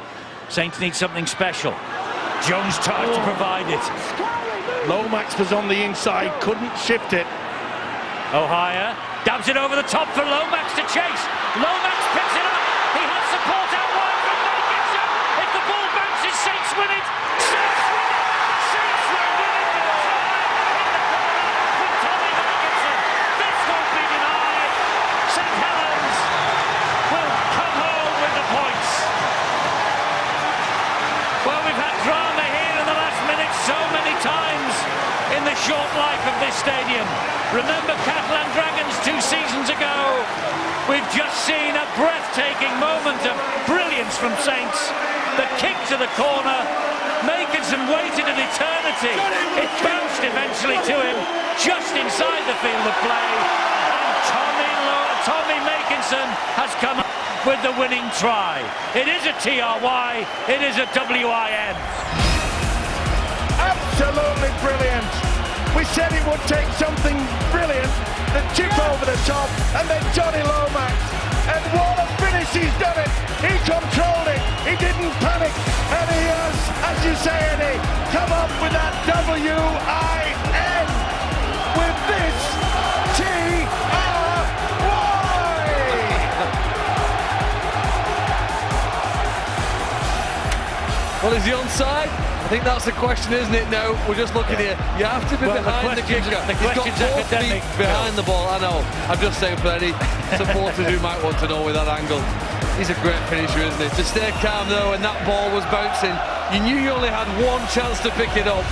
Speaker 1: Saints need something special. Jones tries to provide it.
Speaker 8: Lomax was on the inside, couldn't shift it.
Speaker 1: O'Hire dabs it over the top for Lomax to chase. Lomax picks it up. He has support out wide from Makinson. If the ball bounces, Saints win it. Saints win it. Saints will win it with a try in the corner from Tommy Makinson. This won't be denied. St Helens will come home with the points. Well, we've had drama here in the last minute so many times in the short life of this stadium. Remember Catalan Dragons 2 seasons ago? We've just seen a breathtaking moment of brilliance from Saints. The kick to the corner. Makinson waited an eternity. It bounced eventually to him, just inside the field of play. And Tommy Makinson has come up with the winning try. It is a TRY, it is a WIN.
Speaker 8: Absolutely brilliant. We said it would take something brilliant, the chip over the top, and then Johnny Lomax. And what a finish, he's done it. He controlled it, he didn't panic, and he has, as you say, Eddie, come up with that WIN with this TRY.
Speaker 12: Well, is he onside? I think that's the question, isn't it? No, we're just looking here. You have to be behind the kicker.
Speaker 1: The
Speaker 12: He's got
Speaker 1: question's
Speaker 12: both
Speaker 1: academic.
Speaker 12: feet behind the ball. I know. I'm just saying for any supporters who might want to know with that angle. He's a great finisher, isn't he? To stay calm though, and that ball was bouncing. You knew you only had one chance to pick it up.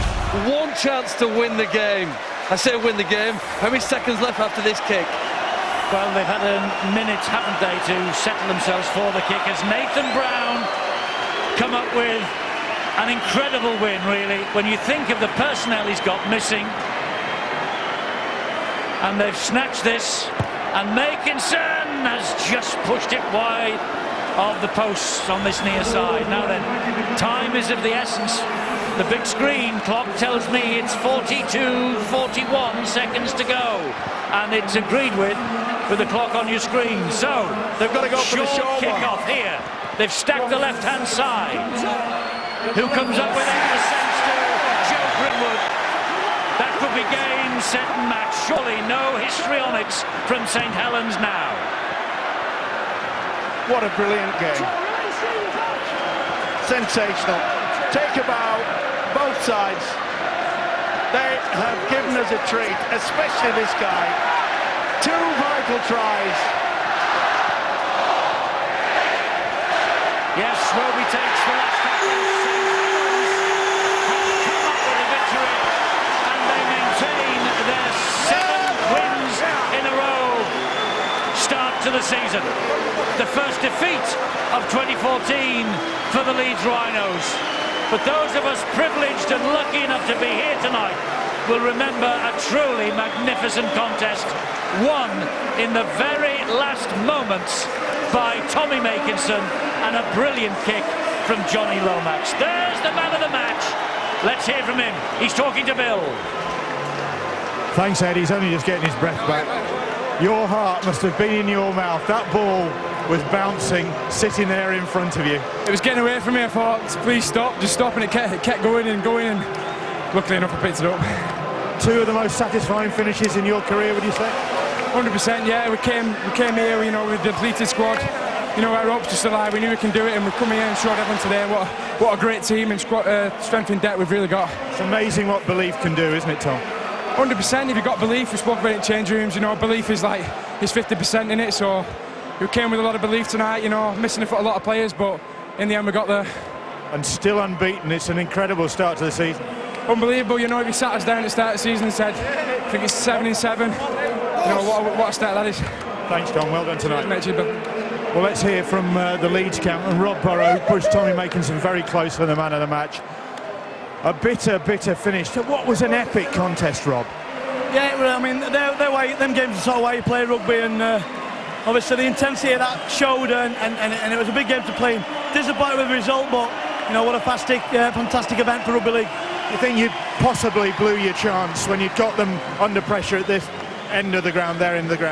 Speaker 12: One chance to win the game. I say win the game. How many seconds left after this kick?
Speaker 1: Well, they've had a minute, haven't they, to settle themselves for the kick as Nathan Brown come up with an incredible win, really, when you think of the personnel he's got missing. And they've snatched this, and Makinson has just pushed it wide of the posts on this near side. Now then, time is of the essence. The big screen clock tells me it's 42-41 seconds to go, and it's agreed with the clock on your screen. So
Speaker 8: they've got to go for the short
Speaker 1: kick-off here. They've stacked the left-hand side. Who comes up with it? The sense to Joe Grimwood. That could be game, set and match. Surely no histrionics from St Helens now.
Speaker 8: What a brilliant game. Sensational. Take a bow, both sides. They have given us a treat, especially this guy. 2 vital tries.
Speaker 1: Yes, Roby takes the last tackle. To the season. The first defeat of 2014 for the Leeds Rhinos. But those of us privileged and lucky enough to be here tonight will remember a truly magnificent contest, won in the very last moments by Tommy Makinson and a brilliant kick from Johnny Lomax. There's the man of the match. Let's hear from him. He's talking to Bill.
Speaker 15: Thanks, Ed. He's only just getting his breath back. Your heart must have been in your mouth. That ball was bouncing, sitting there in front of you.
Speaker 16: It was getting away from me. I thought, please stop, just stop, and it kept going and going, and luckily enough I picked it up.
Speaker 15: 2 of the most satisfying finishes in your career, would you say?
Speaker 16: 100%, yeah. We came here, you know, with a depleted squad. You know, our hopes just alive. We knew we can do it, and we come here and showed everyone today what a great team and squad, strength in depth we've really got.
Speaker 15: It's amazing what belief can do, isn't it, Tom?
Speaker 16: 100%. If you've got belief, we spoke about it in change rooms. You know, belief is 50% in it. So we came with a lot of belief tonight. You know, missing a lot of players, but in the end we got there.
Speaker 15: And still unbeaten. It's an incredible start to the season.
Speaker 16: Unbelievable. You know, if you sat us down at the start of the season and said, I think it's 7-7. You know what a start that is.
Speaker 15: Thanks, Tom. Well done tonight.
Speaker 16: Thank you, Bill.
Speaker 15: Well, let's hear from the Leeds camp, and Rob Burrow pushed Tommy Makinson very close for the man of the match. A bitter finish. What was an epic contest, Rob?
Speaker 17: Yeah, well, I mean, them games are sort of why you play rugby, and obviously the intensity of that showed, and it was a big game to play. Disappointed with the result, but you know, what a fantastic event for rugby league.
Speaker 15: You think you possibly blew your chance when you got them under pressure at this end of the ground, there in the ground?